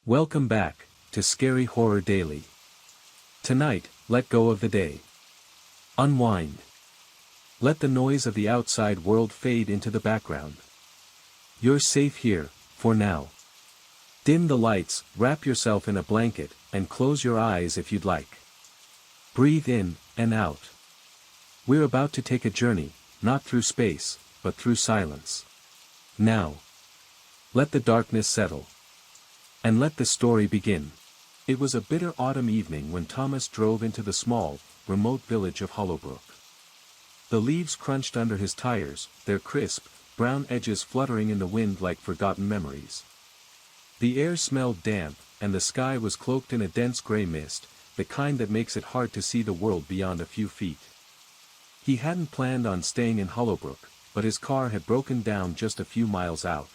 Welcome back to Scary Horror Daily. Tonight, let go of the day. Unwind. Let the noise of the outside world fade into the background. You're safe here, for now. Dim the lights, wrap yourself in a blanket, and close your eyes if you'd like. Breathe in and out. We're about to take a journey, not through space, but through silence. Now. Let the darkness settle. And let the story begin. It was a bitter autumn evening when Thomas drove into the small, remote village of Hollowbrook. The leaves crunched under his tires, their crisp, brown edges fluttering in the wind like forgotten memories. The air smelled damp, and the sky was cloaked in a dense gray mist, the kind that makes it hard to see the world beyond a few feet. He hadn't planned on staying in Hollowbrook, but his car had broken down just a few miles out.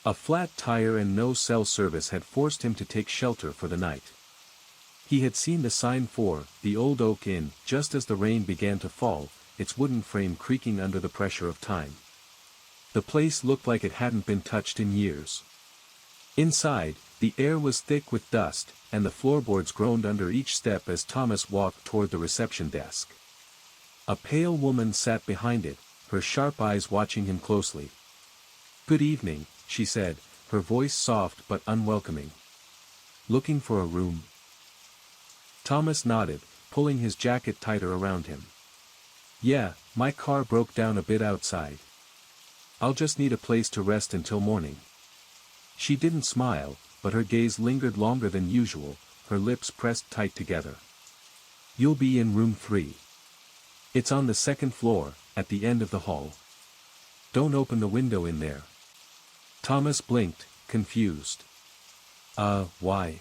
A flat tire and no cell service had forced him to take shelter for the night. He had seen the sign for the Old Oak Inn just as the rain began to fall, its wooden frame creaking under the pressure of time. The place looked like it hadn't been touched in years. Inside, the air was thick with dust, and the floorboards groaned under each step as Thomas walked toward the reception desk. A pale woman sat behind it, her sharp eyes watching him closely. "Good evening," she said, her voice soft but unwelcoming. "Looking for a room?" Thomas nodded, pulling his jacket tighter around him. "Yeah, my car broke down a bit outside. I'll just need a place to rest until morning." She didn't smile, but her gaze lingered longer than usual, her lips pressed tight together. "You'll be in room 3. It's on the second floor, at the end of the hall. Don't open the window in there." Thomas blinked, confused. Why?"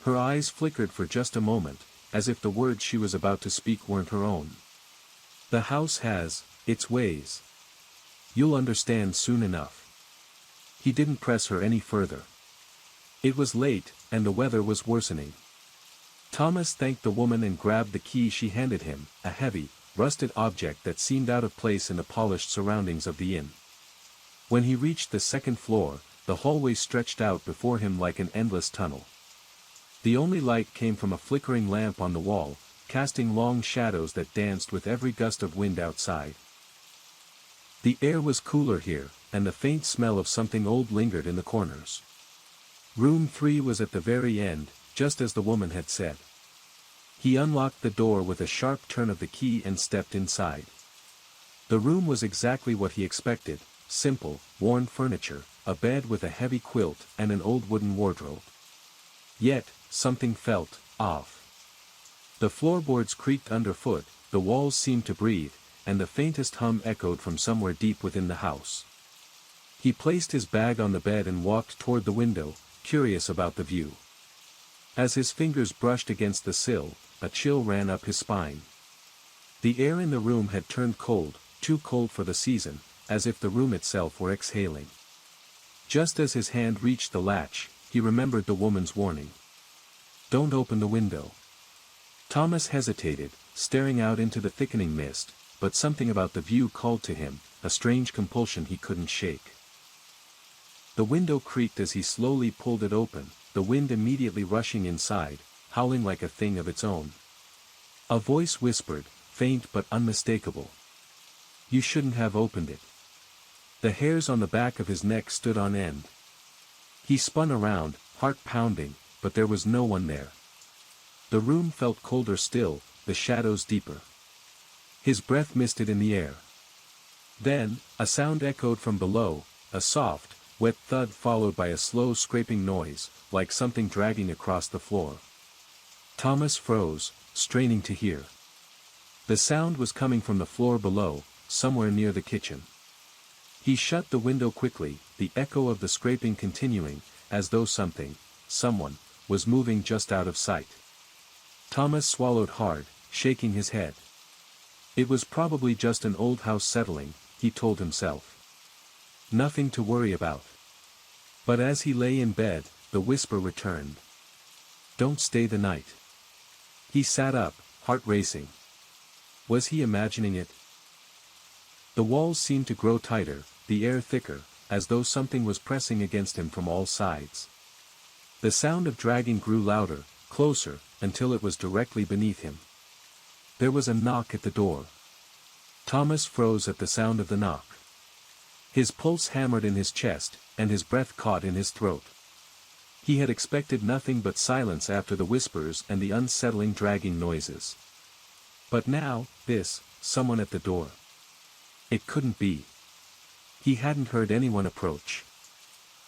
Her eyes flickered for just a moment, as if the words she was about to speak weren't her own. "The house has its ways. You'll understand soon enough." He didn't press her any further. It was late, and the weather was worsening. Thomas thanked the woman and grabbed the key she handed him, a heavy, rusted object that seemed out of place in the polished surroundings of the inn. When he reached the second floor, the hallway stretched out before him like an endless tunnel. The only light came from a flickering lamp on the wall, casting long shadows that danced with every gust of wind outside. The air was cooler here, and the faint smell of something old lingered in the corners. Room 3 was at the very end, just as the woman had said. He unlocked the door with a sharp turn of the key and stepped inside. The room was exactly what he expected: simple, worn furniture, a bed with a heavy quilt and an old wooden wardrobe. Yet, something felt off. The floorboards creaked underfoot, the walls seemed to breathe, and the faintest hum echoed from somewhere deep within the house. He placed his bag on the bed and walked toward the window, curious about the view. As his fingers brushed against the sill, a chill ran up his spine. The air in the room had turned cold, too cold for the season, as if the room itself were exhaling. Just as his hand reached the latch, he remembered the woman's warning. "Don't open the window." Thomas hesitated, staring out into the thickening mist, but something about the view called to him, a strange compulsion he couldn't shake. The window creaked as he slowly pulled it open, the wind immediately rushing inside, howling like a thing of its own. A voice whispered, faint but unmistakable. "You shouldn't have opened it." The hairs on the back of his neck stood on end. He spun around, heart pounding, but there was no one there. The room felt colder still, the shadows deeper. His breath misted in the air. Then, a sound echoed from below, a soft, wet thud followed by a slow scraping noise, like something dragging across the floor. Thomas froze, straining to hear. The sound was coming from the floor below, somewhere near the kitchen. He shut the window quickly, the echo of the scraping continuing, as though someone, was moving just out of sight. Thomas swallowed hard, shaking his head. It was probably just an old house settling, he told himself. Nothing to worry about. But as he lay in bed, the whisper returned. "Don't stay the night." He sat up, heart racing. Was he imagining it? The walls seemed to grow tighter, the air thicker, as though something was pressing against him from all sides. The sound of dragging grew louder, closer, until it was directly beneath him. There was a knock at the door. Thomas froze at the sound of the knock. His pulse hammered in his chest, and his breath caught in his throat. He had expected nothing but silence after the whispers and the unsettling dragging noises. But now, someone at the door. It couldn't be. He hadn't heard anyone approach.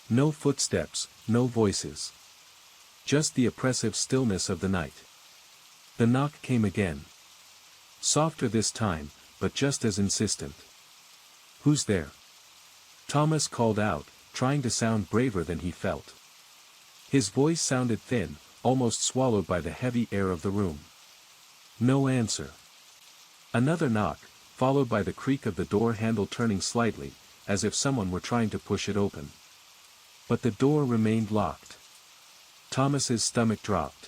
No footsteps, no voices. Just the oppressive stillness of the night. The knock came again. Softer this time, but just as insistent. "Who's there?" Thomas called out, trying to sound braver than he felt. His voice sounded thin, almost swallowed by the heavy air of the room. No answer. Another knock, followed by the creak of the door handle turning slightly, as if someone were trying to push it open. But the door remained locked. Thomas's stomach dropped.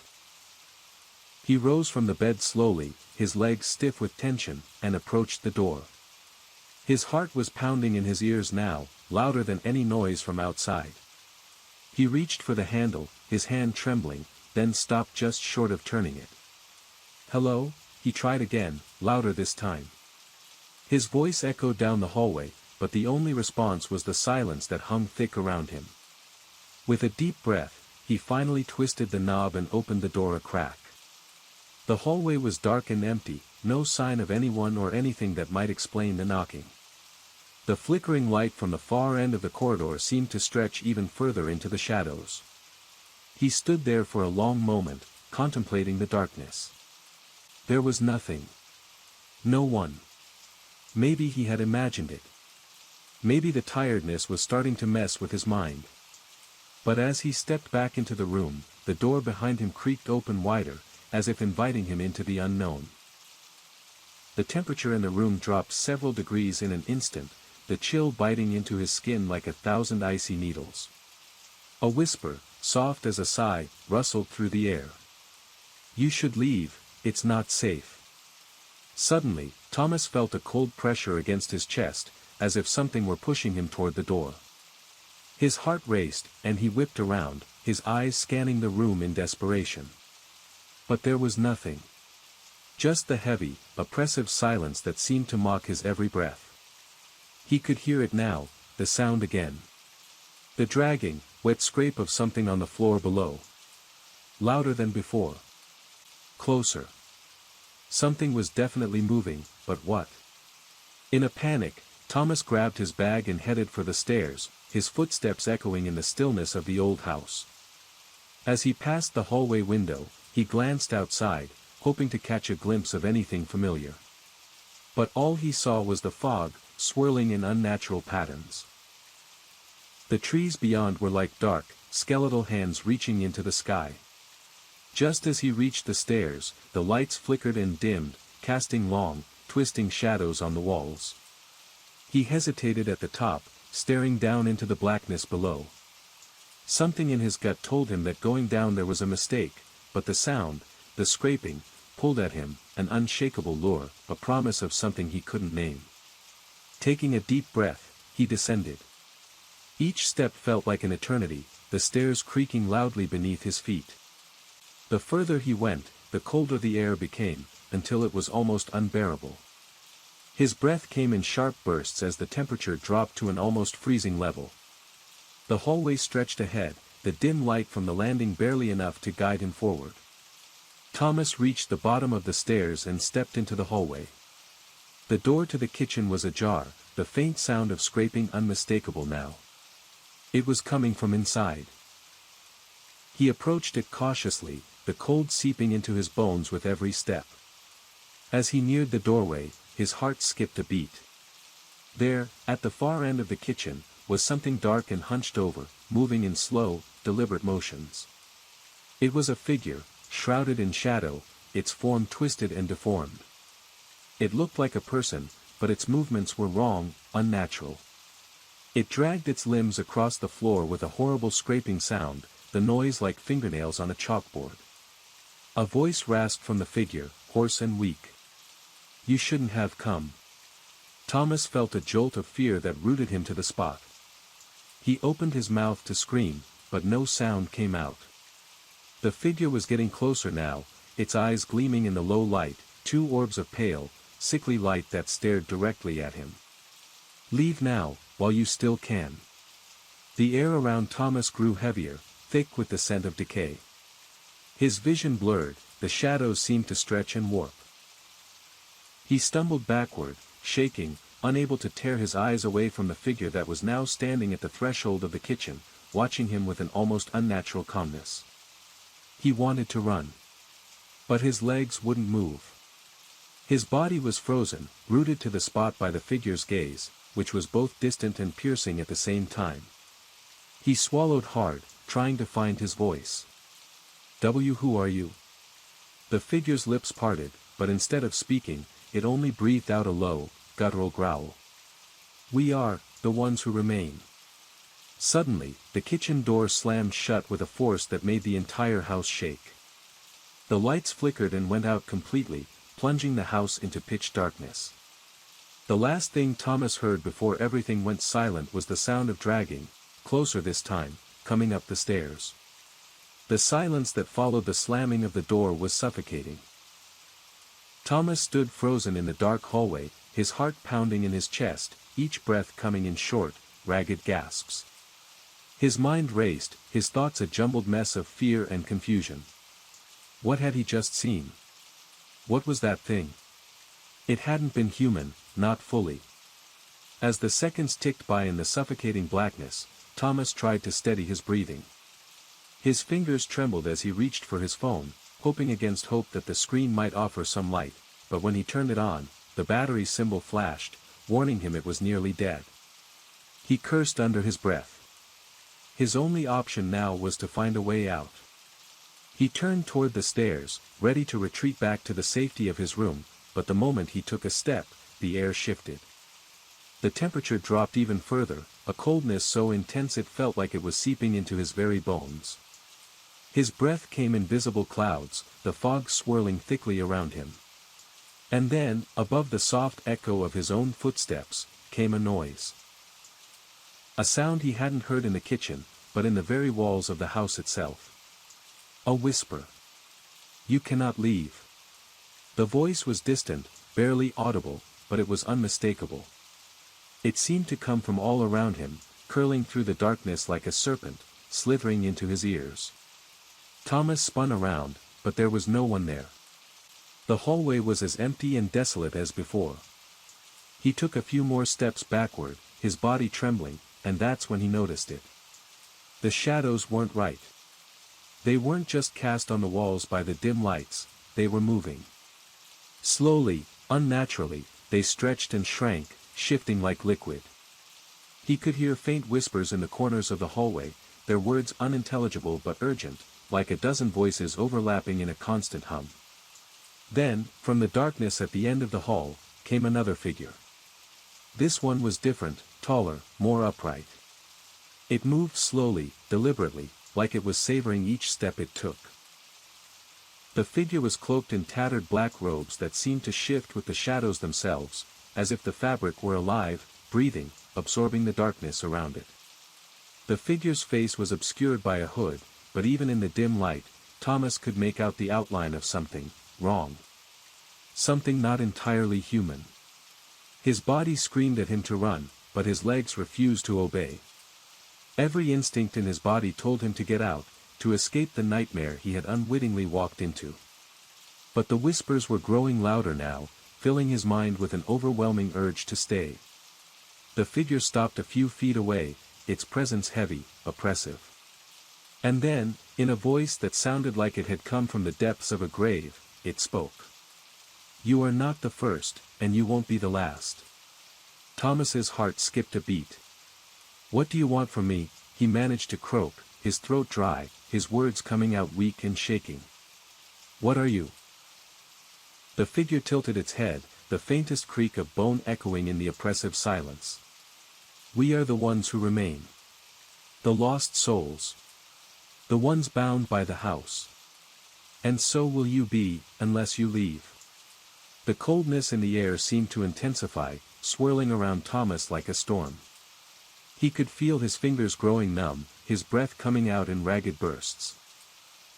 He rose from the bed slowly, his legs stiff with tension, and approached the door. His heart was pounding in his ears now, louder than any noise from outside. He reached for the handle, his hand trembling, then stopped just short of turning it. "Hello?" he tried again, louder this time. His voice echoed down the hallway, but the only response was the silence that hung thick around him. With a deep breath, he finally twisted the knob and opened the door a crack. The hallway was dark and empty, no sign of anyone or anything that might explain the knocking. The flickering light from the far end of the corridor seemed to stretch even further into the shadows. He stood there for a long moment, contemplating the darkness. There was nothing. No one. Maybe he had imagined it. Maybe the tiredness was starting to mess with his mind. But as he stepped back into the room, the door behind him creaked open wider, as if inviting him into the unknown. The temperature in the room dropped several degrees in an instant, the chill biting into his skin like 1,000 icy needles. A whisper, soft as a sigh, rustled through the air. "You should leave, it's not safe." Suddenly, Thomas felt a cold pressure against his chest, as if something were pushing him toward the door. His heart raced, and he whipped around, his eyes scanning the room in desperation. But there was nothing. Just the heavy, oppressive silence that seemed to mock his every breath. He could hear it now, the sound again. The dragging, wet scrape of something on the floor below. Louder than before. Closer. Something was definitely moving, but what? In a panic, Thomas grabbed his bag and headed for the stairs, his footsteps echoing in the stillness of the old house. As he passed the hallway window, he glanced outside, hoping to catch a glimpse of anything familiar. But all he saw was the fog, swirling in unnatural patterns. The trees beyond were like dark, skeletal hands reaching into the sky. Just as he reached the stairs, the lights flickered and dimmed, casting long, twisting shadows on the walls. He hesitated at the top, staring down into the blackness below. Something in his gut told him that going down there was a mistake, but the sound, the scraping, pulled at him, an unshakable lure, a promise of something he couldn't name. Taking a deep breath, he descended. Each step felt like an eternity, the stairs creaking loudly beneath his feet. The further he went, the colder the air became, until it was almost unbearable. His breath came in sharp bursts as the temperature dropped to an almost freezing level. The hallway stretched ahead, the dim light from the landing barely enough to guide him forward. Thomas reached the bottom of the stairs and stepped into the hallway. The door to the kitchen was ajar, the faint sound of scraping unmistakable now. It was coming from inside. He approached it cautiously, the cold seeping into his bones with every step. As he neared the doorway, his heart skipped a beat. There, at the far end of the kitchen, was something dark and hunched over, moving in slow, deliberate motions. It was a figure, shrouded in shadow, its form twisted and deformed. It looked like a person, but its movements were wrong, unnatural. It dragged its limbs across the floor with a horrible scraping sound, the noise like fingernails on a chalkboard. A voice rasped from the figure, hoarse and weak. "You shouldn't have come." Thomas felt a jolt of fear that rooted him to the spot. He opened his mouth to scream, but no sound came out. The figure was getting closer now, its eyes gleaming in the low light, two orbs of pale, sickly light that stared directly at him. "Leave now, while you still can." The air around Thomas grew heavier, thick with the scent of decay. His vision blurred, the shadows seemed to stretch and warp. He stumbled backward, shaking, unable to tear his eyes away from the figure that was now standing at the threshold of the kitchen, watching him with an almost unnatural calmness. He wanted to run. But his legs wouldn't move. His body was frozen, rooted to the spot by the figure's gaze, which was both distant and piercing at the same time. He swallowed hard, trying to find his voice. Who are you?" The figure's lips parted, but instead of speaking, it only breathed out a low, guttural growl. "We are, the ones who remain." Suddenly, the kitchen door slammed shut with a force that made the entire house shake. The lights flickered and went out completely, plunging the house into pitch darkness. The last thing Thomas heard before everything went silent was the sound of dragging, closer this time, coming up the stairs. The silence that followed the slamming of the door was suffocating. Thomas stood frozen in the dark hallway, his heart pounding in his chest, each breath coming in short, ragged gasps. His mind raced, his thoughts a jumbled mess of fear and confusion. What had he just seen? What was that thing? It hadn't been human, not fully. As the seconds ticked by in the suffocating blackness, Thomas tried to steady his breathing. His fingers trembled as he reached for his phone, hoping against hope that the screen might offer some light, but when he turned it on, the battery symbol flashed, warning him it was nearly dead. He cursed under his breath. His only option now was to find a way out. He turned toward the stairs, ready to retreat back to the safety of his room, but the moment he took a step, the air shifted. The temperature dropped even further, a coldness so intense it felt like it was seeping into his very bones. His breath came in visible clouds, the fog swirling thickly around him. And then, above the soft echo of his own footsteps, came a noise. A sound he hadn't heard in the kitchen, but in the very walls of the house itself. A whisper. "You cannot leave." The voice was distant, barely audible, but it was unmistakable. It seemed to come from all around him, curling through the darkness like a serpent, slithering into his ears. Thomas spun around, but there was no one there. The hallway was as empty and desolate as before. He took a few more steps backward, his body trembling, and that's when he noticed it. The shadows weren't right. They weren't just cast on the walls by the dim lights, they were moving. Slowly, unnaturally, they stretched and shrank, shifting like liquid. He could hear faint whispers in the corners of the hallway, their words unintelligible but urgent, like a dozen voices overlapping in a constant hum. Then, from the darkness at the end of the hall, came another figure. This one was different, taller, more upright. It moved slowly, deliberately, like it was savoring each step it took. The figure was cloaked in tattered black robes that seemed to shift with the shadows themselves, as if the fabric were alive, breathing, absorbing the darkness around it. The figure's face was obscured by a hood, but even in the dim light, Thomas could make out the outline of something wrong. Something not entirely human. His body screamed at him to run, but his legs refused to obey. Every instinct in his body told him to get out, to escape the nightmare he had unwittingly walked into. But the whispers were growing louder now, filling his mind with an overwhelming urge to stay. The figure stopped a few feet away, its presence heavy, oppressive. And then, in a voice that sounded like it had come from the depths of a grave, it spoke. "You are not the first, and you won't be the last." Thomas's heart skipped a beat. "What do you want from me?" he managed to croak, his throat dry, his words coming out weak and shaking. "What are you?" The figure tilted its head, the faintest creak of bone echoing in the oppressive silence. "We are the ones who remain. The lost souls. The ones bound by the house. And so will you be, unless you leave." The coldness in the air seemed to intensify, swirling around Thomas like a storm. He could feel his fingers growing numb, his breath coming out in ragged bursts.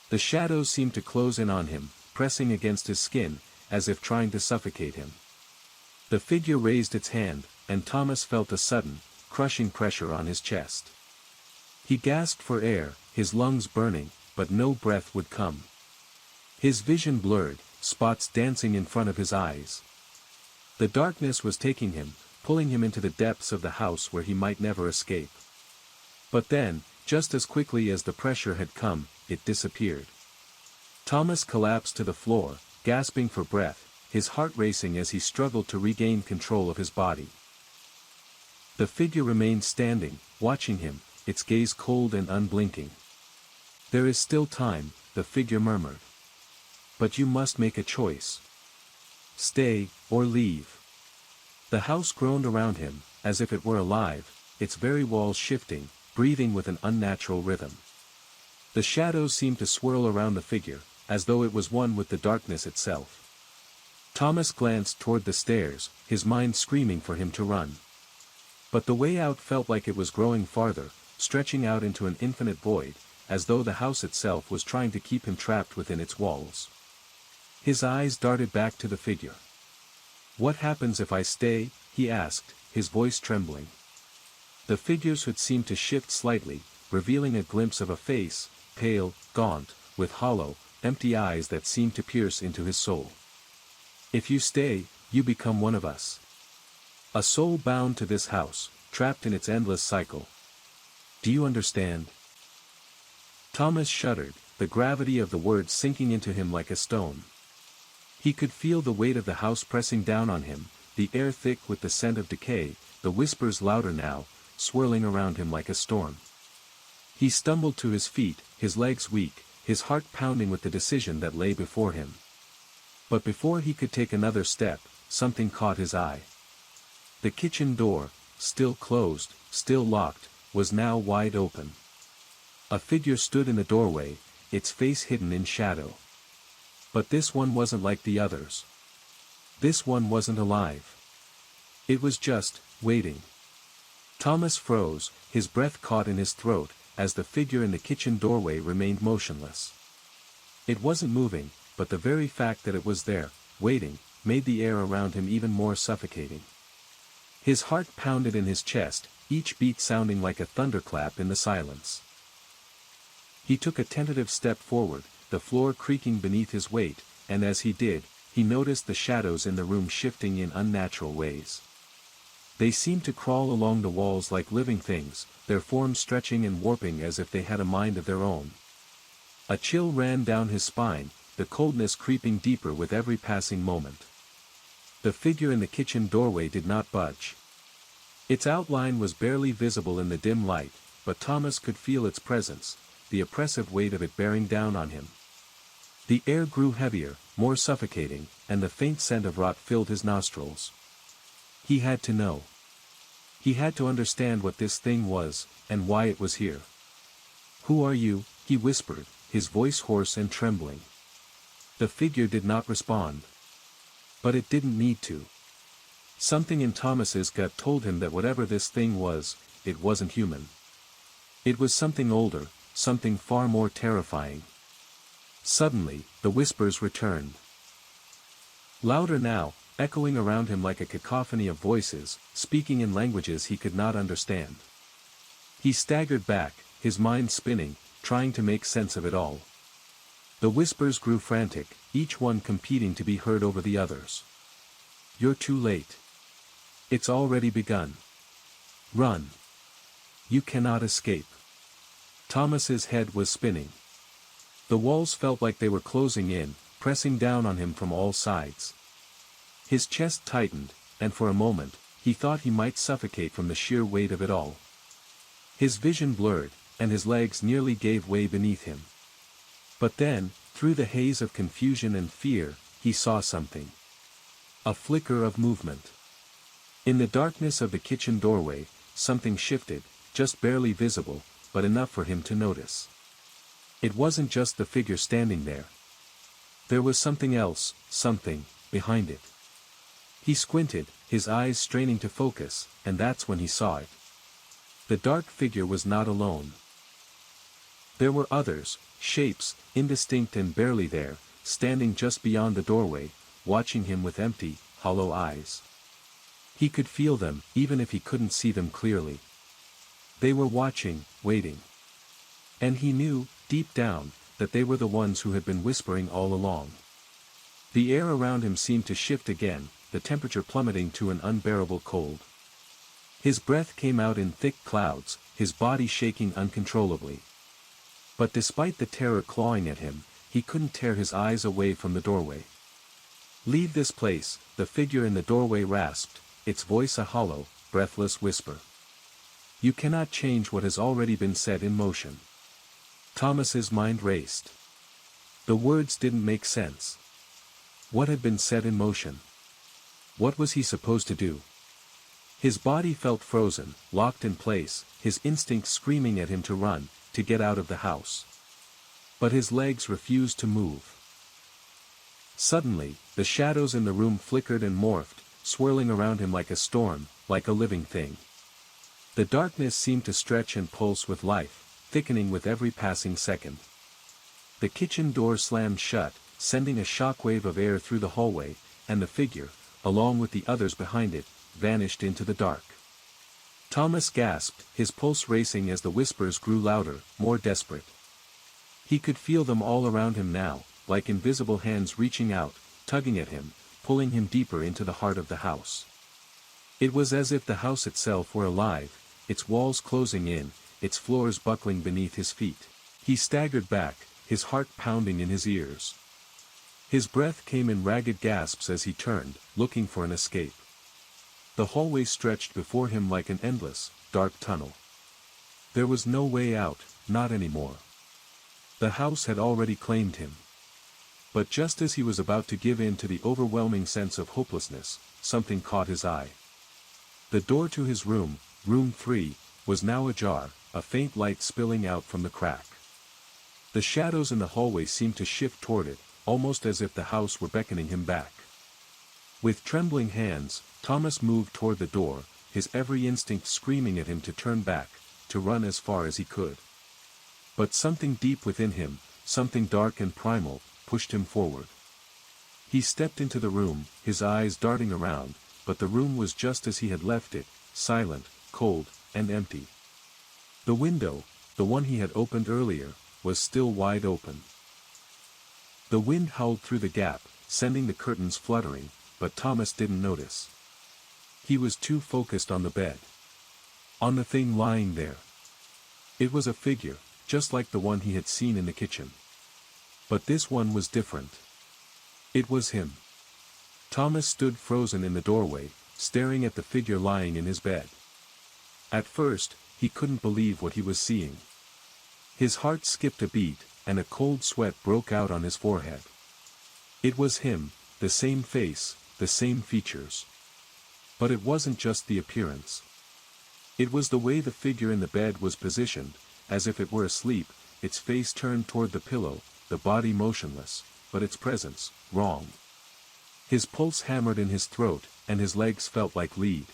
The shadows seemed to close in on him, pressing against his skin, as if trying to suffocate him. The figure raised its hand, and Thomas felt a sudden, crushing pressure on his chest. He gasped for air, his lungs burning, but no breath would come. His vision blurred, spots dancing in front of his eyes. The darkness was taking him, pulling him into the depths of the house where he might never escape. But then, just as quickly as the pressure had come, it disappeared. Thomas collapsed to the floor, gasping for breath, his heart racing as he struggled to regain control of his body. The figure remained standing, watching him, its gaze cold and unblinking. "There is still time," the figure murmured. "But you must make a choice. Stay, or leave." The house groaned around him, as if it were alive, its very walls shifting, breathing with an unnatural rhythm. The shadows seemed to swirl around the figure, as though it was one with the darkness itself. Thomas glanced toward the stairs, his mind screaming for him to run. But the way out felt like it was growing farther, stretching out into an infinite void, as though the house itself was trying to keep him trapped within its walls. His eyes darted back to the figure. "What happens if I stay?" he asked, his voice trembling. The figure's hood seemed to shift slightly, revealing a glimpse of a face, pale, gaunt, with hollow, empty eyes that seemed to pierce into his soul. "If you stay, you become one of us. A soul bound to this house, trapped in its endless cycle. Do you understand?" Thomas shuddered, the gravity of the words sinking into him like a stone. He could feel the weight of the house pressing down on him, the air thick with the scent of decay, the whispers louder now, swirling around him like a storm. He stumbled to his feet, his legs weak, his heart pounding with the decision that lay before him. But before he could take another step, something caught his eye. The kitchen door, still closed, still locked, was now wide open. A figure stood in the doorway, its face hidden in shadow. But this one wasn't like the others. This one wasn't alive. It was just, waiting. Thomas froze, his breath caught in his throat, as the figure in the kitchen doorway remained motionless. It wasn't moving, but the very fact that it was there, waiting, made the air around him even more suffocating. His heart pounded in his chest, each beat sounding like a thunderclap in the silence. He took a tentative step forward, the floor creaking beneath his weight, and as he did, he noticed the shadows in the room shifting in unnatural ways. They seemed to crawl along the walls like living things, their forms stretching and warping as if they had a mind of their own. A chill ran down his spine, the coldness creeping deeper with every passing moment. The figure in the kitchen doorway did not budge. Its outline was barely visible in the dim light, but Thomas could feel its presence, the oppressive weight of it bearing down on him. The air grew heavier, more suffocating, and the faint scent of rot filled his nostrils. He had to know. He had to understand what this thing was, and why it was here. "Who are you?" he whispered, his voice hoarse and trembling. The figure did not respond. But it didn't need to. Something in Thomas's gut told him that whatever this thing was, it wasn't human. It was something older, something far more terrifying. Suddenly, the whispers returned. Louder now, echoing around him like a cacophony of voices, speaking in languages he could not understand. He staggered back, his mind spinning, trying to make sense of it all. The whispers grew frantic, each one competing to be heard over the others. "You're too late. It's already begun. Run. You cannot escape." Thomas's head was spinning. The walls felt like they were closing in, pressing down on him from all sides. His chest tightened, and for a moment, he thought he might suffocate from the sheer weight of it all. His vision blurred, and his legs nearly gave way beneath him. But then, through the haze of confusion and fear, he saw something. A flicker of movement. In the darkness of the kitchen doorway, something shifted, just barely visible, but enough for him to notice. It wasn't just the figure standing there. There was something else, something, behind it. He squinted, his eyes straining to focus, and that's when he saw it. The dark figure was not alone. There were others, shapes, indistinct and barely there, standing just beyond the doorway, watching him with empty, hollow eyes. He could feel them, even if he couldn't see them clearly. They were watching, waiting. And he knew, deep down, that they were the ones who had been whispering all along. The air around him seemed to shift again, the temperature plummeting to an unbearable cold. His breath came out in thick clouds, his body shaking uncontrollably. But despite the terror clawing at him, he couldn't tear his eyes away from the doorway. "Leave this place," the figure in the doorway rasped, its voice a hollow, breathless whisper. "You cannot change what has already been set in motion." Thomas's mind raced. The words didn't make sense. What had been set in motion? What was he supposed to do? His body felt frozen, locked in place, his instincts screaming at him to run, to get out of the house. But his legs refused to move. Suddenly, the shadows in the room flickered and morphed, swirling around him like a storm, like a living thing. The darkness seemed to stretch and pulse with life, thickening with every passing second. The kitchen door slammed shut, sending a shockwave of air through the hallway, and the figure, along with the others behind it, vanished into the dark. Thomas gasped, his pulse racing as the whispers grew louder, more desperate. He could feel them all around him now, like invisible hands reaching out, tugging at him, pulling him deeper into the heart of the house. It was as if the house itself were alive, its walls closing in, its floors buckling beneath his feet. He staggered back, his heart pounding in his ears. His breath came in ragged gasps as he turned, looking for an escape. The hallway stretched before him like an endless, dark tunnel. There was no way out, not anymore. The house had already claimed him. But just as he was about to give in to the overwhelming sense of hopelessness, something caught his eye. The door to his room, room 3, was now ajar, a faint light spilling out from the crack. The shadows in the hallway seemed to shift toward it, almost as if the house were beckoning him back. With trembling hands, Thomas moved toward the door, his every instinct screaming at him to turn back, to run as far as he could. But something deep within him, something dark and primal, pushed him forward. He stepped into the room, his eyes darting around, but the room was just as he had left it, silent, cold, and empty. The window, the one he had opened earlier, was still wide open. The wind howled through the gap, sending the curtains fluttering, but Thomas didn't notice. He was too focused on the bed. On the thing lying there. It was a figure, just like the one he had seen in the kitchen. But this one was different. It was him. Thomas stood frozen in the doorway, staring at the figure lying in his bed. At first, he couldn't believe what he was seeing. His heart skipped a beat, and a cold sweat broke out on his forehead. It was him, the same face, the same features. But it wasn't just the appearance. It was the way the figure in the bed was positioned, as if it were asleep, its face turned toward the pillow, the body motionless, but its presence, wrong. His pulse hammered in his throat, and his legs felt like lead.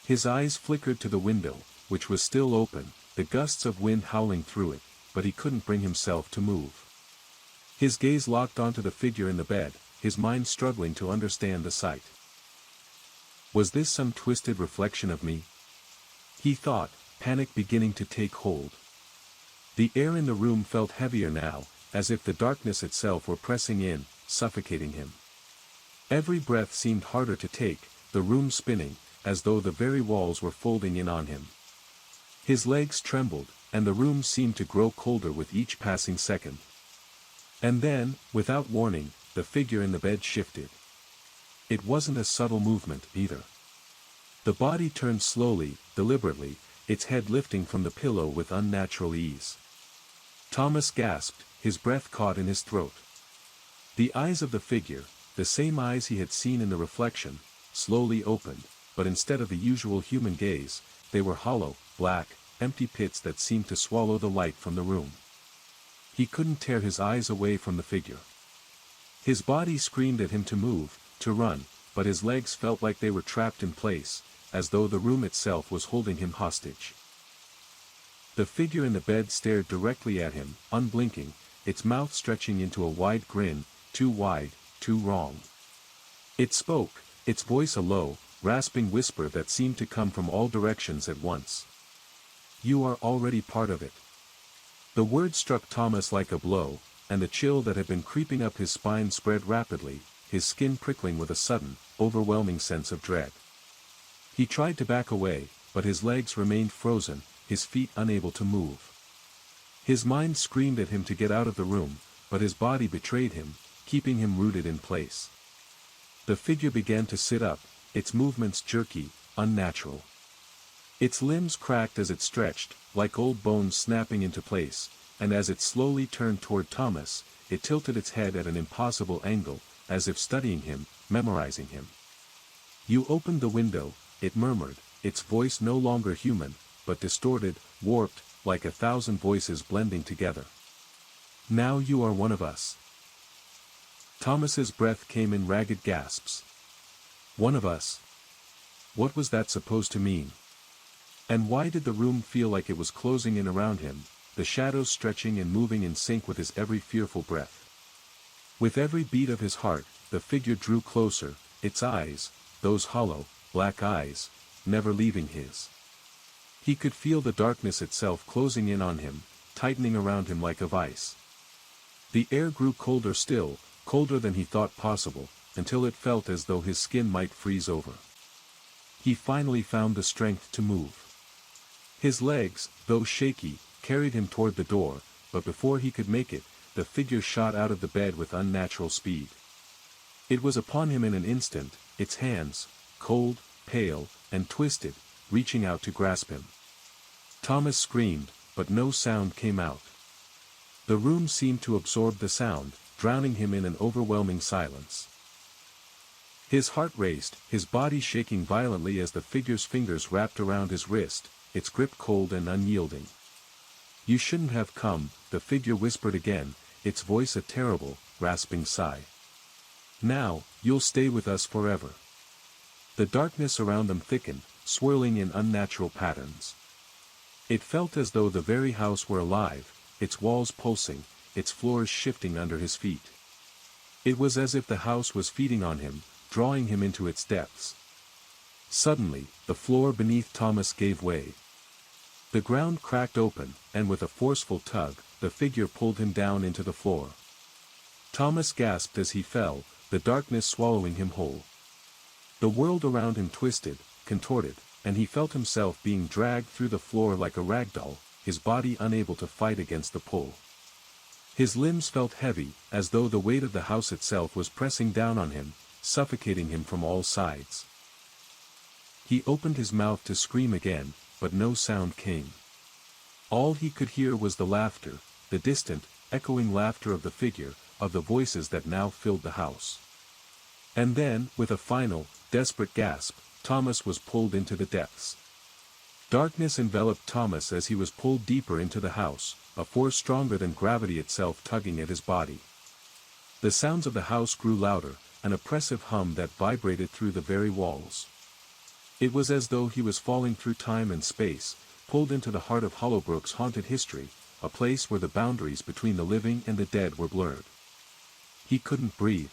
His eyes flickered to the window, which was still open, the gusts of wind howling through it, but he couldn't bring himself to move. His gaze locked onto the figure in the bed, his mind struggling to understand the sight. Was this some twisted reflection of me? He thought, panic beginning to take hold. The air in the room felt heavier now, as if the darkness itself were pressing in, suffocating him. Every breath seemed harder to take, the room spinning, as though the very walls were folding in on him. His legs trembled, and the room seemed to grow colder with each passing second. And then, without warning, the figure in the bed shifted. It wasn't a subtle movement, either. The body turned slowly, deliberately, its head lifting from the pillow with unnatural ease. Thomas gasped, his breath caught in his throat. The eyes of the figure, the same eyes he had seen in the reflection, slowly opened, but instead of the usual human gaze, they were hollow, black, empty pits that seemed to swallow the light from the room. He couldn't tear his eyes away from the figure. His body screamed at him to move, to run, but his legs felt like they were trapped in place, as though the room itself was holding him hostage. The figure in the bed stared directly at him, unblinking, its mouth stretching into a wide grin, too wide, too wrong. It spoke, its voice a low, rasping whisper that seemed to come from all directions at once. "You are already part of it." The word struck Thomas like a blow, and the chill that had been creeping up his spine spread rapidly, his skin prickling with a sudden, overwhelming sense of dread. He tried to back away, but his legs remained frozen, his feet unable to move. His mind screamed at him to get out of the room, but his body betrayed him, keeping him rooted in place. The figure began to sit up, its movements jerky, unnatural. Its limbs cracked as it stretched, like old bones snapping into place, and as it slowly turned toward Thomas, it tilted its head at an impossible angle, as if studying him, memorizing him. "You opened the window," it murmured, its voice no longer human, but distorted, warped, like 1,000 voices blending together. "Now you are one of us." Thomas's breath came in ragged gasps. One of us? What was that supposed to mean? And why did the room feel like it was closing in around him, the shadows stretching and moving in sync with his every fearful breath? With every beat of his heart, the figure drew closer, its eyes, those hollow, black eyes, never leaving his. He could feel the darkness itself closing in on him, tightening around him like a vice. The air grew colder still, colder than he thought possible, until it felt as though his skin might freeze over. He finally found the strength to move. His legs, though shaky, carried him toward the door, but before he could make it, the figure shot out of the bed with unnatural speed. It was upon him in an instant, its hands, cold, pale, and twisted, reaching out to grasp him. Thomas screamed, but no sound came out. The room seemed to absorb the sound, drowning him in an overwhelming silence. His heart raced, his body shaking violently as the figure's fingers wrapped around his wrist, its grip cold and unyielding. "You shouldn't have come," the figure whispered again, its voice a terrible, rasping sigh. "Now, you'll stay with us forever." The darkness around them thickened, swirling in unnatural patterns. It felt as though the very house were alive, its walls pulsing, its floors shifting under his feet. It was as if the house was feeding on him, drawing him into its depths. Suddenly, the floor beneath Thomas gave way. The ground cracked open, and with a forceful tug, the figure pulled him down into the floor. Thomas gasped as he fell, the darkness swallowing him whole. The world around him twisted, contorted, and he felt himself being dragged through the floor like a rag doll, his body unable to fight against the pull. His limbs felt heavy, as though the weight of the house itself was pressing down on him, suffocating him from all sides. He opened his mouth to scream again, but no sound came. All he could hear was the laughter, the distant, echoing laughter of the figure, of the voices that now filled the house. And then, with a final, desperate gasp, Thomas was pulled into the depths. Darkness enveloped Thomas as he was pulled deeper into the house, a force stronger than gravity itself tugging at his body. The sounds of the house grew louder, an oppressive hum that vibrated through the very walls. It was as though he was falling through time and space, pulled into the heart of Hollowbrook's haunted history, a place where the boundaries between the living and the dead were blurred. He couldn't breathe.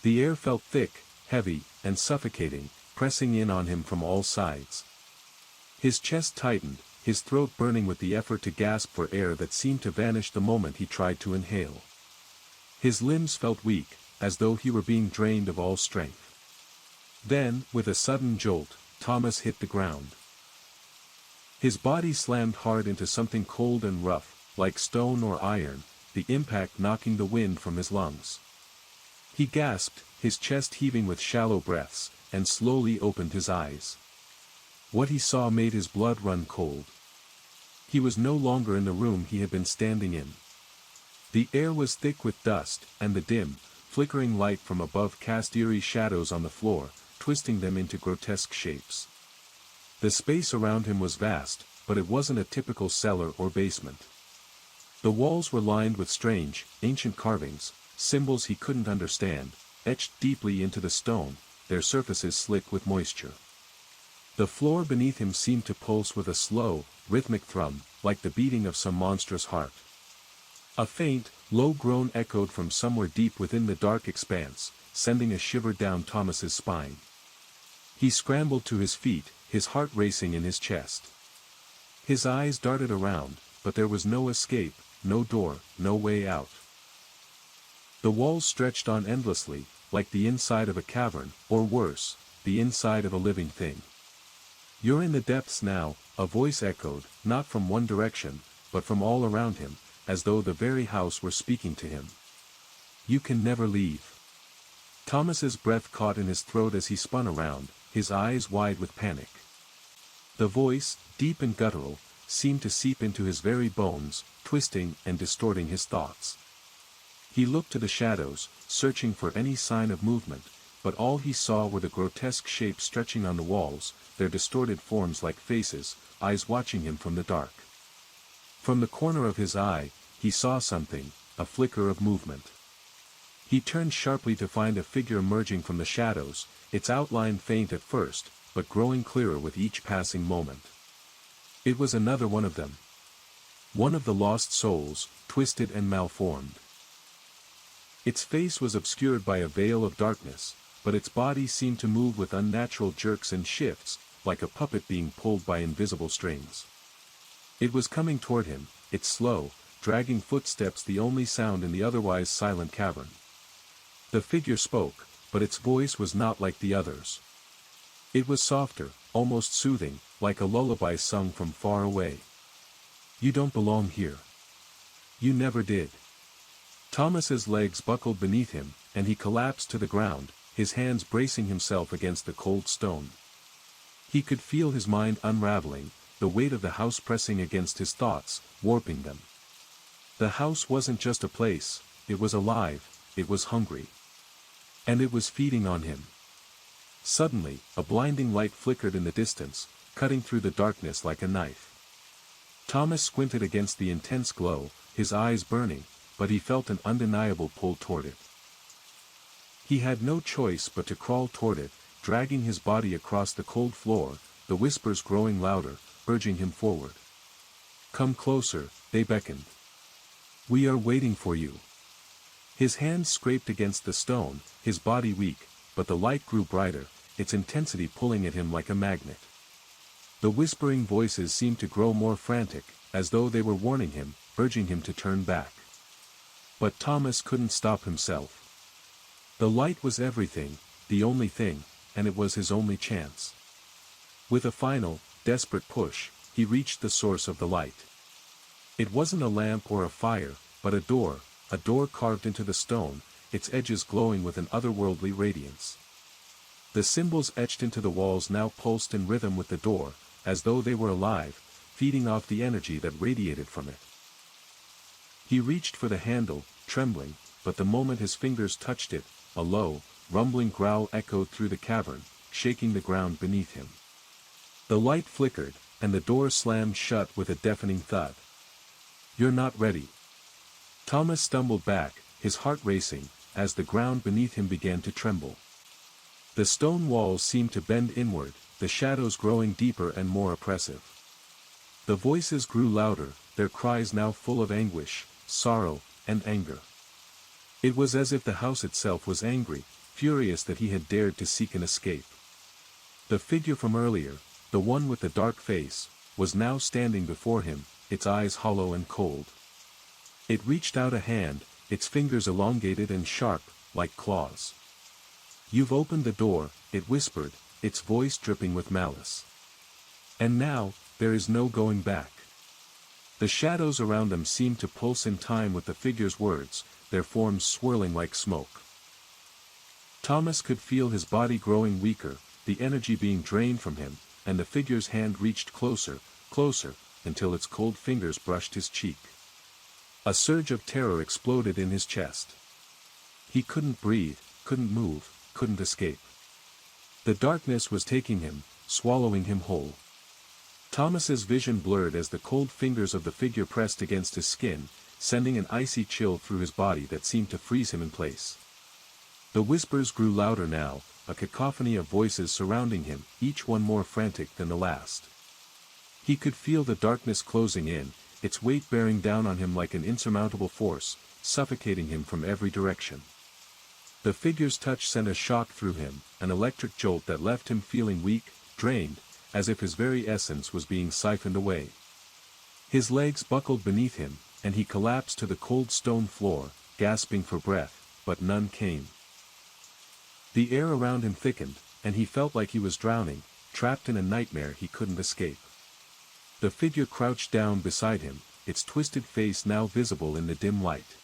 The air felt thick, heavy, and suffocating, pressing in on him from all sides. His chest tightened, his throat burning with the effort to gasp for air that seemed to vanish the moment he tried to inhale. His limbs felt weak, as though he were being drained of all strength. Then, with a sudden jolt, Thomas hit the ground. His body slammed hard into something cold and rough, like stone or iron, the impact knocking the wind from his lungs. He gasped, his chest heaving with shallow breaths, and slowly opened his eyes. What he saw made his blood run cold. He was no longer in the room he had been standing in. The air was thick with dust, and the dim, flickering light from above cast eerie shadows on the floor, twisting them into grotesque shapes. The space around him was vast, but it wasn't a typical cellar or basement. The walls were lined with strange, ancient carvings, symbols he couldn't understand, etched deeply into the stone, their surfaces slick with moisture. The floor beneath him seemed to pulse with a slow, rhythmic thrum, like the beating of some monstrous heart. A faint, low groan echoed from somewhere deep within the dark expanse, sending a shiver down Thomas's spine. He scrambled to his feet, his heart racing in his chest. His eyes darted around, but there was no escape, no door, no way out. The walls stretched on endlessly, like the inside of a cavern, or worse, the inside of a living thing. "You're in the depths now," a voice echoed, not from one direction, but from all around him, as though the very house were speaking to him. "You can never leave." Thomas's breath caught in his throat as he spun around, his eyes wide with panic. The voice, deep and guttural, seemed to seep into his very bones, twisting and distorting his thoughts. He looked to the shadows, searching for any sign of movement, but all he saw were the grotesque shapes stretching on the walls, their distorted forms like faces, eyes watching him from the dark. From the corner of his eye, he saw something, a flicker of movement. He turned sharply to find a figure emerging from the shadows, its outline faint at first, but growing clearer with each passing moment. It was another one of them. One of the lost souls, twisted and malformed. Its face was obscured by a veil of darkness, but its body seemed to move with unnatural jerks and shifts, like a puppet being pulled by invisible strings. It was coming toward him, its slow, dragging footsteps the only sound in the otherwise silent cavern. The figure spoke, but its voice was not like the others. It was softer, almost soothing, like a lullaby sung from far away. "You don't belong here. You never did." Thomas's legs buckled beneath him, and he collapsed to the ground, his hands bracing himself against the cold stone. He could feel his mind unraveling, the weight of the house pressing against his thoughts, warping them. The house wasn't just a place, it was alive, it was hungry. And it was feeding on him. Suddenly, a blinding light flickered in the distance, cutting through the darkness like a knife. Thomas squinted against the intense glow, his eyes burning, but he felt an undeniable pull toward it. He had no choice but to crawl toward it, dragging his body across the cold floor, the whispers growing louder, urging him forward. "Come closer," they beckoned. "We are waiting for you." His hands scraped against the stone, his body weak, but the light grew brighter, its intensity pulling at him like a magnet. The whispering voices seemed to grow more frantic, as though they were warning him, urging him to turn back. But Thomas couldn't stop himself. The light was everything, the only thing, and it was his only chance. With a final, desperate push, he reached the source of the light. It wasn't a lamp or a fire, but a door carved into the stone, its edges glowing with an otherworldly radiance. The symbols etched into the walls now pulsed in rhythm with the door, as though they were alive, feeding off the energy that radiated from it. He reached for the handle, trembling, but the moment his fingers touched it, a low, rumbling growl echoed through the cavern, shaking the ground beneath him. The light flickered, and the door slammed shut with a deafening thud. "You're not ready." Thomas stumbled back, his heart racing, as the ground beneath him began to tremble. The stone walls seemed to bend inward, the shadows growing deeper and more oppressive. The voices grew louder, their cries now full of anguish, sorrow, and anger. It was as if the house itself was angry, furious that he had dared to seek an escape. The figure from earlier, the one with the dark face, was now standing before him, its eyes hollow and cold. It reached out a hand, its fingers elongated and sharp, like claws. "You've opened the door," it whispered, its voice dripping with malice. "And now, there is no going back." The shadows around them seemed to pulse in time with the figure's words, their forms swirling like smoke. Thomas could feel his body growing weaker, the energy being drained from him, and the figure's hand reached closer, closer, until its cold fingers brushed his cheek. A surge of terror exploded in his chest. He couldn't breathe, couldn't move, couldn't escape. The darkness was taking him, swallowing him whole. Thomas's vision blurred as the cold fingers of the figure pressed against his skin, sending an icy chill through his body that seemed to freeze him in place. The whispers grew louder now, a cacophony of voices surrounding him, each one more frantic than the last. He could feel the darkness closing in, its weight bearing down on him like an insurmountable force, suffocating him from every direction. The figure's touch sent a shock through him, an electric jolt that left him feeling weak, drained, as if his very essence was being siphoned away. His legs buckled beneath him, and he collapsed to the cold stone floor, gasping for breath, but none came. The air around him thickened, and he felt like he was drowning, trapped in a nightmare he couldn't escape. The figure crouched down beside him, its twisted face now visible in the dim light.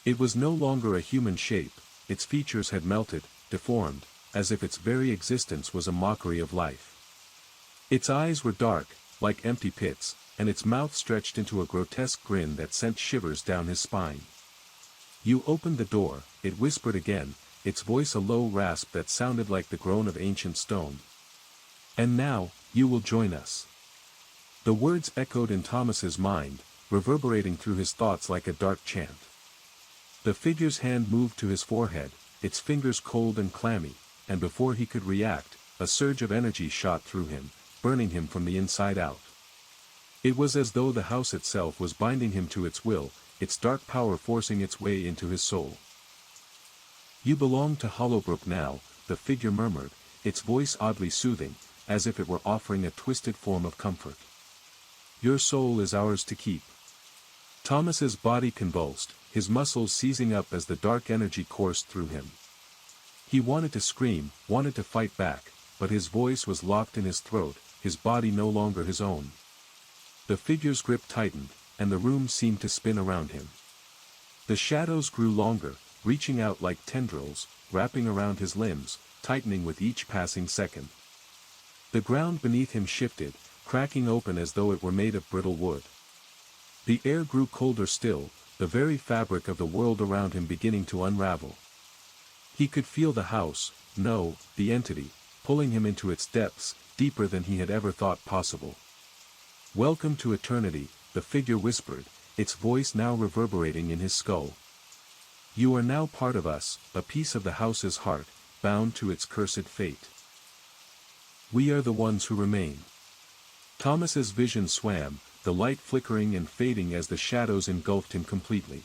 It was no longer a human shape, its features had melted, deformed, as if its very existence was a mockery of life. Its eyes were dark, like empty pits, and its mouth stretched into a grotesque grin that sent shivers down his spine. "You opened the door," it whispered again, its voice a low rasp that sounded like the groan of ancient stone. "And now, you will join us." The words echoed in Thomas's mind, reverberating through his thoughts like a dark chant. The figure's hand moved to his forehead, its fingers cold and clammy, and before he could react, a surge of energy shot through him, burning him from the inside out. It was as though the house itself was binding him to its will, its dark power forcing its way into his soul. "You belong to Hollowbrook now," the figure murmured, its voice oddly soothing, as if it were offering a twisted form of comfort. "Your soul is ours to keep." Thomas's body convulsed, his muscles seizing up as the dark energy coursed through him. He wanted to scream, wanted to fight back, but his voice was locked in his throat, his body no longer his own. The figure's grip tightened, and the room seemed to spin around him. The shadows grew longer, reaching out like tendrils, wrapping around his limbs, tightening with each passing second. The ground beneath him shifted, cracking open as though it were made of brittle wood. The air grew colder still, the very fabric of the world around him beginning to unravel. He could feel the house, no, the entity, pulling him into its depths, deeper than he had ever thought possible. "Welcome to eternity," the figure whispered, its voice now reverberating in his skull. "You are now part of us, a piece of the house's heart, bound to its cursed fate. We are the ones who remain." Thomas's vision swam, the light flickering and fading as the shadows engulfed him completely.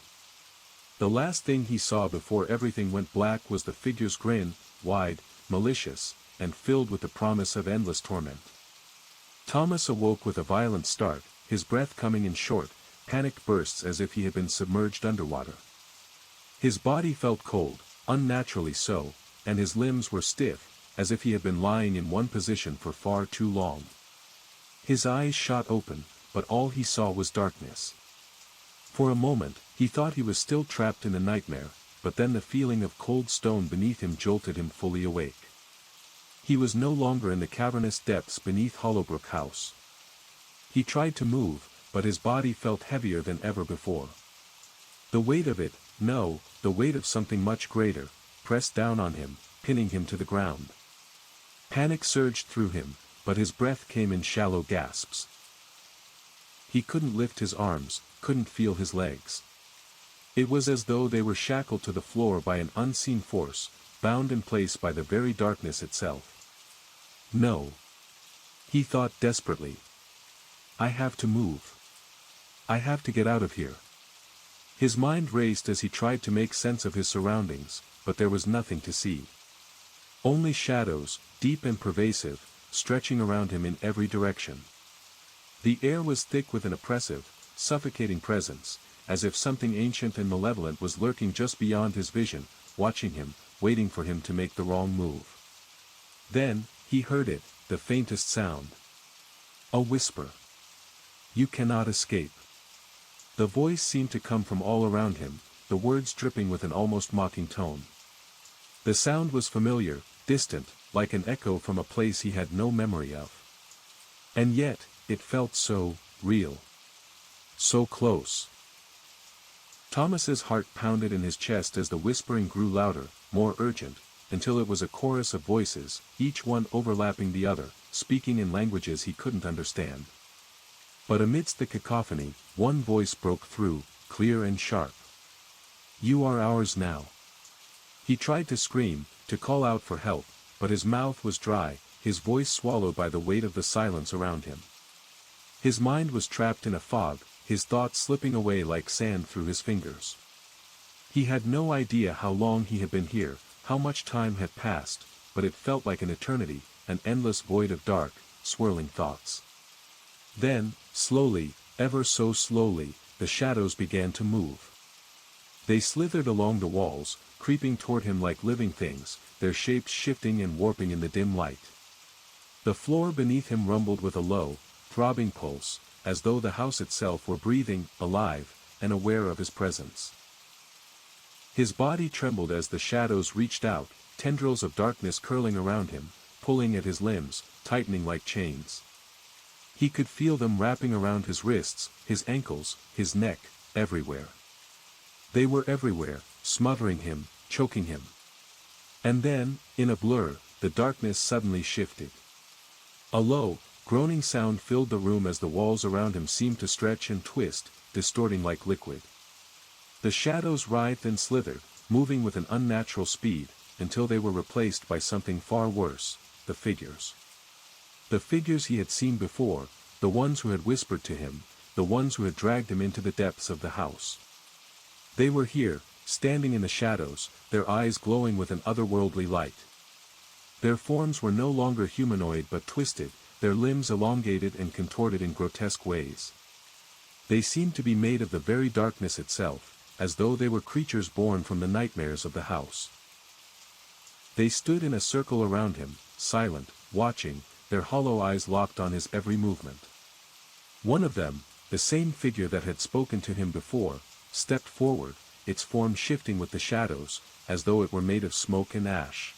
The last thing he saw before everything went black was the figure's grin, wide, malicious, and filled with the promise of endless torment. Thomas awoke with a violent start, his breath coming in short, panicked bursts as if he had been submerged underwater. His body felt cold, unnaturally so, and his limbs were stiff, as if he had been lying in one position for far too long. His eyes shot open, but all he saw was darkness. For a moment, he thought he was still trapped in a nightmare, but then the feeling of cold stone beneath him jolted him fully awake. He was no longer in the cavernous depths beneath Hollowbrook House. He tried to move, but his body felt heavier than ever before. The weight of it, no, the weight of something much greater, pressed down on him, pinning him to the ground. Panic surged through him, but his breath came in shallow gasps. He couldn't lift his arms, couldn't feel his legs. It was as though they were shackled to the floor by an unseen force, bound in place by the very darkness itself. No. He thought desperately. I have to move. I have to get out of here. His mind raced as he tried to make sense of his surroundings, but there was nothing to see. Only shadows, deep and pervasive, stretching around him in every direction. The air was thick with an oppressive, suffocating presence, as if something ancient and malevolent was lurking just beyond his vision, watching him, waiting for him to make the wrong move. Then, he heard it, the faintest sound. A whisper. You cannot escape. The voice seemed to come from all around him, the words dripping with an almost mocking tone. The sound was familiar, distant, like an echo from a place he had no memory of. And yet, it felt so real. So close. Thomas's heart pounded in his chest as the whispering grew louder, more urgent, until it was a chorus of voices, each one overlapping the other, speaking in languages he couldn't understand. But amidst the cacophony, one voice broke through, clear and sharp. You are ours now. He tried to scream, to call out for help, but his mouth was dry, his voice swallowed by the weight of the silence around him. His mind was trapped in a fog, his thoughts slipping away like sand through his fingers. He had no idea how long he had been here, how much time had passed, but it felt like an eternity, an endless void of dark, swirling thoughts. Then, slowly, ever so slowly, the shadows began to move. They slithered along the walls, creeping toward him like living things, their shapes shifting and warping in the dim light. The floor beneath him rumbled with a low, throbbing pulse, as though the house itself were breathing, alive, and aware of his presence. His body trembled as the shadows reached out, tendrils of darkness curling around him, pulling at his limbs, tightening like chains. He could feel them wrapping around his wrists, his ankles, his neck, everywhere. They were everywhere, smothering him, choking him. And then, in a blur, the darkness suddenly shifted. A low, groaning sound filled the room as the walls around him seemed to stretch and twist, distorting like liquid. The shadows writhed and slithered, moving with an unnatural speed, until they were replaced by something far worse, the figures. The figures he had seen before, the ones who had whispered to him, the ones who had dragged him into the depths of the house. They were here, standing in the shadows, their eyes glowing with an otherworldly light. Their forms were no longer humanoid but twisted, their limbs elongated and contorted in grotesque ways. They seemed to be made of the very darkness itself, as though they were creatures born from the nightmares of the house. They stood in a circle around him, silent, watching, their hollow eyes locked on his every movement. One of them, the same figure that had spoken to him before, stepped forward, its form shifting with the shadows, as though it were made of smoke and ash.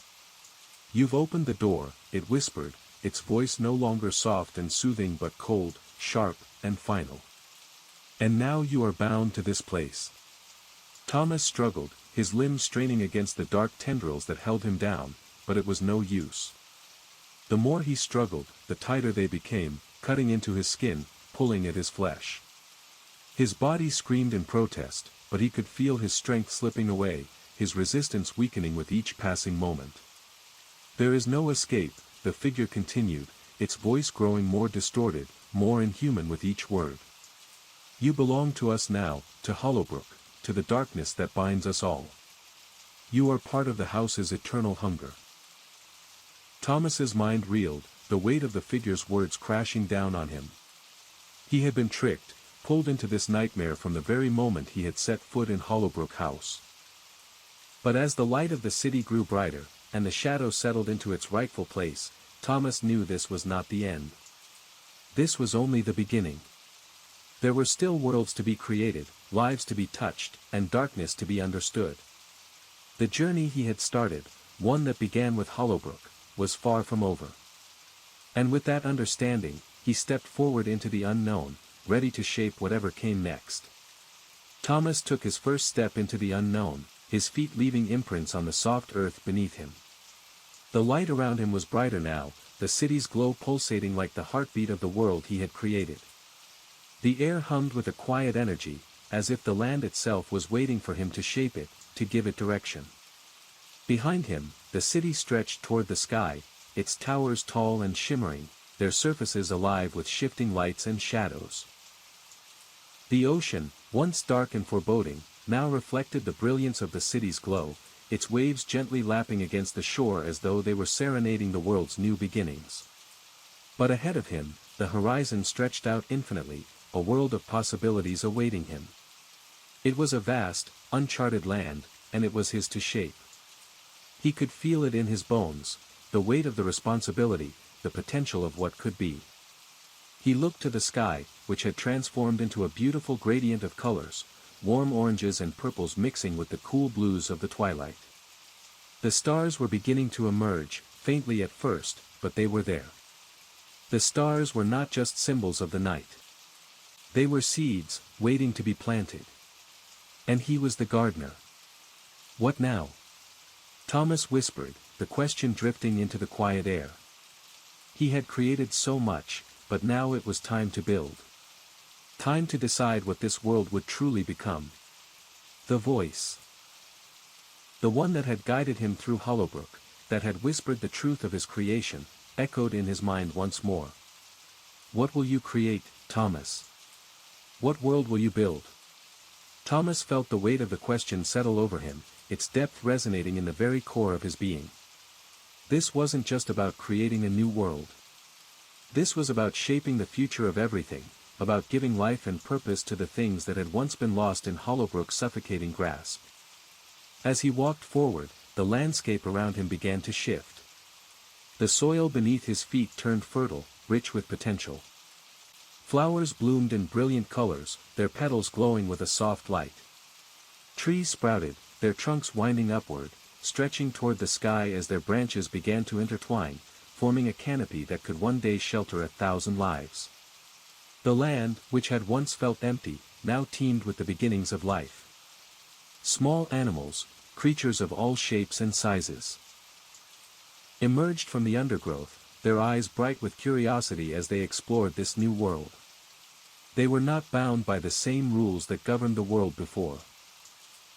"You've opened the door," it whispered, its voice no longer soft and soothing but cold, sharp, and final. "And now you are bound to this place." Thomas struggled, his limbs straining against the dark tendrils that held him down, but it was no use. The more he struggled, the tighter they became, cutting into his skin, pulling at his flesh. His body screamed in protest, but he could feel his strength slipping away, his resistance weakening with each passing moment. "There is no escape," the figure continued, its voice growing more distorted, more inhuman with each word. "You belong to us now, to Hollowbrook, to the darkness that binds us all. You are part of the house's eternal hunger." Thomas's mind reeled, the weight of the figure's words crashing down on him. He had been tricked, pulled into this nightmare from the very moment he had set foot in Hollowbrook House. But as the light of the city grew brighter, and the shadow settled into its rightful place, Thomas knew this was not the end. This was only the beginning. There were still worlds to be created, lives to be touched, and darkness to be understood. The journey he had started, one that began with Hollowbrook, was far from over. And with that understanding, he stepped forward into the unknown, ready to shape whatever came next. Thomas took his first step into the unknown, his feet leaving imprints on the soft earth beneath him. The light around him was brighter now, the city's glow pulsating like the heartbeat of the world he had created. The air hummed with a quiet energy, as if the land itself was waiting for him to shape it, to give it direction. Behind him, the city stretched toward the sky, its towers tall and shimmering, their surfaces alive with shifting lights and shadows. The ocean, once dark and foreboding, now reflected the brilliance of the city's glow, its waves gently lapping against the shore as though they were serenading the world's new beginnings. But ahead of him, the horizon stretched out infinitely, a world of possibilities awaiting him. It was a vast, uncharted land, and it was his to shape. He could feel it in his bones, the weight of the responsibility, the potential of what could be. He looked to the sky, which had transformed into a beautiful gradient of colors, warm oranges and purples mixing with the cool blues of the twilight. The stars were beginning to emerge, faintly at first, but they were there. The stars were not just symbols of the night. They were seeds, waiting to be planted. And he was the gardener. What now? Thomas whispered, the question drifting into the quiet air. He had created so much, but now it was time to build. Time to decide what this world would truly become. The voice. The one that had guided him through Hollowbrook, that had whispered the truth of his creation, echoed in his mind once more. What will you create, Thomas? What world will you build? Thomas felt the weight of the question settle over him, its depth resonating in the very core of his being. This wasn't just about creating a new world. This was about shaping the future of everything, about giving life and purpose to the things that had once been lost in Hollowbrook's suffocating grasp. As he walked forward, the landscape around him began to shift. The soil beneath his feet turned fertile, rich with potential. Flowers bloomed in brilliant colors, their petals glowing with a soft light. Trees sprouted, their trunks winding upward, stretching toward the sky as their branches began to intertwine, forming a canopy that could one day shelter 1,000 lives. The land, which had once felt empty, now teemed with the beginnings of life. Small animals, creatures of all shapes and sizes, emerged from the undergrowth, their eyes bright with curiosity as they explored this new world. They were not bound by the same rules that governed the world before.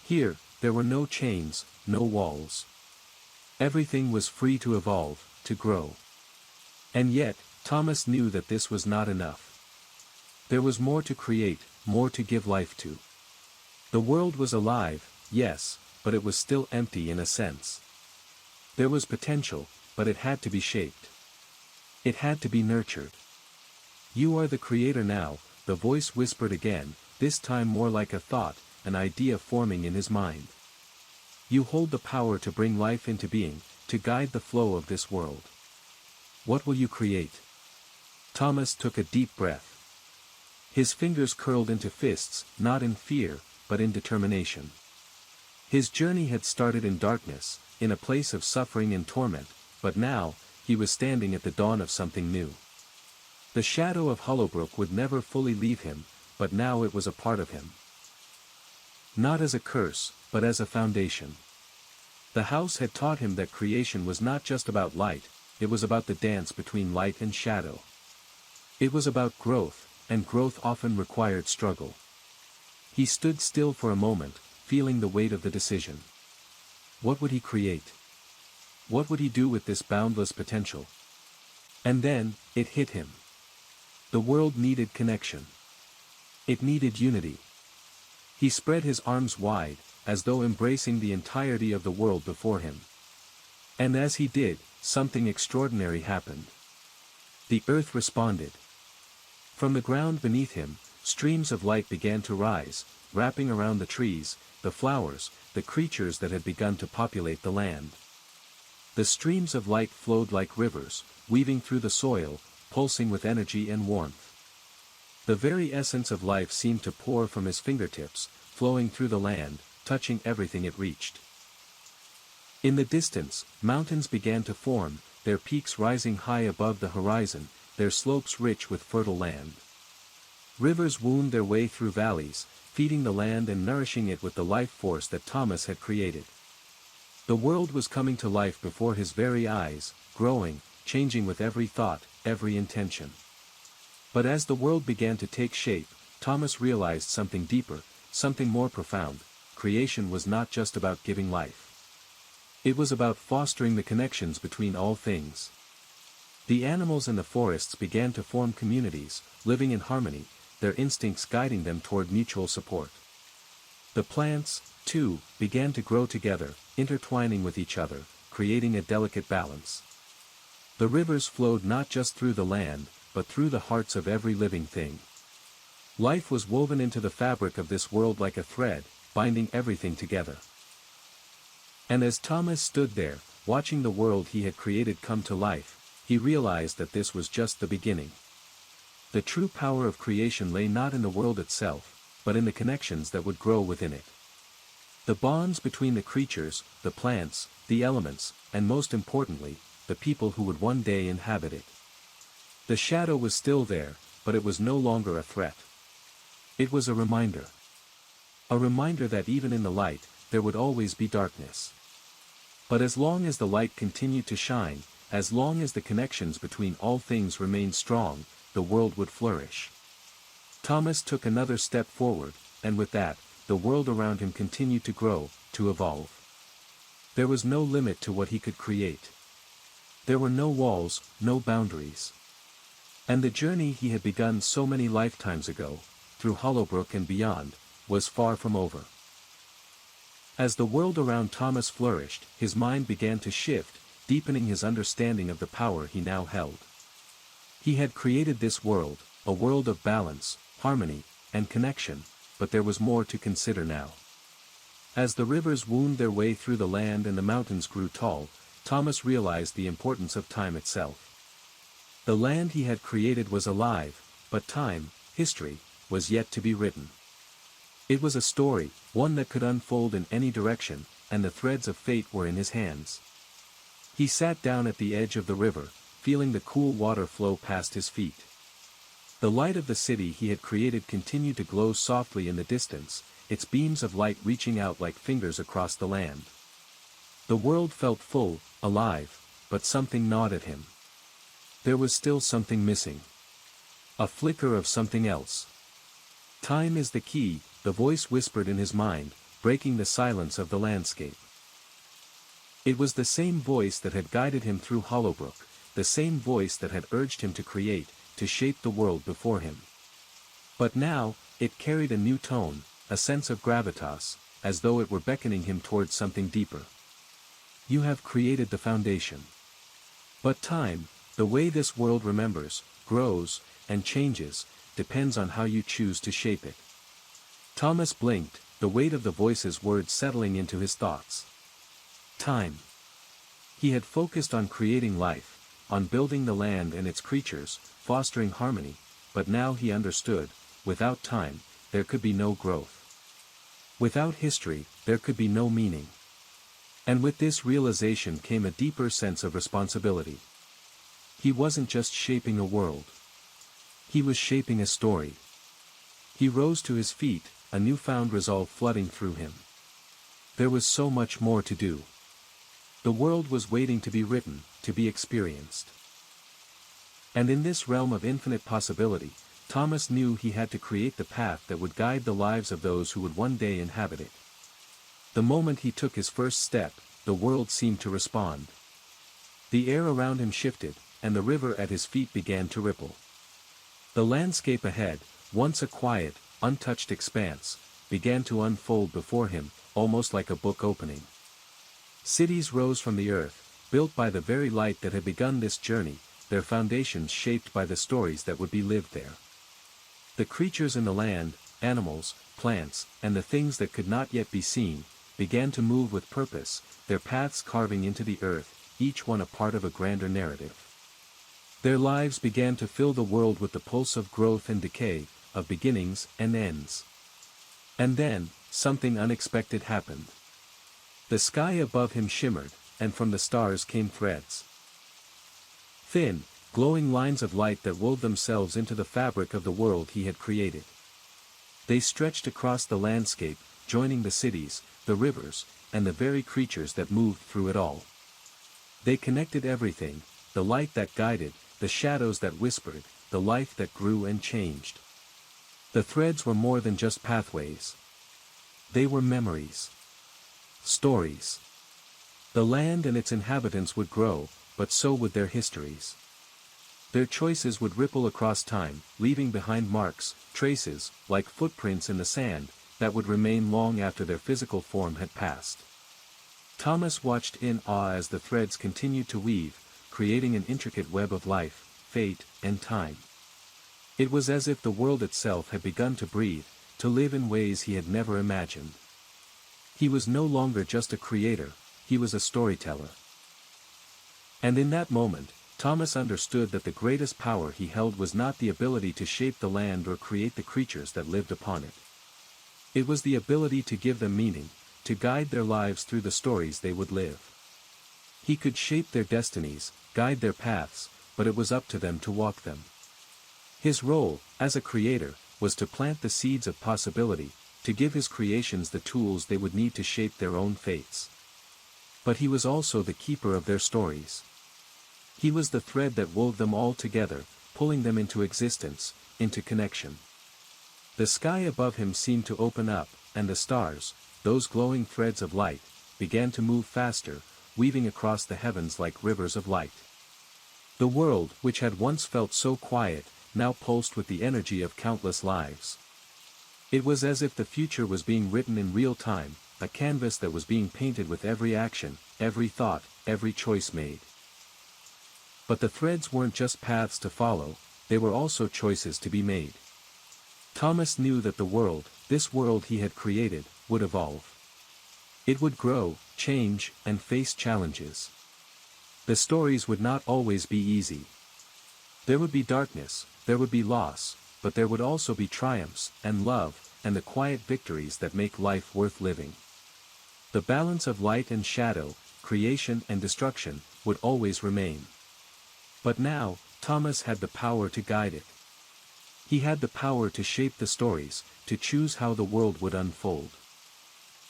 Here, there were no chains, no walls. Everything was free to evolve, to grow. And yet, Thomas knew that this was not enough. There was more to create, more to give life to. The world was alive, yes, but it was still empty in a sense. There was potential, but it had to be shaped. It had to be nurtured. "You are the creator now," the voice whispered again, this time more like a thought, an idea forming in his mind. "You hold the power to bring life into being, to guide the flow of this world. What will you create?" Thomas took a deep breath. His fingers curled into fists, not in fear, but in determination. His journey had started in darkness, in a place of suffering and torment, but now, he was standing at the dawn of something new. The shadow of Hollowbrook would never fully leave him, but now it was a part of him. Not as a curse, but as a foundation. The house had taught him that creation was not just about light, it was about the dance between light and shadow. It was about growth, and growth often required struggle. He stood still for a moment, feeling the weight of the decision. What would he create? What would he do with this boundless potential? And then, it hit him. The world needed connection. It needed unity. He spread his arms wide, as though embracing the entirety of the world before him. And as he did, something extraordinary happened. The earth responded. From the ground beneath him, streams of light began to rise, wrapping around the trees, the flowers, the creatures that had begun to populate the land. The streams of light flowed like rivers, weaving through the soil, pulsing with energy and warmth. The very essence of life seemed to pour from his fingertips, flowing through the land, touching everything it reached. In the distance, mountains began to form, their peaks rising high above the horizon, their slopes rich with fertile land. Rivers wound their way through valleys, feeding the land and nourishing it with the life force that Thomas had created. The world was coming to life before his very eyes, growing, changing with every thought, every intention. But as the world began to take shape, Thomas realized something deeper, something more profound. Creation was not just about giving life. It was about fostering the connections between all things. The animals in the forests began to form communities, living in harmony, their instincts guiding them toward mutual support. The plants, too, began to grow together, intertwining with each other, creating a delicate balance. The rivers flowed not just through the land, but through the hearts of every living thing. Life was woven into the fabric of this world like a thread, binding everything together. And as Thomas stood there, watching the world he had created come to life, he realized that this was just the beginning. The true power of creation lay not in the world itself, but in the connections that would grow within it. The bonds between the creatures, the plants, the elements, and most importantly, the people who would one day inhabit it. The shadow was still there, but it was no longer a threat. It was a reminder. A reminder that even in the light, there would always be darkness. But as long as the light continued to shine, as long as the connections between all things remained strong, the world would flourish. Thomas took another step forward, and with that, the world around him continued to grow, to evolve. There was no limit to what he could create. There were no walls, no boundaries. And the journey he had begun so many lifetimes ago, through Hollowbrook and beyond, was far from over. As the world around Thomas flourished, his mind began to shift, deepening his understanding of the power he now held. He had created this world, a world of balance, harmony, and connection, but there was more to consider now. As the rivers wound their way through the land and the mountains grew tall, Thomas realized the importance of time itself. The land he had created was alive, but time, history, was yet to be written. It was a story, one that could unfold in any direction, and the threads of fate were in his hands. He sat down at the edge of the river, feeling the cool water flow past his feet. The light of the city he had created continued to glow softly in the distance, its beams of light reaching out like fingers across the land. The world felt full, alive, but something gnawed at him. There was still something missing. A flicker of something else. Time is the key, the voice whispered in his mind, breaking the silence of the landscape. It was the same voice that had guided him through Hollowbrook, the same voice that had urged him to create, to shape the world before him. But now, it carried a new tone, a sense of gravitas, as though it were beckoning him towards something deeper. You have created the foundation. But time, the way this world remembers, grows, and changes, depends on how you choose to shape it. Thomas blinked, the weight of the voice's words settling into his thoughts. Time. He had focused on creating life, on building the land and its creatures, fostering harmony, but now he understood, without time, there could be no growth. Without history, there could be no meaning. And with this realization came a deeper sense of responsibility. He wasn't just shaping a world. He was shaping a story. He rose to his feet, a newfound resolve flooding through him. There was so much more to do. The world was waiting to be written, to be experienced. And in this realm of infinite possibility, Thomas knew he had to create the path that would guide the lives of those who would one day inhabit it. The moment he took his first step, the world seemed to respond. The air around him shifted, and the river at his feet began to ripple. The landscape ahead, once a quiet, untouched expanse, began to unfold before him, almost like a book opening. Cities rose from the earth, built by the very light that had begun this journey, their foundations shaped by the stories that would be lived there. The creatures in the land, animals, plants, and the things that could not yet be seen, began to move with purpose, their paths carving into the earth, each one a part of a grander narrative. Their lives began to fill the world with the pulse of growth and decay, of beginnings and ends. And then, something unexpected happened. The sky above him shimmered, and from the stars came threads. Thin, glowing lines of light that wove themselves into the fabric of the world he had created. They stretched across the landscape, joining the cities, the rivers, and the very creatures that moved through it all. They connected everything, the light that guided, the shadows that whispered, the life that grew and changed. The threads were more than just pathways. They were memories. Stories. The land and its inhabitants would grow, but so would their histories. Their choices would ripple across time, leaving behind marks, traces, like footprints in the sand, that would remain long after their physical form had passed. Thomas watched in awe as the threads continued to weave, creating an intricate web of life, fate, and time. It was as if the world itself had begun to breathe, to live in ways he had never imagined. He was no longer just a creator, he was a storyteller. And in that moment, Thomas understood that the greatest power he held was not the ability to shape the land or create the creatures that lived upon it. It was the ability to give them meaning, to guide their lives through the stories they would live. He could shape their destinies, guide their paths, but it was up to them to walk them. His role, as a creator, was to plant the seeds of possibility, to give his creations the tools they would need to shape their own fates. But he was also the keeper of their stories. He was the thread that wove them all together, pulling them into existence, into connection. The sky above him seemed to open up, and the stars, those glowing threads of light, began to move faster, weaving across the heavens like rivers of light. The world, which had once felt so quiet, now pulsed with the energy of countless lives. It was as if the future was being written in real time, a canvas that was being painted with every action, every thought, every choice made. But the threads weren't just paths to follow, they were also choices to be made. Thomas knew that the world, this world he had created, would evolve. It would grow, change, and face challenges. The stories would not always be easy. There would be darkness, there would be loss, but there would also be triumphs, and love, and the quiet victories that make life worth living. The balance of light and shadow, creation and destruction, would always remain. But now, Thomas had the power to guide it. He had the power to shape the stories, to choose how the world would unfold.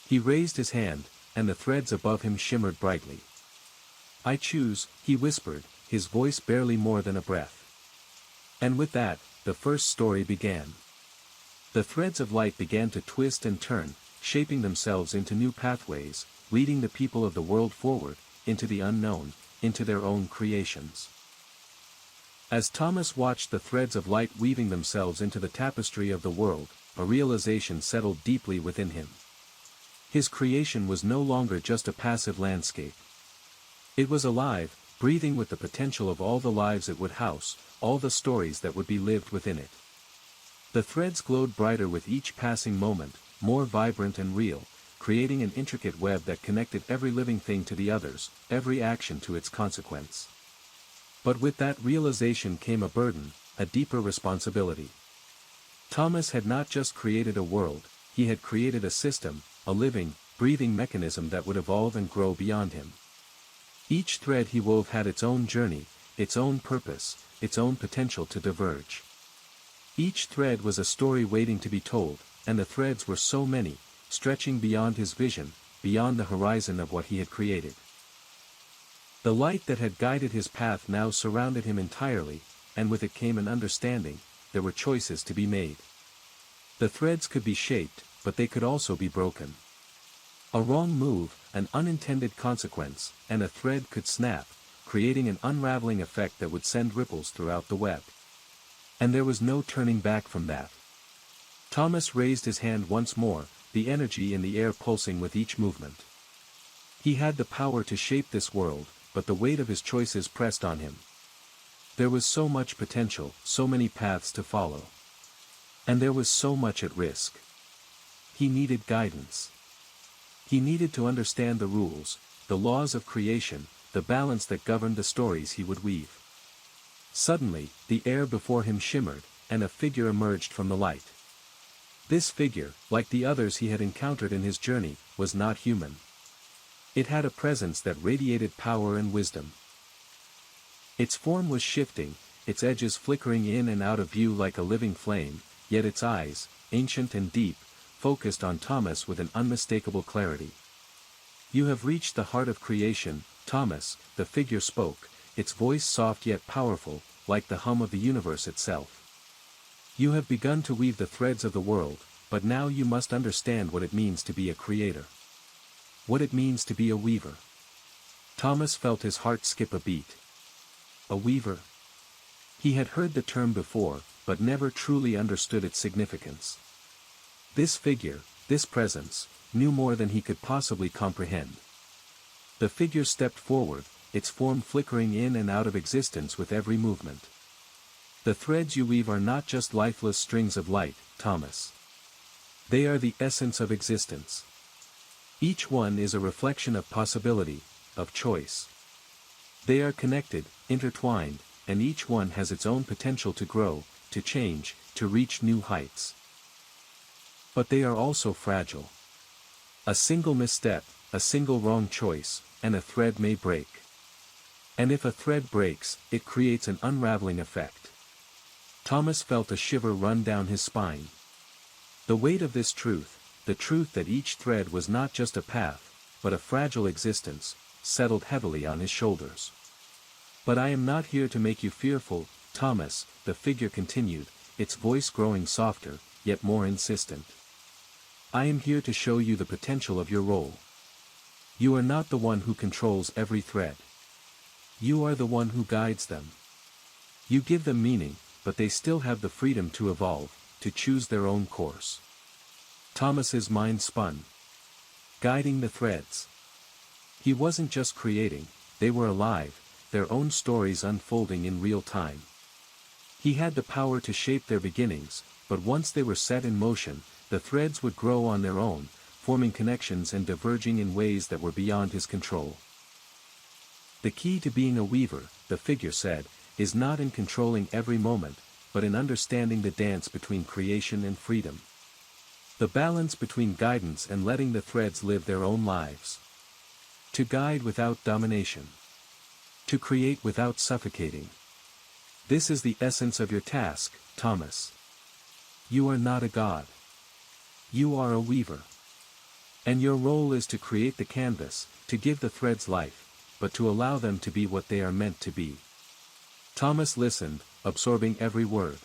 He raised his hand, and the threads above him shimmered brightly. "I choose," he whispered, his voice barely more than a breath. And with that, the first story began. The threads of light began to twist and turn, shaping themselves into new pathways, leading the people of the world forward, into the unknown, into their own creations. As Thomas watched the threads of light weaving themselves into the tapestry of the world, a realization settled deeply within him. His creation was no longer just a passive landscape. It was alive, breathing with the potential of all the lives it would house, all the stories that would be lived within it. The threads glowed brighter with each passing moment, more vibrant and real, creating an intricate web that connected every living thing to the others, every action to its consequence. But with that realization came a burden, a deeper responsibility. Thomas had not just created a world, he had created a system, a living, breathing mechanism that would evolve and grow beyond him. Each thread he wove had its own journey, its own purpose, its own potential to diverge. Each thread was a story waiting to be told, and the threads were so many, stretching beyond his vision, beyond the horizon of what he had created. The light that had guided his path now surrounded him entirely, and with it came an understanding, there were choices to be made. The threads could be shaped, but they could also be broken. A wrong move, an unintended consequence, and a thread could snap, creating an unraveling effect that would send ripples throughout the web. And there was no turning back from that. Thomas raised his hand once more, the energy in the air pulsing with each movement. He had the power to shape this world, but the weight of his choices pressed on him. There was so much potential, so many paths to follow. And there was so much at risk. He needed guidance. He needed to understand the rules, the laws of creation, the balance that governed the stories he would weave. Suddenly, the air before him shimmered, and a figure emerged from the light. This figure, like the others he had encountered in his journey, was not human. It had a presence that radiated power and wisdom. Its form was shifting, its edges flickering in and out of view like a living flame, yet its eyes, ancient and deep, focused on Thomas with an unmistakable clarity. "You have reached the heart of creation, Thomas," the figure spoke, its voice soft yet powerful, like the hum of the universe itself. "You have begun to weave the threads of the world, but now you must understand what it means to be a creator. What it means to be a weaver." Thomas felt his heart skip a beat. A weaver? He had heard the term before, but never truly understood its significance. This figure, this presence, knew more than he could possibly comprehend. The figure stepped forward, its form flickering in and out of existence with every movement. "The threads you weave are not just lifeless strings of light, Thomas. They are the essence of existence. Each one is a reflection of possibility, of choice. They are connected, intertwined, and each one has its own potential to grow, to change, to reach new heights. But they are also fragile. A single misstep, a single wrong choice, and a thread may break. And if a thread breaks, it creates an unraveling effect." Thomas felt a shiver run down his spine. The weight of this truth, the truth that each thread was not just a path, but a fragile existence, settled heavily on his shoulders. "But I am not here to make you fearful, Thomas," the figure continued, its voice growing softer, yet more insistent. "I am here to show you the potential of your role. You are not the one who controls every thread. You are the one who guides them. You give them meaning, but they still have the freedom to evolve, to choose their own course. Thomas's mind spun, guiding the threads. He wasn't just creating, they were alive, their own stories unfolding in real time. He had the power to shape their beginnings, but once they were set in motion, the threads would grow on their own, forming connections and diverging in ways that were beyond his control. The key to being a weaver, the figure said, is not in controlling every moment, but in understanding the dance between creation and freedom. The balance between guidance and letting the threads live their own lives. To guide without domination. To create without suffocating. This is the essence of your task, Thomas. You are not a god. You are a weaver. And your role is to create the canvas, to give the threads life, but to allow them to be what they are meant to be. Thomas listened, absorbing every word.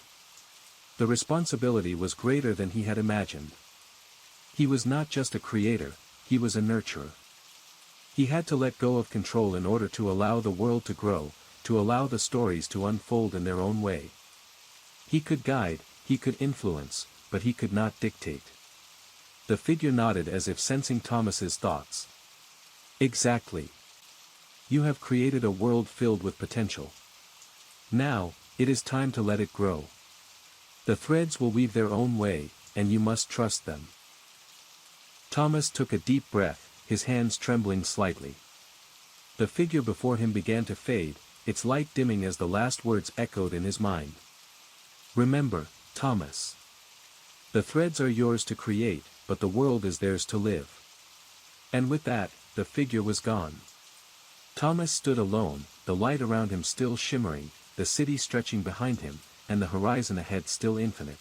The responsibility was greater than he had imagined. He was not just a creator, he was a nurturer. He had to let go of control in order to allow the world to grow, to allow the stories to unfold in their own way. He could guide, he could influence, but he could not dictate. The figure nodded as if sensing Thomas's thoughts. Exactly. You have created a world filled with potential. Now, it is time to let it grow. The threads will weave their own way, and you must trust them. Thomas took a deep breath, his hands trembling slightly. The figure before him began to fade, its light dimming as the last words echoed in his mind. Remember, Thomas. The threads are yours to create, but the world is theirs to live. And with that, the figure was gone. Thomas stood alone, the light around him still shimmering, the city stretching behind him, and the horizon ahead still infinite.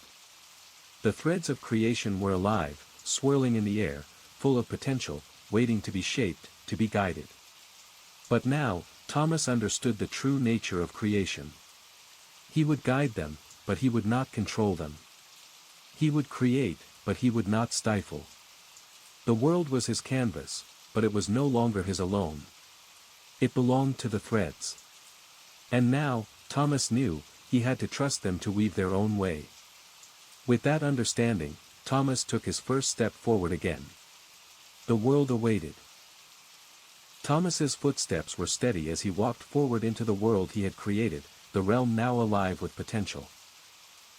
The threads of creation were alive, swirling in the air, full of potential, waiting to be shaped, to be guided. But now, Thomas understood the true nature of creation. He would guide them, but he would not control them. He would create, but he would not stifle. The world was his canvas, but it was no longer his alone. It belonged to the threads. And now, Thomas knew, he had to trust them to weave their own way. With that understanding, Thomas took his first step forward again. The world awaited. Thomas's footsteps were steady as he walked forward into the world he had created, the realm now alive with potential.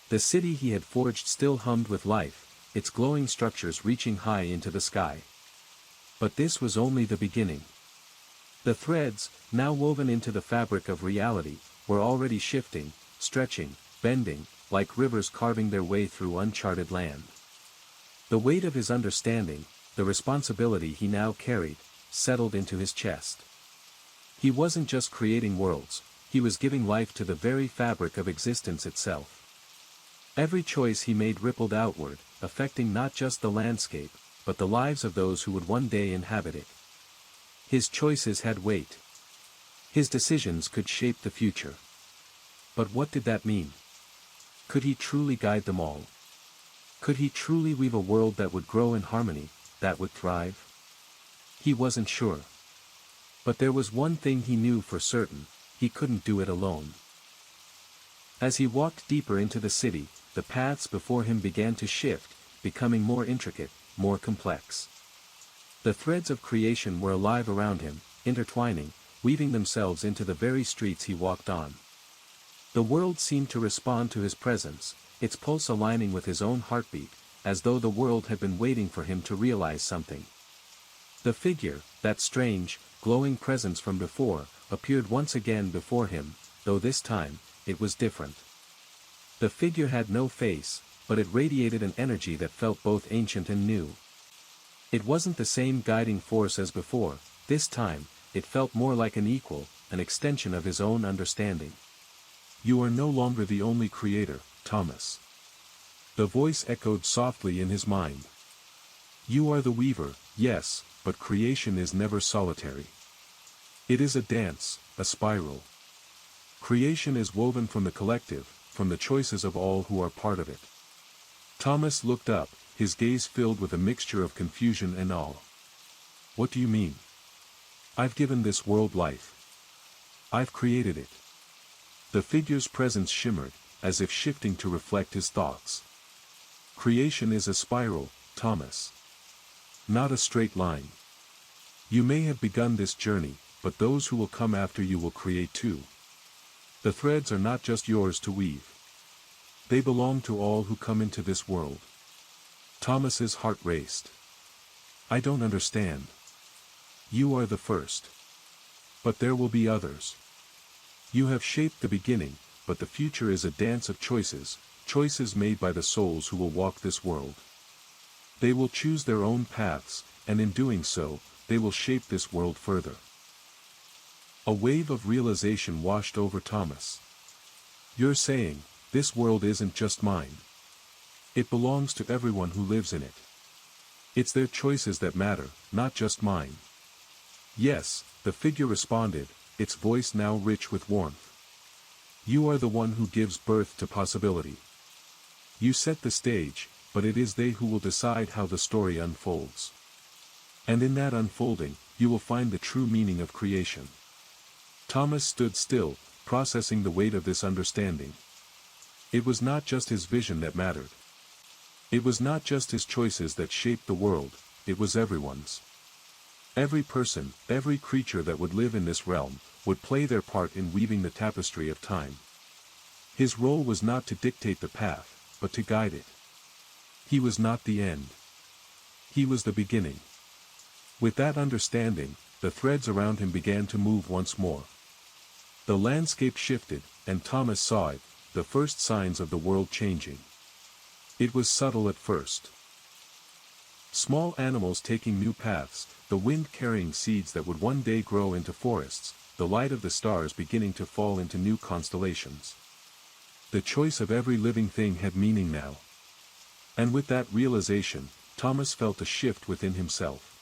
The city he had forged still hummed with life, its glowing structures reaching high into the sky. But this was only the beginning. The threads, now woven into the fabric of reality, were already shifting, stretching, bending, like rivers carving their way through uncharted land. The weight of his understanding, the responsibility he now carried, settled into his chest. He wasn't just creating worlds, he was giving life to the very fabric of existence itself. Every choice he made rippled outward, affecting not just the landscape, but the lives of those who would one day inhabit it. His choices had weight. His decisions could shape the future. But what did that mean? Could he truly guide them all? Could he truly weave a world that would grow in harmony, that would thrive? He wasn't sure. But there was one thing he knew for certain, he couldn't do it alone. As he walked deeper into the city, the paths before him began to shift, becoming more intricate, more complex. The threads of creation were alive around him, intertwining, weaving themselves into the very streets he walked on. The world seemed to respond to his presence, its pulse aligning with his own heartbeat, as though the world had been waiting for him to realize something. The figure, that strange, glowing presence from before, appeared once again before him, though this time, it was different. The figure had no face, but it radiated an energy that felt both ancient and new. It wasn't the same guiding force as before, this time, it felt more like an equal, an extension of his own understanding. You are no longer the only creator, Thomas. The voice echoed softly in his mind. You are the weaver, yes, but creation is never solitary. It is a dance, a spiral. Creation is woven from the collective, from the choices of all who are part of it. Thomas looked up, his gaze filled with a mixture of confusion and awe. What do you mean? I've given this world life. I've created it. The figure's presence shimmered, as if shifting to reflect his thoughts. Creation is a spiral, Thomas. Not a straight line. You may have begun this journey, but those who will come after you will create too. The threads are not just yours to weave. They belong to all who come into this world. Thomas's heart raced. I don't understand. You are the first. But there will be others. You have shaped the beginning, but the future is a dance of choices, choices made by the souls who will walk this world. They will choose their own paths, and in doing so, they will shape this world further. A wave of realization washed over Thomas. You're saying, this world isn't just mine. It belongs to everyone who lives in it. It's their choices that matter, not just mine. Yes, the figure responded, its voice now rich with warmth. You are the one who gives birth to possibility. You set the stage, but it is they who will decide how the story unfolds. And in that unfolding, you will find the true meaning of creation. Thomas stood still, processing the weight of this understanding. It was not just his vision that mattered. It was not just his choices that shaped the world, it was everyone's. Every person, every creature that would live in this realm, would play their part in weaving the tapestry of time. His role was not to dictate the path, but to guide it. He was not the end. He was the beginning. With that understanding, the threads around him began to move once more. The landscape shifted, and Thomas saw it, the first signs of the world changing. It was subtle at first. Small animals taking new paths, the wind carrying seeds that would one day grow into forests, the light of the stars beginning to fall into new constellations. The choice of every living thing had meaning now. And with that realization, Thomas felt a shift within himself.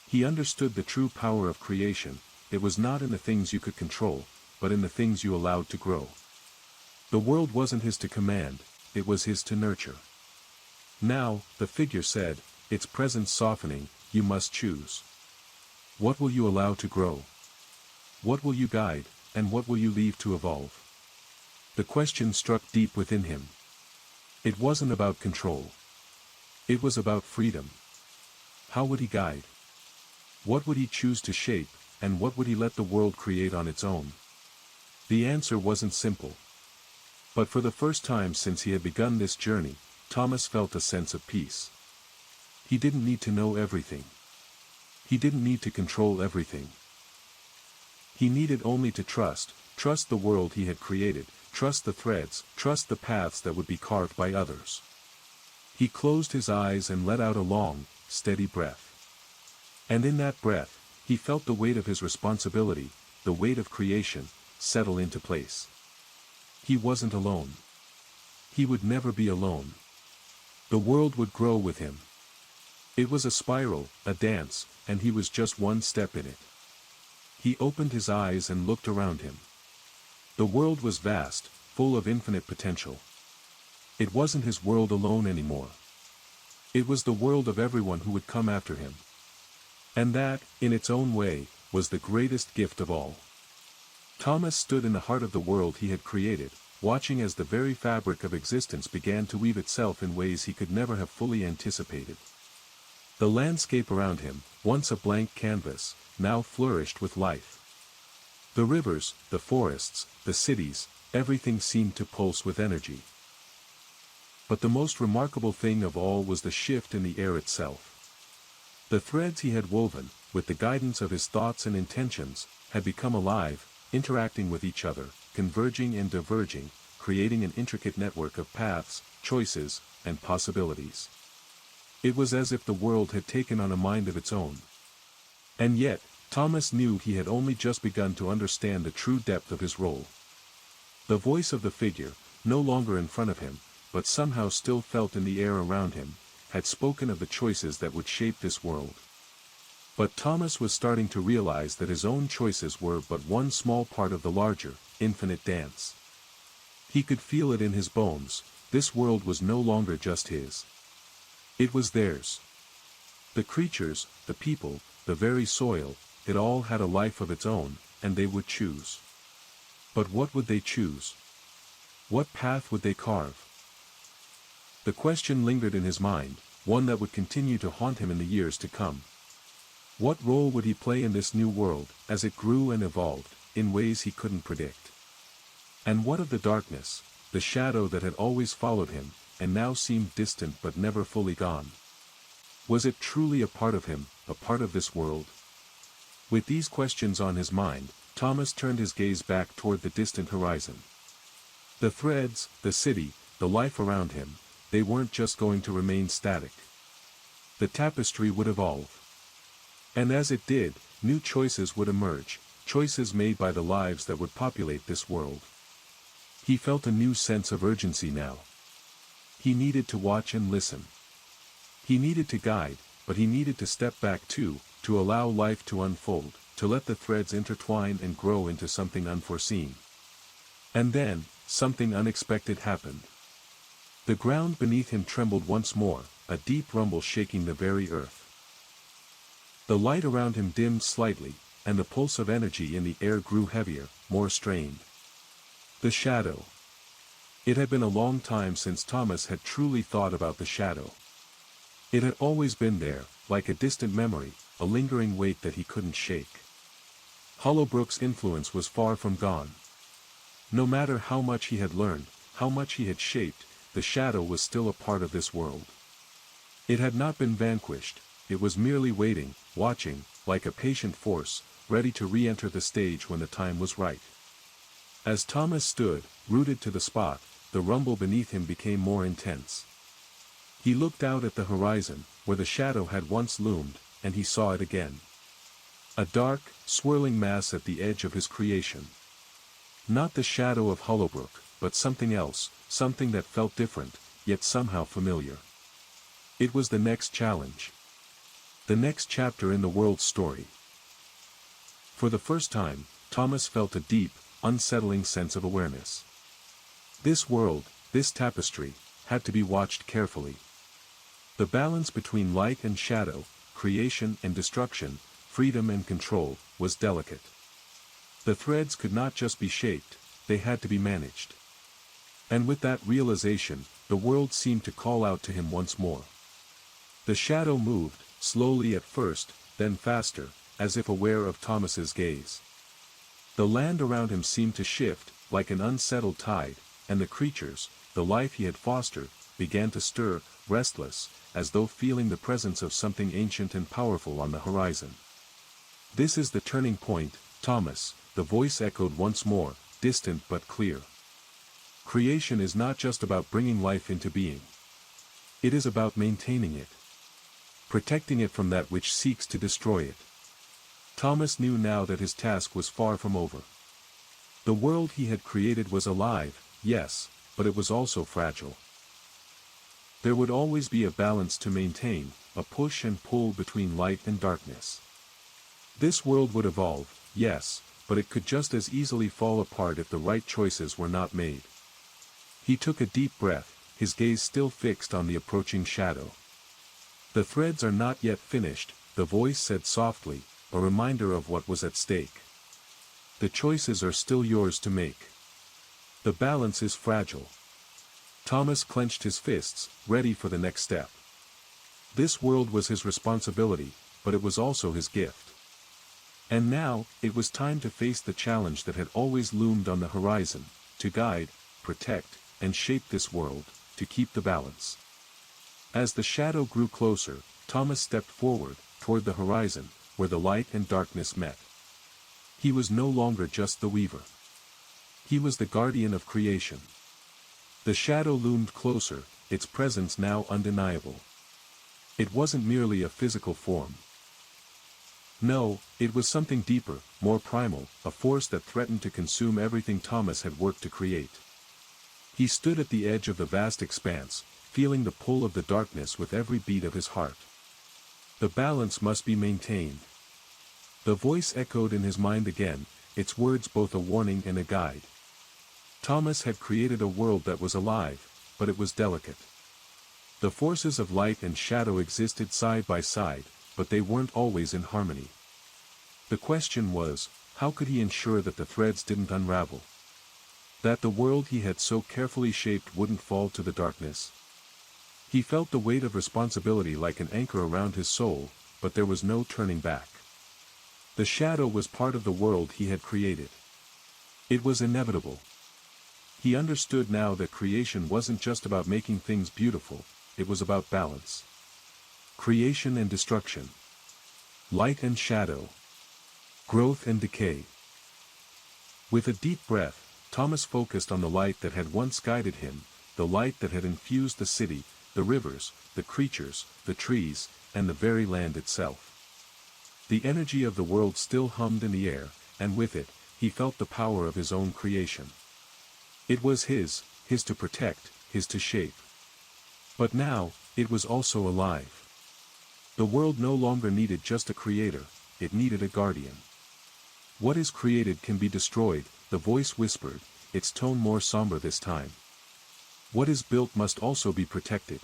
He understood the true power of creation. It was not in the things you could control, but in the things you allowed to grow. The world wasn't his to command, it was his to nurture. Now, the figure said, its presence softening, you must choose. What will you allow to grow? What will you guide, and what will you leave to evolve? The question struck deep within him. It wasn't about control. It was about freedom. How would he guide? What would he choose to shape, and what would he let the world create on its own? The answer wasn't simple. But for the first time since he had begun this journey, Thomas felt a sense of peace. He didn't need to know everything. He didn't need to control everything. He needed only to trust the world he had created, trust the threads, trust the paths that would be carved by others. He closed his eyes and let out a long, steady breath. And in that breath, he felt the weight of his responsibility, the weight of creation, settle into place. He wasn't alone. He would never be alone. The world would grow with him. It was a spiral, a dance, and he was just one step in it. He opened his eyes and looked around him. The world was vast, full of infinite potential. It wasn't his world alone anymore. It was the world of everyone who would come after him. And that, in its own way, was the greatest gift of all. Thomas stood in the heart of the world he had created, watching as the very fabric of existence began to weave itself in ways he could never have fully anticipated. The landscape around him, once a blank canvas, now flourished with life. The rivers, the forests, the cities, everything seemed to pulse with energy. But the most remarkable thing of all was the shift in the air itself. The threads he had woven, with the guidance of his thoughts and intentions, had become alive, interacting with each other, converging and diverging, creating an intricate network of paths, choices, and possibilities. It was as if the world had taken on a mind of its own. And yet, Thomas knew he had only just begun to understand the true depth of his role. The voice of the figure, no longer in front of him, but somehow still felt in the air around him, had spoken of the choices that would shape this world. But Thomas was starting to realize that his own choices were but one small part of the larger, infinite dance. He could feel it in his bones, this world was no longer just his. It was theirs. The creatures, the people, the very soil, it all had a life of its own, and they would choose. But what would they choose? What path would they carve? The question lingered in his mind, one that would continue to haunt him in the years to come. What role would he play in this new world, as it grew and evolved, in ways he couldn't predict? And what of the darkness, the shadow that had always followed him, and now seemed distant but never fully gone? Was it truly a part of him, a part of this world? With these questions on his mind, Thomas turned his gaze back toward the distant horizon. The threads, the city, the life around him, they weren't just going to remain static. The tapestry would evolve. And as it did, new choices would emerge, choices made by the lives that would populate this world. He felt a new sense of urgency now. He needed to watch and listen. He needed to guide, but he needed to step back too, to allow life to unfold, to let the threads intertwine and grow into something unforeseen. And then, something unexpected happened. The ground beneath him trembled once more, a deep rumble shaking the very earth. The light around him dimmed slightly, and the pulse of energy in the air grew heavier, more strained. The shadow. It had been a long time since Thomas had truly thought about the shadow. It had always been there, like a distant memory, a lingering weight that he couldn't shake. Hollowbrook's influence was far from gone. No matter how much he had learned, how much he had shaped, the shadow was still a part of this world. It had not been vanquished, it was merely waiting, watching, like a patient force, ready to re-enter the stage when the time was right. As Thomas stood, rooted to the spot, the rumble beneath him became more intense. He looked out at the horizon, where the shadow had once loomed, and he saw it again. A dark, swirling mass at the edge of his creation. Not the shadow of Hollowbrook, but something else, something that felt different, yet somehow familiar. It was the next challenge. The next chapter in the world's story. For the first time, Thomas felt a deep, unsettling sense of awareness. This world, this tapestry, had to be watched carefully. The balance between light and shadow, creation and destruction, freedom and control, was delicate. The threads could not just be shaped, they had to be managed. And with that realization, the world seemed to call out to him once more. The shadow moved, slowly at first, then faster, as if aware of Thomas's gaze. The land around him seemed to shift, like an unsettled tide, and the creatures, the life he had fostered, began to stir, restless, as though feeling the presence of something ancient and powerful on the horizon. "This is the turning point, Thomas," the voice echoed once more, distant but clear. "Creation is not just about bringing life into being. It is about maintaining it. Protecting it from that which seeks to destroy it." Thomas knew now that his task was far from over. The world he had created was alive, yes, but it was also fragile. There would always be a balance to maintain, a push and pull between light and darkness. This world would evolve, yes, but it could just as easily fall apart if the right choices were not made. He took a deep breath, his gaze still fixed on the approaching shadow. "The threads are not yet finished," the voice said softly, a reminder of what was at stake. "The choices are still yours to make. The balance is fragile." Thomas clenched his fists, ready for the next step. This world was his responsibility, but it was also his gift. And now, it was time to face the challenge that had always loomed on the horizon, to guide, protect, and shape this world, to keep the balance. As the shadow grew closer, Thomas stepped forward, toward the horizon, where the light and darkness met. He was no longer just the weaver. He was the guardian of creation. The shadow loomed closer, its presence now undeniable. It wasn't merely a physical form. No, it was something deeper, more primal, a force that threatened to consume everything Thomas had worked to create. He stood at the edge of the vast expanse, feeling the pull of the darkness with every beat of his heart. The balance must be maintained. The voice echoed in his mind again, its words both a warning and a guide. Thomas had created a world that was alive, but it was delicate. The forces of light and shadow existed side by side, but they weren't always in harmony. The question was, how could he ensure that the threads didn't unravel? That the world he had so carefully shaped wouldn't fall to the darkness? He felt the weight of responsibility like an anchor around his soul, but there was no turning back. The shadow was part of the world he had created. It was inevitable. He understood now that creation wasn't just about making things beautiful, it was about balance. Creation and destruction. Light and shadow. Growth and decay. With a deep breath, Thomas focused on the light that had once guided him, the light that had infused the city, the rivers, the creatures, the trees, and the very land itself. The energy of the world still hummed in the air, and with it, he felt the power of his own creation. It was his to protect, his to shape. But now, it was also alive. The world no longer needed just a creator, it needed a guardian. What is created can be destroyed, the voice whispered, its tone more somber this time. What is built must also be protected.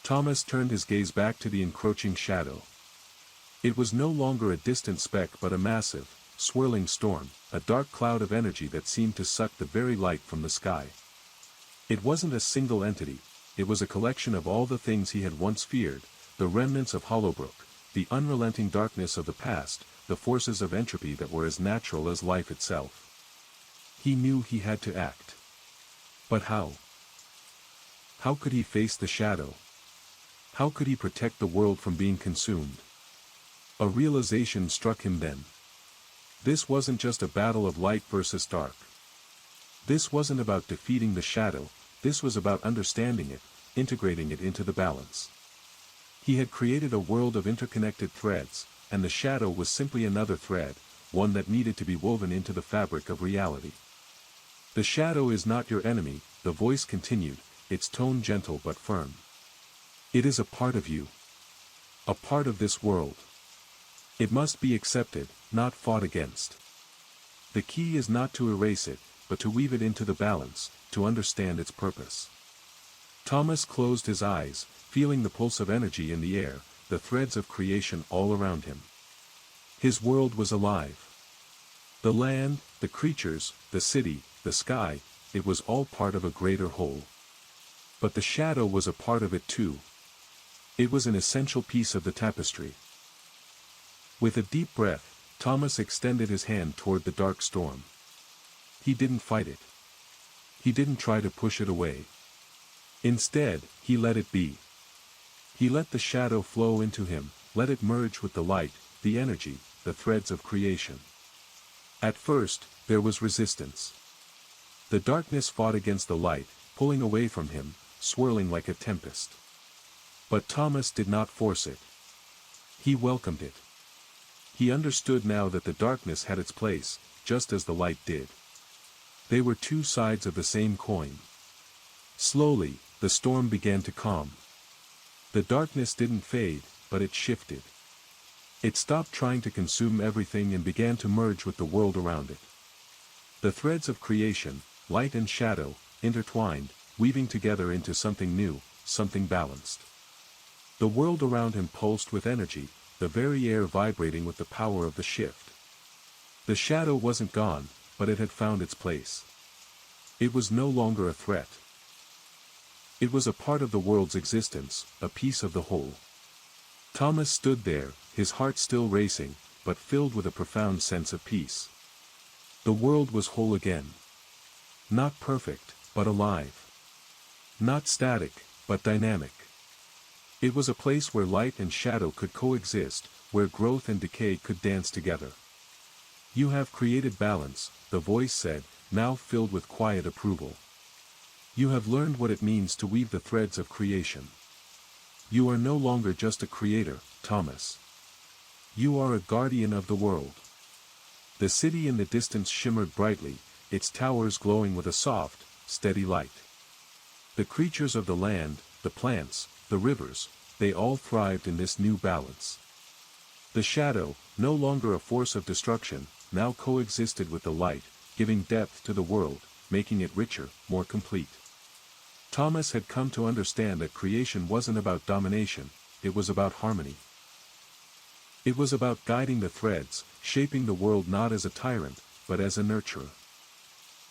Thomas turned his gaze back to the encroaching shadow. It was no longer a distant speck but a massive, swirling storm, a dark cloud of energy that seemed to suck the very light from the sky. It wasn't a single entity, it was a collection of all the things he had once feared, the remnants of Hollowbrook, the unrelenting darkness of the past, the forces of entropy that were as natural as life itself. He knew he had to act. But how? How could he face the shadow? How could he protect the world from being consumed? A realization struck him then. This wasn't just a battle of light versus dark. This wasn't about defeating the shadow, this was about understanding it, integrating it into the balance. He had created a world of interconnected threads, and the shadow was simply another thread, one that needed to be woven into the fabric of reality. The shadow is not your enemy, the voice continued, its tone gentle but firm. It is a part of you. A part of this world. It must be accepted, not fought against. The key is not to erase it, but to weave it into the balance, to understand its purpose. Thomas closed his eyes, feeling the pulse of energy in the air, the threads of creation all around him. His world was alive. The land, the creatures, the city, the sky, it was all part of a greater whole. But the shadow was a part of it too. It was an essential piece of the tapestry. With a deep breath, Thomas extended his hand toward the dark storm. He didn't fight it. He didn't try to push it away. Instead, he let it be. He let the shadow flow into him, let it merge with the light, the energy, the threads of creation. At first, there was resistance. The darkness fought against the light, pulling away from him, swirling like a tempest. But Thomas did not force it. He welcomed it. He understood now that the darkness had its place, just as the light did. They were two sides of the same coin. Slowly, the storm began to calm. The darkness didn't fade, but it shifted. It stopped trying to consume everything and began to merge with the world around it. The threads of creation, light and shadow, intertwined, weaving together into something new, something balanced. The world around him pulsed with energy, the very air vibrating with the power of the shift. The shadow wasn't gone, but it had found its place. It was no longer a threat. It was a part of the world's existence, a piece of the whole. Thomas stood there, his heart still racing, but filled with a profound sense of peace. The world was whole again. Not perfect, but alive. Not static, but dynamic. It was a place where light and shadow could coexist, where growth and decay could dance together. You have created balance, the voice said, now filled with quiet approval. You have learned what it means to weave the threads of creation. You are no longer just a creator, Thomas. You are a guardian of the world. The city in the distance shimmered brightly, its towers glowing with a soft, steady light. The creatures of the land, the plants, the rivers, they all thrived in this new balance. The shadow, no longer a force of destruction, now coexisted with the light, giving depth to the world, making it richer, more complete. Thomas had come to understand that creation wasn't about domination, it was about harmony. It was about guiding the threads, shaping the world not as a tyrant, but as a nurturer.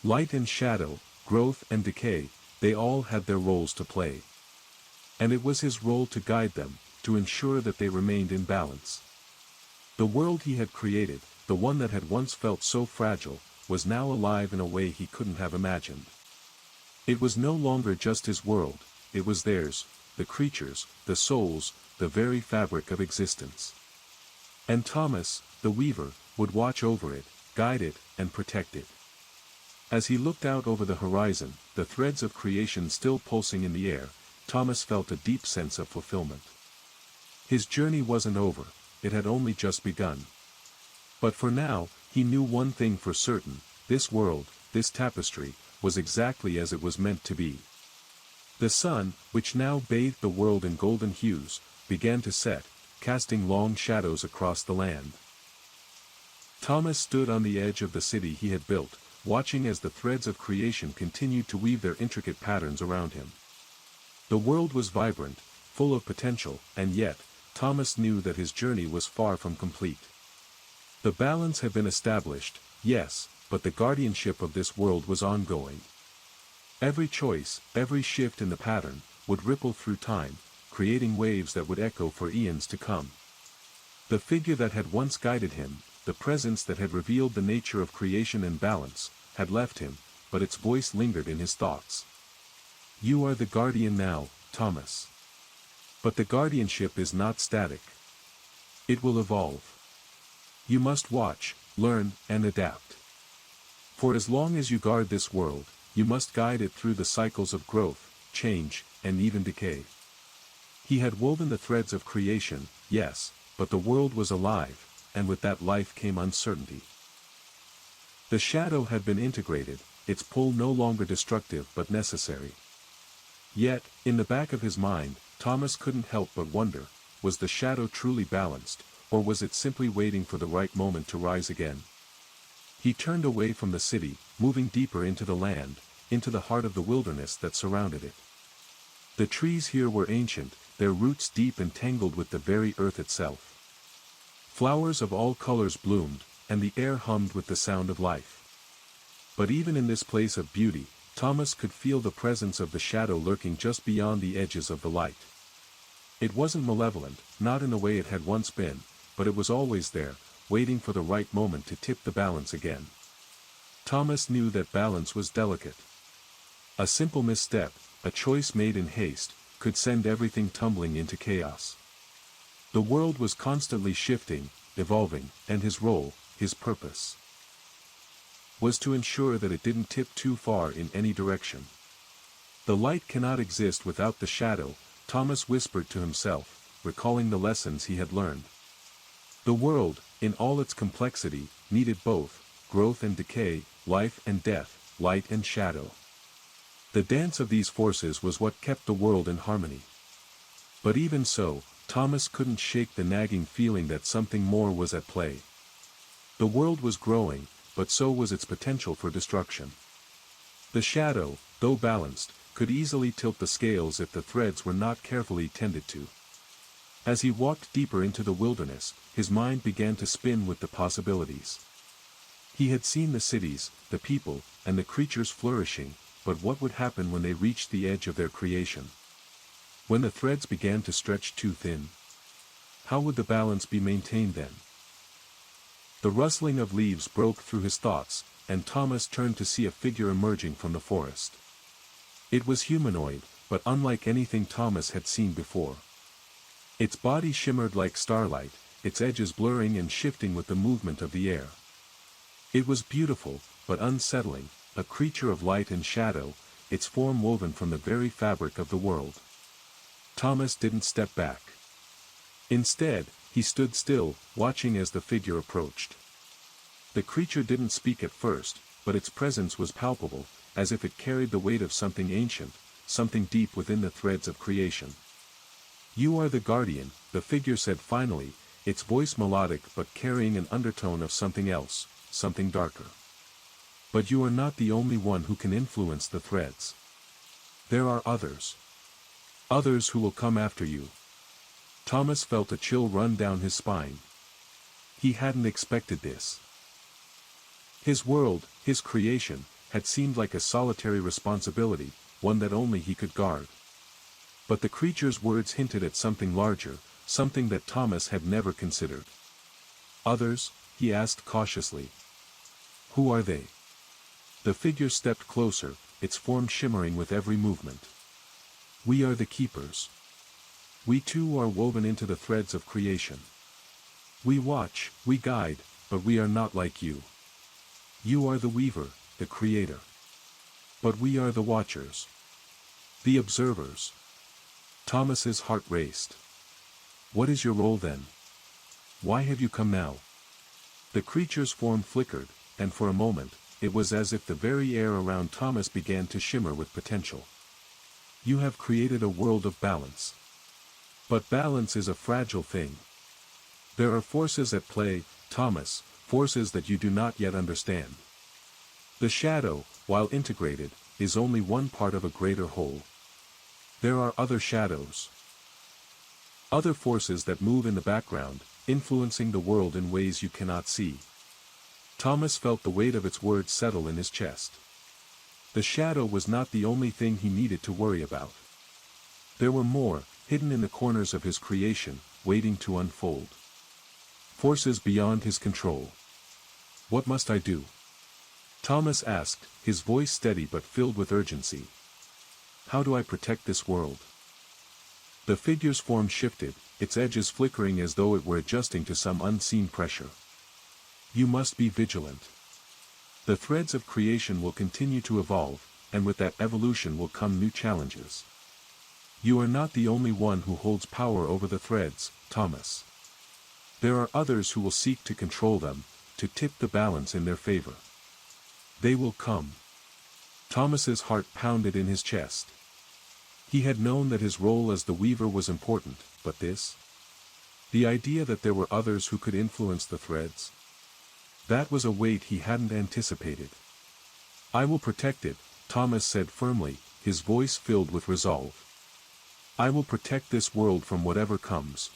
Light and shadow, growth and decay, they all had their roles to play. And it was his role to guide them, to ensure that they remained in balance. The world he had created, the one that had once felt so fragile, was now alive in a way he couldn't have imagined. It was no longer just his world, it was theirs, the creatures, the souls, the very fabric of existence. And Thomas, the weaver, would watch over it, guide it, and protect it. As he looked out over the horizon, the threads of creation still pulsing in the air, Thomas felt a deep sense of fulfillment. His journey wasn't over, it had only just begun. But for now, he knew one thing for certain, this world, this tapestry, was exactly as it was meant to be. The sun, which now bathed the world in golden hues, began to set, casting long shadows across the land. Thomas stood on the edge of the city he had built, watching as the threads of creation continued to weave their intricate patterns around him. The world was vibrant, full of potential, and yet, Thomas knew that his journey was far from complete. The balance had been established, yes, but the guardianship of this world was ongoing. Every choice, every shift in the pattern, would ripple through time, creating waves that would echo for eons to come. The figure that had once guided him, the presence that had revealed the nature of creation and balance, had left him, but its voice lingered in his thoughts. You are the guardian now, Thomas. But the guardianship is not static. It will evolve. You must watch, learn, and adapt. For as long as you guard this world, you must guide it through the cycles of growth, change, and even decay. He had woven the threads of creation, yes, but the world was alive, and with that life came uncertainty. The shadow had been integrated, its pull no longer destructive but necessary. Yet, in the back of his mind, Thomas couldn't help but wonder, was the shadow truly balanced, or was it simply waiting for the right moment to rise again? He turned away from the city, moving deeper into the land, into the heart of the wilderness that surrounded it. The trees here were ancient, their roots deep and tangled with the very earth itself. Flowers of all colors bloomed, and the air hummed with the sound of life. But even in this place of beauty, Thomas could feel the presence of the shadow lurking just beyond the edges of the light. It wasn't malevolent, not in the way it had once been, but it was always there, waiting for the right moment to tip the balance again. Thomas knew that balance was delicate. A simple misstep, a choice made in haste, could send everything tumbling into chaos. The world was constantly shifting, evolving, and his role, his purpose, was to ensure that it didn't tip too far in any direction. The light cannot exist without the shadow, Thomas whispered to himself, recalling the lessons he had learned. The world, in all its complexity, needed both, growth and decay, life and death, light and shadow. The dance of these forces was what kept the world in harmony. But even so, Thomas couldn't shake the nagging feeling that something more was at play. The world was growing, but so was its potential for destruction. The shadow, though balanced, could easily tilt the scales if the threads were not carefully tended to. As he walked deeper into the wilderness, his mind began to spin with the possibilities. He had seen the cities, the people, and the creatures flourishing, but what would happen when they reached the edge of their creation? When the threads began to stretch too thin? How would the balance be maintained then? The rustling of leaves broke through his thoughts, and Thomas turned to see a figure emerging from the forest. It was humanoid, but unlike anything Thomas had seen before. Its body shimmered like starlight, its edges blurring and shifting with the movement of the air. It was beautiful, but unsettling, a creature of light and shadow, its form woven from the very fabric of the world. Thomas didn't step back. Instead, he stood still, watching as the figure approached. The creature didn't speak at first, but its presence was palpable, as if it carried the weight of something ancient, something deep within the threads of creation. You are the guardian, the figure said finally, its voice melodic but carrying an undertone of something else, something darker. But you are not the only one who can influence the threads. There are others. Others who will come after you. Thomas felt a chill run down his spine. He hadn't expected this. His world, his creation, had seemed like a solitary responsibility, one that only he could guard. But the creature's words hinted at something larger, something that Thomas had never considered. Others? He asked cautiously. Who are they? The figure stepped closer, its form shimmering with every movement. We are the keepers. We too are woven into the threads of creation. We watch, we guide, but we are not like you. You are the weaver, the creator. But we are the watchers. The observers. Thomas's heart raced. What is your role then? Why have you come now? The creature's form flickered, and for a moment, it was as if the very air around Thomas began to shimmer with potential. You have created a world of balance. But balance is a fragile thing. There are forces at play, Thomas, forces that you do not yet understand. The shadow, while integrated, is only one part of a greater whole. There are other shadows. Other forces that move in the background, influencing the world in ways you cannot see. Thomas felt the weight of its words settle in his chest. The shadow was not the only thing he needed to worry about. There were more, hidden in the corners of his creation, waiting to unfold. Forces beyond his control. What must I do? Thomas asked, his voice steady but filled with urgency. How do I protect this world? The figure's form shifted, its edges flickering as though it were adjusting to some unseen pressure. You must be vigilant. The threads of creation will continue to evolve, and with that evolution will come new challenges. You are not the only one who holds power over the threads, Thomas. There are others who will seek to control them, to tip the balance in their favor. They will come. Thomas's heart pounded in his chest. He had known that his role as the weaver was important, but this? The idea that there were others who could influence the threads? That was a weight he hadn't anticipated. I will protect it, Thomas said firmly, his voice filled with resolve. I will protect this world from whatever comes.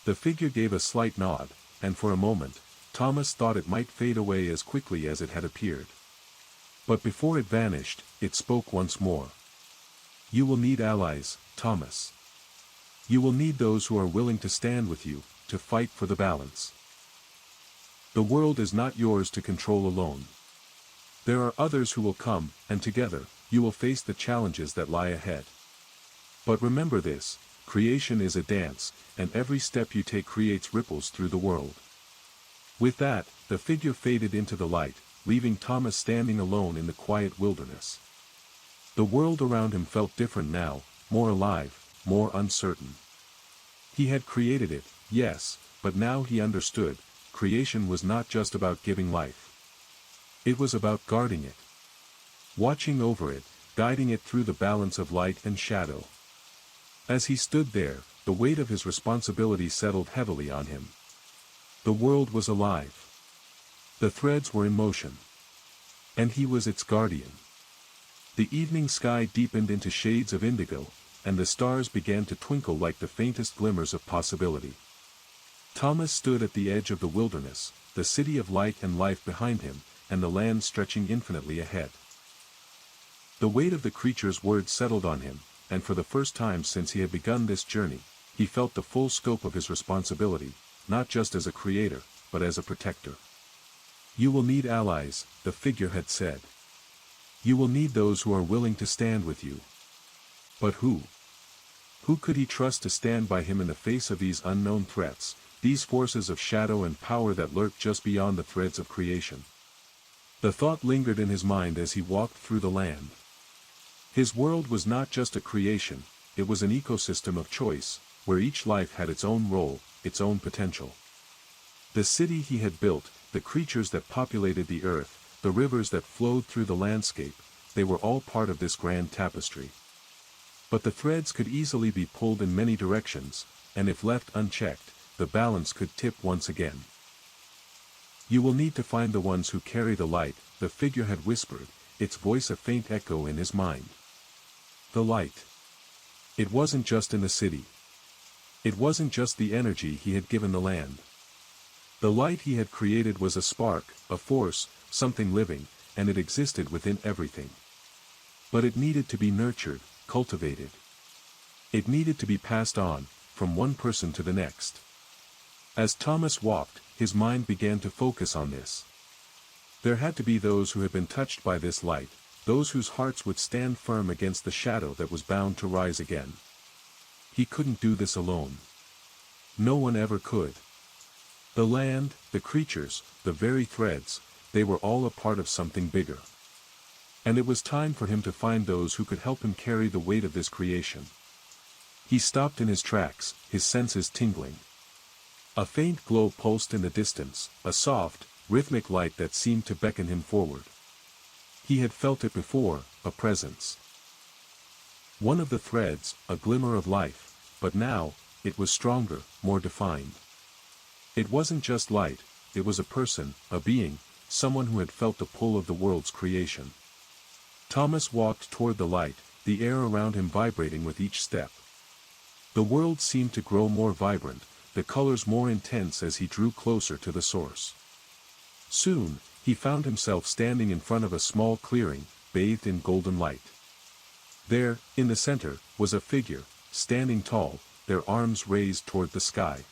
The figure gave a slight nod, and for a moment, Thomas thought it might fade away as quickly as it had appeared. But before it vanished, it spoke once more. You will need allies, Thomas. You will need those who are willing to stand with you, to fight for the balance. The world is not yours to control alone. There are others who will come, and together, you will face the challenges that lie ahead. But remember this, creation is a dance, and every step you take creates ripples through the world. With that, the figure faded into the light, leaving Thomas standing alone in the quiet wilderness. The world around him felt different now, more alive, more uncertain. He had created it, yes, but now he understood, creation was not just about giving life. It was about guarding it. Watching over it, guiding it through the balance of light and shadow. As he stood there, the weight of his responsibility settled heavily on him. The world was alive. The threads were in motion. And he was its guardian. The evening sky deepened into shades of indigo, and the stars began to twinkle like the faintest glimmers of possibility. Thomas stood at the edge of the wilderness, the city of light and life behind him, and the land stretching infinitely ahead. The weight of the creature's words settled on him, and for the first time since he had begun this journey, he felt the full scope of his responsibility, not just as a creator, but as a protector. You will need allies, the figure had said. You will need those who are willing to stand with you. But who? Who could he trust to stand by him in the face of these unknown threats, these forces of shadow and power that lurked just beyond the threads of creation? The thought lingered in his mind as he walked through the land. His world was not just a creation, it was an ecosystem of choice, where each life had its own role, its own potential. The city he had built, the creatures that populated the earth, the rivers that flowed through the landscape, they were all part of this grand tapestry. But the threads could easily be pulled in many directions, and if left unchecked, the balance could tip once again. You will need to find the ones who carry the light, the figure had whispered, its voice a faint echo in his mind. The light. It wasn't just in the city. It wasn't just the energy he had given the land. The light he had created was a spark, a force, something living, and it existed within everything. But it needed to be nurtured, cultivated. It needed to be passed on, from one person to the next. As Thomas walked, his mind began to focus on this. There had to be those who had been touched by this light, those whose hearts would stand firm against the shadow that was bound to rise again. He couldn't do this alone. No one ever could. The land, the creatures, the very threads, they were all a part of something bigger. And it was time for him to find those who could help him carry the weight of this creation. He stopped in his tracks, his senses tingling. A faint glow pulsed in the distance, a soft, rhythmic light that seemed to beckon him forward. He had felt it before, a presence. One of the threads, a glimmer of life, but now, it was stronger, more defined. It wasn't just light, it was a person, a being, someone who had felt the pull of the world's creation. Thomas walked toward the light, the air around him vibrating with each step. The world seemed to grow more vibrant, the colors more intense as he drew closer to the source. Soon, he found himself standing in front of a small clearing, bathed in golden light. There, in the center, was a figure, standing tall, their arms raised toward the sky.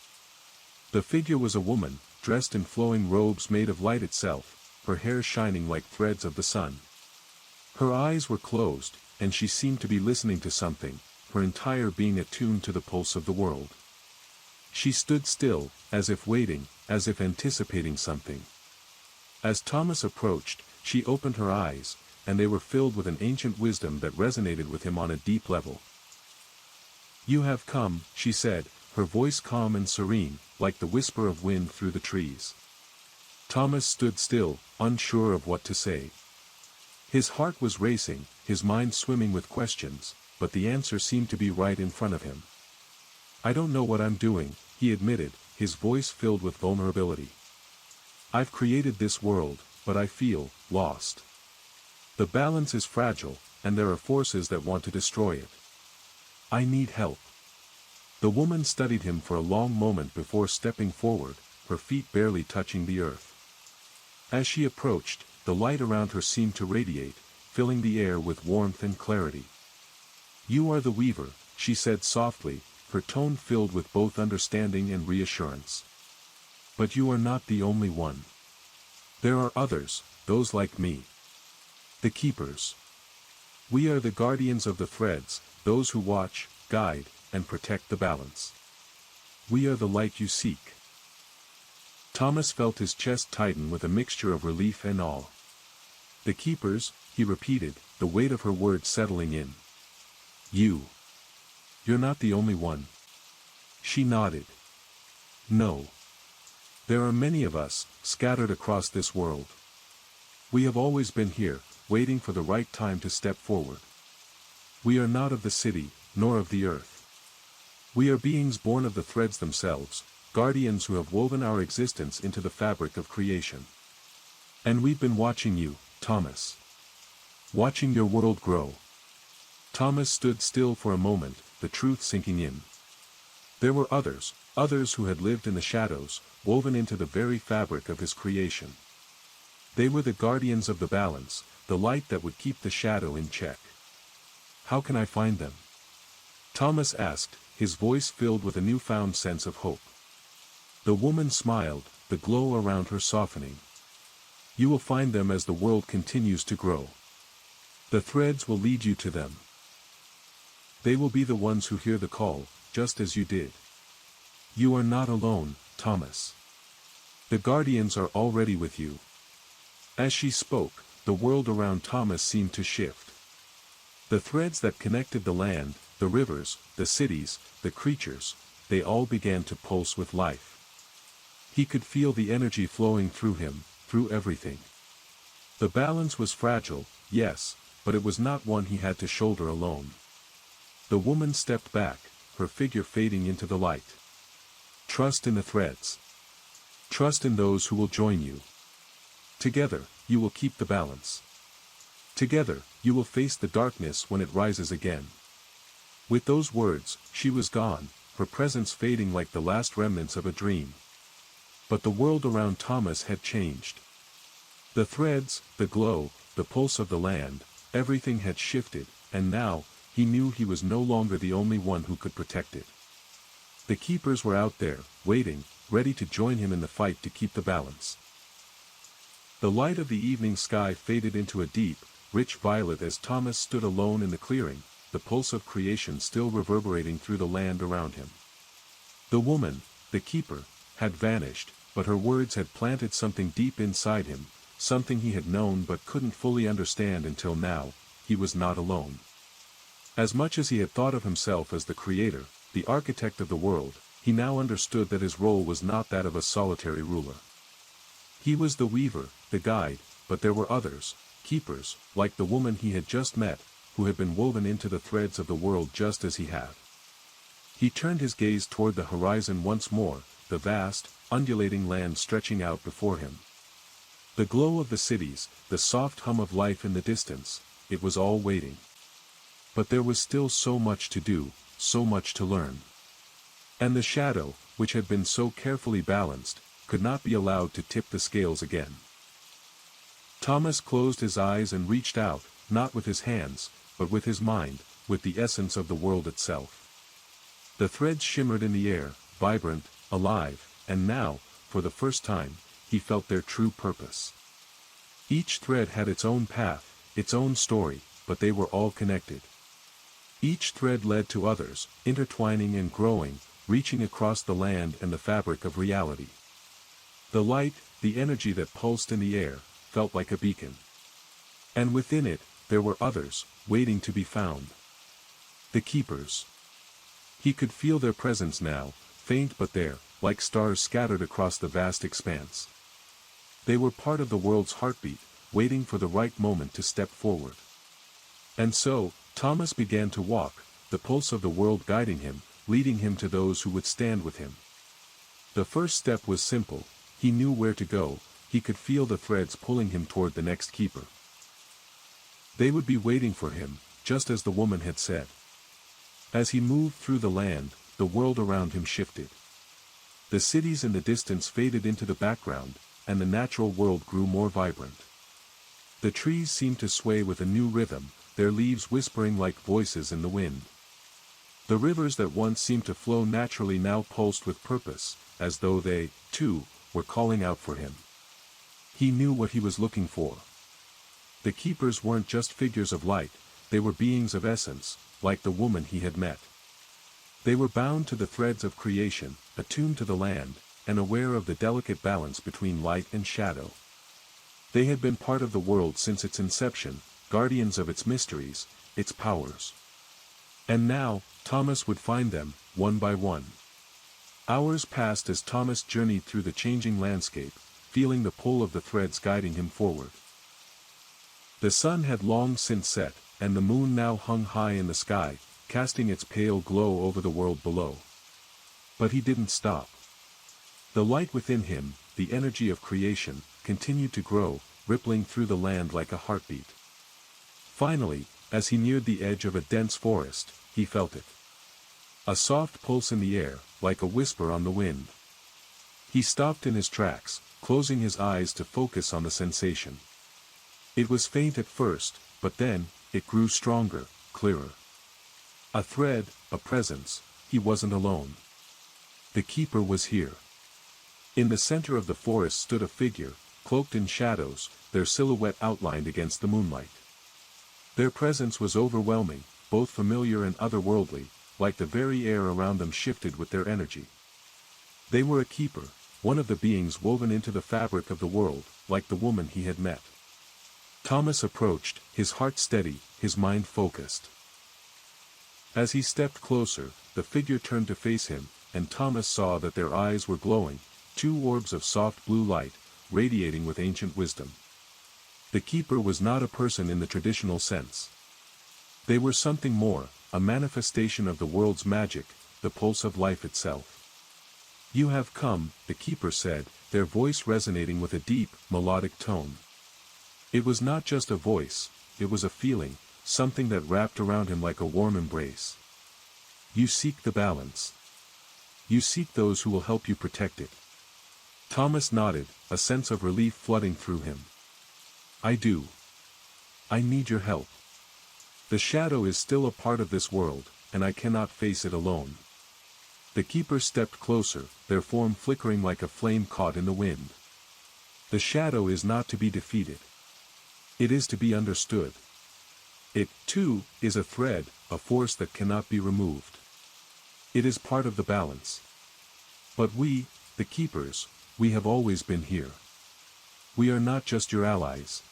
The figure was a woman, dressed in flowing robes made of light itself, her hair shining like threads of the sun. Her eyes were closed, and she seemed to be listening to something, her entire being attuned to the pulse of the world. She stood still, as if waiting, as if anticipating something. As Thomas approached, she opened her eyes, and they were filled with an ancient wisdom that resonated with him on a deep level. "You have come," she said, her voice calm and serene, like the whisper of wind through the trees. Thomas stood still, unsure of what to say. His heart was racing, his mind swimming with questions, but the answer seemed to be right in front of him. "I don't know what I'm doing," he admitted, his voice filled with vulnerability. "I've created this world, but I feel lost. The balance is fragile, and there are forces that want to destroy it. I need help." The woman studied him for a long moment before stepping forward, her feet barely touching the earth. As she approached, the light around her seemed to radiate, filling the air with warmth and clarity. "You are the weaver," she said softly, her tone filled with both understanding and reassurance. "But you are not the only one. There are others, those like me. The keepers. We are the guardians of the threads, those who watch, guide, and protect the balance. We are the light you seek." Thomas felt his chest tighten with a mixture of relief and awe. "The keepers," he repeated, the weight of her words settling in. You're not the only one." She nodded. "No. There are many of us, scattered across this world. We have always been here, waiting for the right time to step forward. We are not of the city, nor of the earth. We are beings born of the threads themselves, guardians who have woven our existence into the fabric of creation. And we've been watching you, Thomas. Watching your world grow." Thomas stood still for a moment, the truth sinking in. There were others who had lived in the shadows, woven into the very fabric of his creation. They were the guardians of the balance, the light that would keep the shadow in check. "How can I find them?" Thomas asked, his voice filled with a newfound sense of hope. The woman smiled, the glow around her softening. "You will find them as the world continues to grow. The threads will lead you to them. They will be the ones who hear the call, just as you did. You are not alone, Thomas. The guardians are already with you." As she spoke, the world around Thomas seemed to shift. The threads that connected the land, the rivers, the cities, the creatures, they all began to pulse with life. He could feel the energy flowing through him, through everything. The balance was fragile, yes, but it was not one he had to shoulder alone. The woman stepped back, her figure fading into the light. "Trust in the threads. Trust in those who will join you. Together, you will keep the balance. Together, you will face the darkness when it rises again." With those words, she was gone, her presence fading like the last remnants of a dream. But the world around Thomas had changed. The threads, the glow, the pulse of the land, everything had shifted, and now, he knew he was no longer the only one who could protect it. The keepers were out there, waiting, ready to join him in the fight to keep the balance. The light of the evening sky faded into a deep, rich violet as Thomas stood alone in the clearing, the pulse of creation still reverberating through the land around him. The woman, the keeper, had vanished, but her words had planted something deep inside him, something he had known but couldn't fully understand until now. He was not alone. As much as he had thought of himself as the creator, the architect of the world, he now understood that his role was not that of a solitary ruler. He was the weaver, the guide, but there were others, keepers, like the woman he had just met, who had been woven into the threads of the world just as he had. He turned his gaze toward the horizon once more, the vast, undulating land stretching out before him. The glow of the cities, the soft hum of life in the distance, it was all waiting. But there was still so much to do, so much to learn. And the shadow, which had been so carefully balanced, could not be allowed to tip the scales again. Thomas closed his eyes and reached out, not with his hands, but with his mind, with the essence of the world itself. The threads shimmered in the air, vibrant, alive, and now, for the first time, he felt their true purpose. Each thread had its own path, its own story, but they were all connected. Each thread led to others, intertwining and growing, reaching across the land and the fabric of reality. The light, the energy that pulsed in the air, felt like a beacon. And within it, there were others, waiting to be found. The keepers. He could feel their presence now, faint but there, like stars scattered across the vast expanse. They were part of the world's heartbeat, waiting for the right moment to step forward. And so, Thomas began to walk, the pulse of the world guiding him, leading him to those who would stand with him. The first step was simple. He knew where to go, he could feel the threads pulling him toward the next keeper. They would be waiting for him, just as the woman had said. As he moved through the land, the world around him shifted. The cities in the distance faded into the background, and the natural world grew more vibrant. The trees seemed to sway with a new rhythm, their leaves whispering like voices in the wind. The rivers that once seemed to flow naturally now pulsed with purpose, as though they, too, were calling out for him. He knew what he was looking for. The keepers weren't just figures of light, they were beings of essence, like the woman he had met. They were bound to the threads of creation, attuned to the land, and aware of the delicate balance between light and shadow. They had been part of the world since its inception, guardians of its mysteries, its powers. And now, Thomas would find them, one by one. Hours passed as Thomas journeyed through the changing landscape, feeling the pull of the threads guiding him forward. The sun had long since set, and the moon now hung high in the sky, casting its pale glow over the world below. But he didn't stop. The light within him, the energy of creation, continued to grow, rippling through the land like a heartbeat. Finally, as he neared the edge of a dense forest, he felt it. A soft pulse in the air, like a whisper on the wind. He stopped in his tracks, closing his eyes to focus on the sensation. It was faint at first, but then, it grew stronger, clearer. A thread, a presence, he wasn't alone. The keeper was here. In the center of the forest stood a figure, cloaked in shadows, their silhouette outlined against the moonlight. Their presence was overwhelming, both familiar and otherworldly, like the very air around them shifted with their energy. They were a keeper, one of the beings woven into the fabric of the world, like the woman he had met. Thomas approached, his heart steady, his mind focused. As he stepped closer, the figure turned to face him, and Thomas saw that their eyes were glowing, two orbs of soft blue light, radiating with ancient wisdom. The keeper was not a person in the traditional sense. They were something more, a manifestation of the world's magic, the pulse of life itself. "You have come," the keeper said, their voice resonating with a deep, melodic tone. It was not just a voice, it was a feeling, something that wrapped around him like a warm embrace. "You seek the balance. You seek those who will help you protect it." Thomas nodded, a sense of relief flooding through him. "I do. I need your help." The shadow is still a part of this world, and I cannot face it alone. The keepers stepped closer, their form flickering like a flame caught in the wind. The shadow is not to be defeated. It is to be understood. It, too, is a thread, a force that cannot be removed. It is part of the balance. But we, the keepers, we have always been here. We are not just your allies.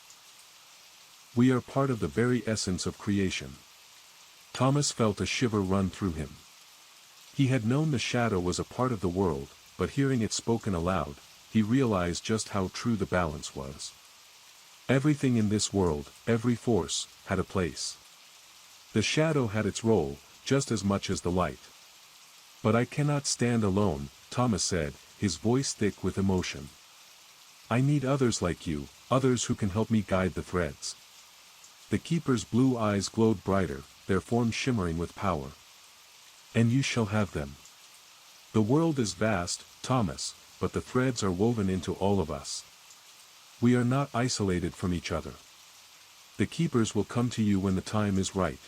We are part of the very essence of creation. Thomas felt a shiver run through him. He had known the shadow was a part of the world, but hearing it spoken aloud, he realized just how true the balance was. Everything in this world, every force, had a place. The shadow had its role, just as much as the light. But I cannot stand alone, Thomas said, his voice thick with emotion. I need others like you, others who can help me guide the threads. The keeper's blue eyes glowed brighter, their forms shimmering with power. And you shall have them. The world is vast, Thomas, but the threads are woven into all of us. We are not isolated from each other. The keepers will come to you when the time is right.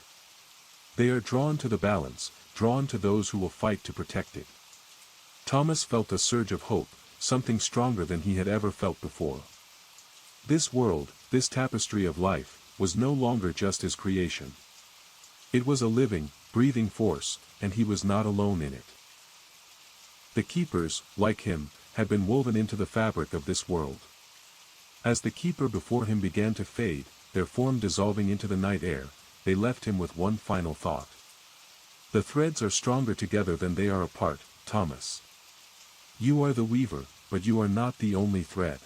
They are drawn to the balance, drawn to those who will fight to protect it. Thomas felt a surge of hope, something stronger than he had ever felt before. This world, this tapestry of life, was no longer just his creation. It was a living, breathing force, and he was not alone in it. The keepers, like him, had been woven into the fabric of this world. As the keeper before him began to fade, their form dissolving into the night air, they left him with one final thought. The threads are stronger together than they are apart, Thomas. You are the weaver, but you are not the only thread.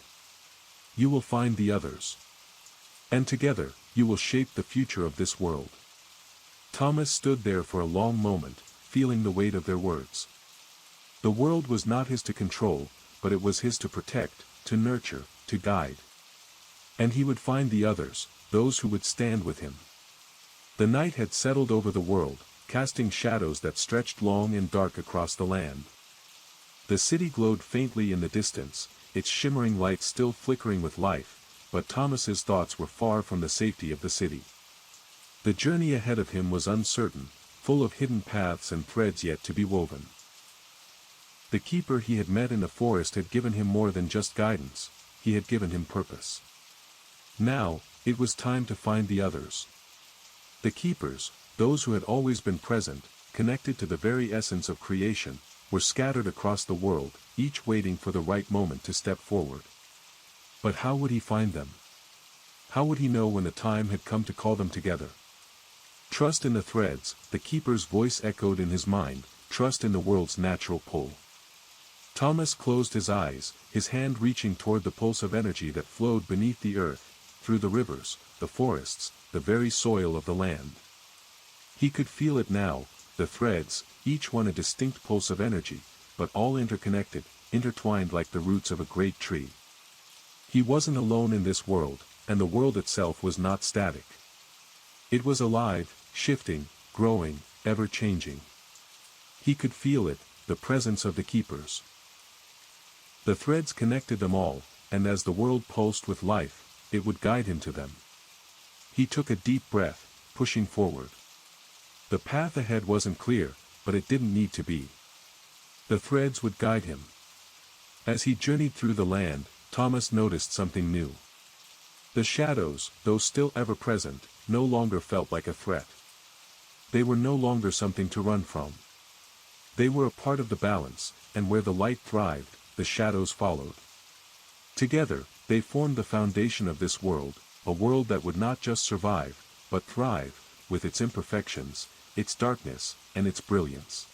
You will find the others. And together, you will shape the future of this world. Thomas stood there for a long moment, feeling the weight of their words. The world was not his to control, but it was his to protect, to nurture, to guide. And he would find the others, those who would stand with him. The night had settled over the world, casting shadows that stretched long and dark across the land. The city glowed faintly in the distance, its shimmering lights still flickering with life, but Thomas's thoughts were far from the safety of the city. The journey ahead of him was uncertain, full of hidden paths and threads yet to be woven. The keeper he had met in the forest had given him more than just guidance, he had given him purpose. Now, it was time to find the others. The keepers, those who had always been present, connected to the very essence of creation, were scattered across the world, each waiting for the right moment to step forward. But how would he find them? How would he know when the time had come to call them together? Trust in the threads, the keeper's voice echoed in his mind, trust in the world's natural pull. Thomas closed his eyes, his hand reaching toward the pulse of energy that flowed beneath the earth, through the rivers, the forests, the very soil of the land. He could feel it now, the threads, each one a distinct pulse of energy, but all interconnected, intertwined like the roots of a great tree. He wasn't alone in this world, and the world itself was not static. It was alive, shifting, growing, ever-changing. He could feel it, the presence of the keepers. The threads connected them all, and as the world pulsed with life, it would guide him to them. He took a deep breath, pushing forward. The path ahead wasn't clear, but it didn't need to be. The threads would guide him. As he journeyed through the land, Thomas noticed something new. The shadows, though still ever present, no longer felt like a threat. They were no longer something to run from. They were a part of the balance, and where the light thrived, the shadows followed. Together, they formed the foundation of this world, a world that would not just survive, but thrive, with its imperfections, its darkness, and its brilliance.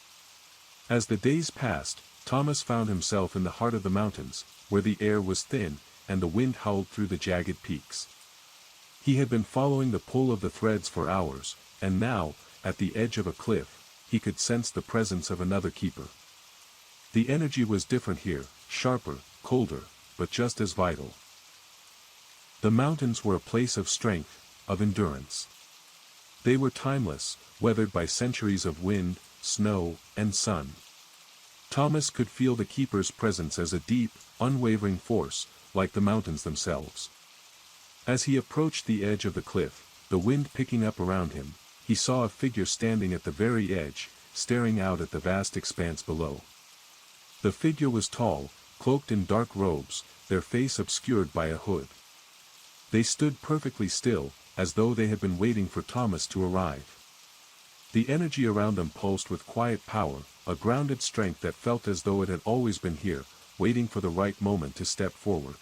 As the days passed, Thomas found himself in the heart of the mountains, where the air was thin, and the wind howled through the jagged peaks. He had been following the pull of the threads for hours, and now, at the edge of a cliff, he could sense the presence of another keeper. The energy was different here, sharper, colder, but just as vital. The mountains were a place of strength, of endurance. They were timeless, weathered by centuries of wind, snow, and sun. Thomas could feel the keeper's presence as a deep, unwavering force, like the mountains themselves. As he approached the edge of the cliff, the wind picking up around him, he saw a figure standing at the very edge, staring out at the vast expanse below. The figure was tall, cloaked in dark robes, their face obscured by a hood. They stood perfectly still, as though they had been waiting for Thomas to arrive. The energy around them pulsed with quiet power, a grounded strength that felt as though it had always been here, waiting for the right moment to step forward.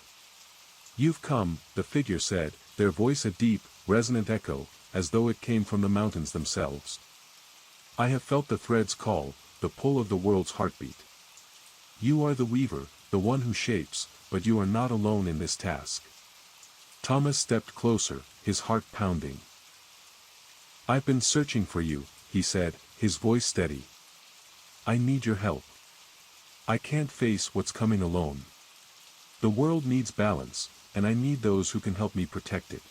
"You've come," the figure said, their voice a deep, resonant echo, as though it came from the mountains themselves. "I have felt the threads call, the pull of the world's heartbeat. You are the weaver, the one who shapes, but you are not alone in this task." Thomas stepped closer, his heart pounding. "I've been searching for you," he said, his voice steady. "I need your help. I can't face what's coming alone. The world needs balance, and I need those who can help me protect it."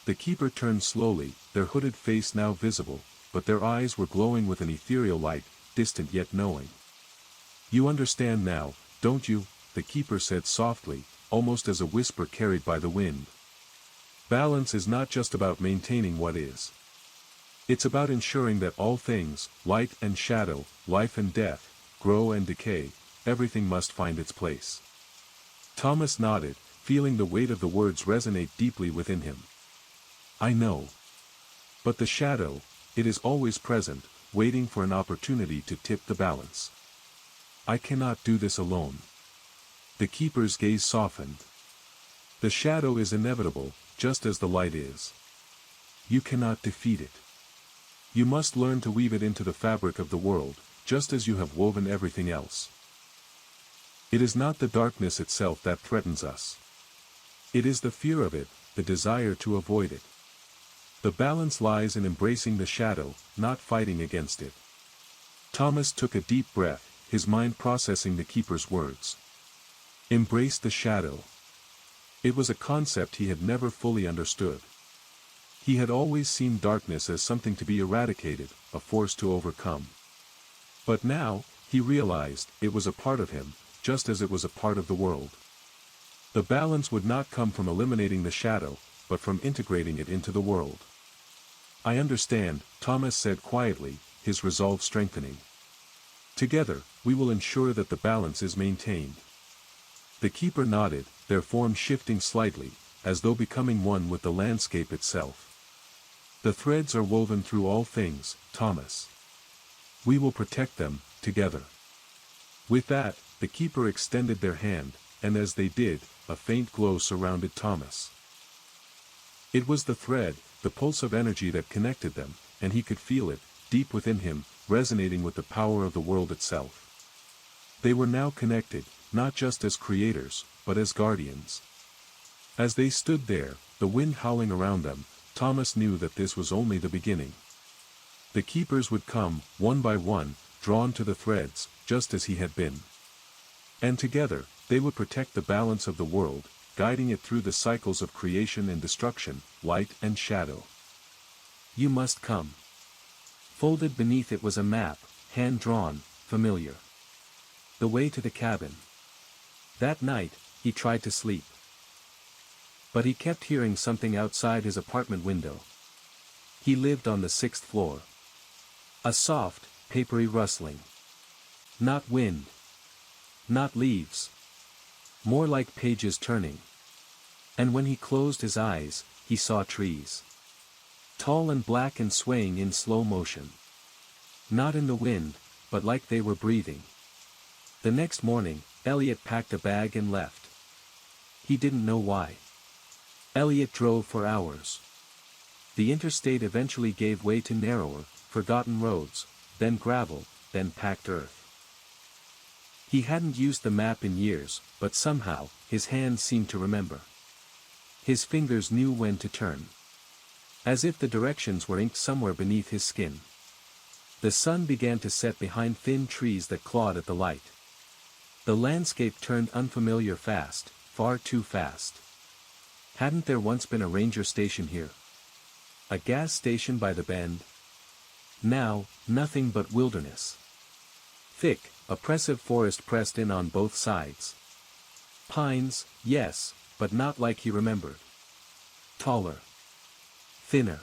The keeper turned slowly, their hooded face now visible, but their eyes were glowing with an ethereal light, distant yet knowing. "You understand now, don't you?" the keeper said softly, almost as a whisper carried by the wind. "Balance is not just about maintaining what is. It's about ensuring that all things, light and shadow, life and death, grow and decay, everything must find its place." Thomas nodded, feeling the weight of the words resonate deeply within him. "I know. But the shadow, it is always present, waiting for an opportunity to tip the balance. I cannot do this alone." The keeper's gaze softened. "The shadow is inevitable, just as the light is. You cannot defeat it. You must learn to weave it into the fabric of the world, just as you have woven everything else. It is not the darkness itself that threatens us. It is the fear of it, the desire to avoid it. The balance lies in embracing the shadow, not fighting against it." Thomas took a deep breath, his mind processing the keeper's words. Embrace the shadow. It was a concept he had never fully understood. He had always seen darkness as something to be eradicated, a force to overcome. But now, he realized, it was a part of him, just as it was a part of the world. The balance would not come from eliminating the shadow, but from integrating it into the world. "I understand," Thomas said quietly, his resolve strengthening. "Together, we will ensure that the balance is maintained." The keeper nodded, their form shifting slightly, as though becoming one with the landscape itself. "The threads are woven through all things, Thomas. We will protect them, together." With that, the keeper extended their hand, and as they did, a faint glow surrounded Thomas. It was the thread, the pulse of energy that connected them, and he could feel it, deep within him, resonating with the power of the world itself. They were now connected, not just as creators, but as guardians. As they stood there, the wind howling around them, Thomas knew that this was only the beginning. The keepers would come, one by one, drawn to the threads, just as he had been. And together, they would protect the balance of the world, guiding it through the cycles of creation and destruction, light and shadow. "You must come." Folded beneath it was a map, hand-drawn, familiar. The way to the cabin. That night, he tried to sleep. But he kept hearing something outside his apartment window. He lived on the 6th floor. A soft, papery rustling. Not wind. Not leaves. More like pages turning. And when he closed his eyes, he saw trees. Tall and black and swaying in slow motion. Not in the wind, but like they were breathing. The next morning, Elliot packed a bag and left. He didn't know why. Elliot drove for hours. The interstate eventually gave way to narrower, forgotten roads, then gravel, then packed earth. He hadn't used the map in years, but somehow, his hands seemed to remember. His fingers knew when to turn. As if the directions were inked somewhere beneath his skin. The sun began to set behind thin trees that clawed at the light. The landscape turned unfamiliar fast, far too fast. Hadn't there once been a ranger station here? A gas station by the bend? Now, nothing but wilderness. Thick, oppressive forest pressed in on both sides. Pines, yes, but not like he remembered. Taller. Thinner.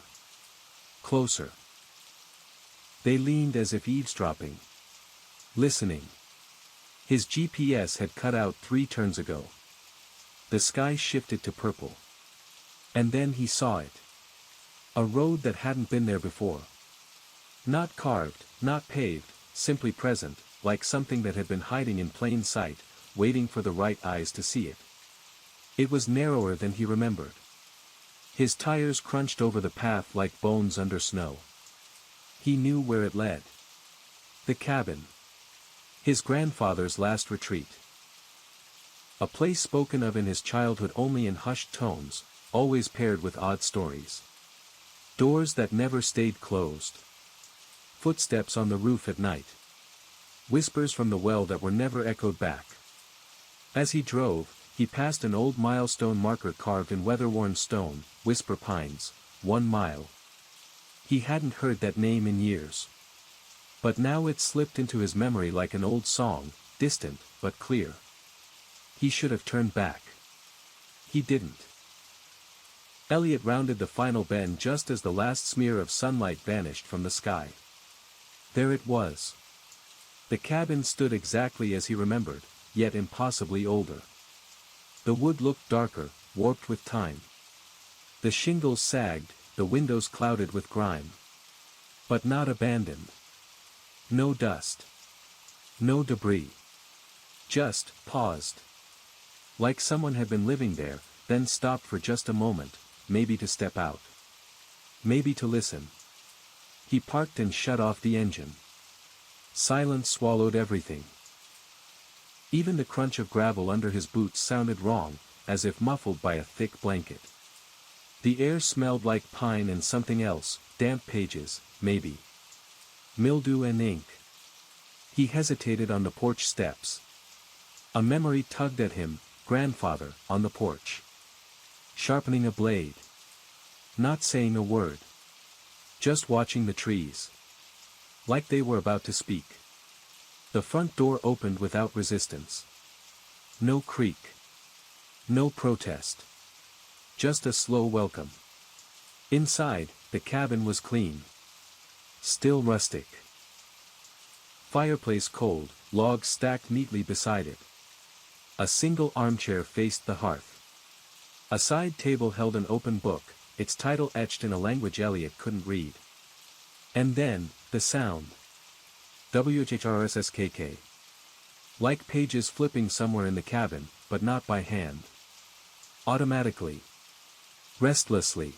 Closer. They leaned as if eavesdropping. Listening. His GPS had cut out 3 turns ago. The sky shifted to purple. And then he saw it. A road that hadn't been there before. Not carved, not paved, simply present, like something that had been hiding in plain sight, waiting for the right eyes to see it. It was narrower than he remembered. His tires crunched over the path like bones under snow. He knew where it led. The cabin. His grandfather's last retreat. A place spoken of in his childhood only in hushed tones, always paired with odd stories. Doors that never stayed closed. Footsteps on the roof at night. Whispers from the well that were never echoed back. As he drove, he passed an old milestone marker carved in weather-worn stone, Whisper Pines, 1 mile. He hadn't heard that name in years. But now it slipped into his memory like an old song, distant, but clear. He should have turned back. He didn't. Elliot rounded the final bend just as the last smear of sunlight vanished from the sky. There it was. The cabin stood exactly as he remembered, yet impossibly older. The wood looked darker, warped with time. The shingles sagged, the windows clouded with grime. But not abandoned. No dust. No debris. Just paused. Like someone had been living there, then stopped for just a moment, maybe to step out. Maybe to listen. He parked and shut off the engine. Silence swallowed everything. Even the crunch of gravel under his boots sounded wrong, as if muffled by a thick blanket. The air smelled like pine and something else, damp pages, maybe. Mildew and ink. He hesitated on the porch steps. A memory tugged at him, grandfather, on the porch. Sharpening a blade. Not saying a word. Just watching the trees. Like they were about to speak. The front door opened without resistance. No creak. No protest. Just a slow welcome. Inside, the cabin was clean. Still rustic. Fireplace cold, logs stacked neatly beside it. A single armchair faced the hearth. A side table held an open book, its title etched in a language Elliot couldn't read. And then, the sound. WHRSSKK. Like pages flipping somewhere in the cabin, but not by hand. Automatically. Restlessly.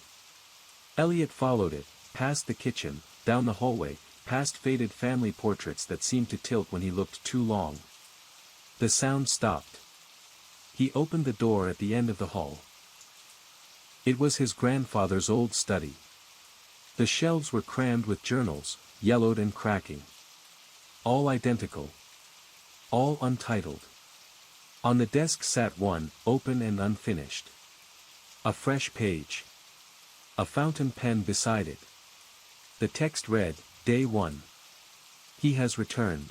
Elliot followed it, past the kitchen, down the hallway, past faded family portraits that seemed to tilt when he looked too long. The sound stopped. He opened the door at the end of the hall. It was his grandfather's old study. The shelves were crammed with journals, yellowed and cracking. All identical. All untitled. On the desk sat one, open and unfinished. A fresh page. A fountain pen beside it. The text read, Day 1. He has returned.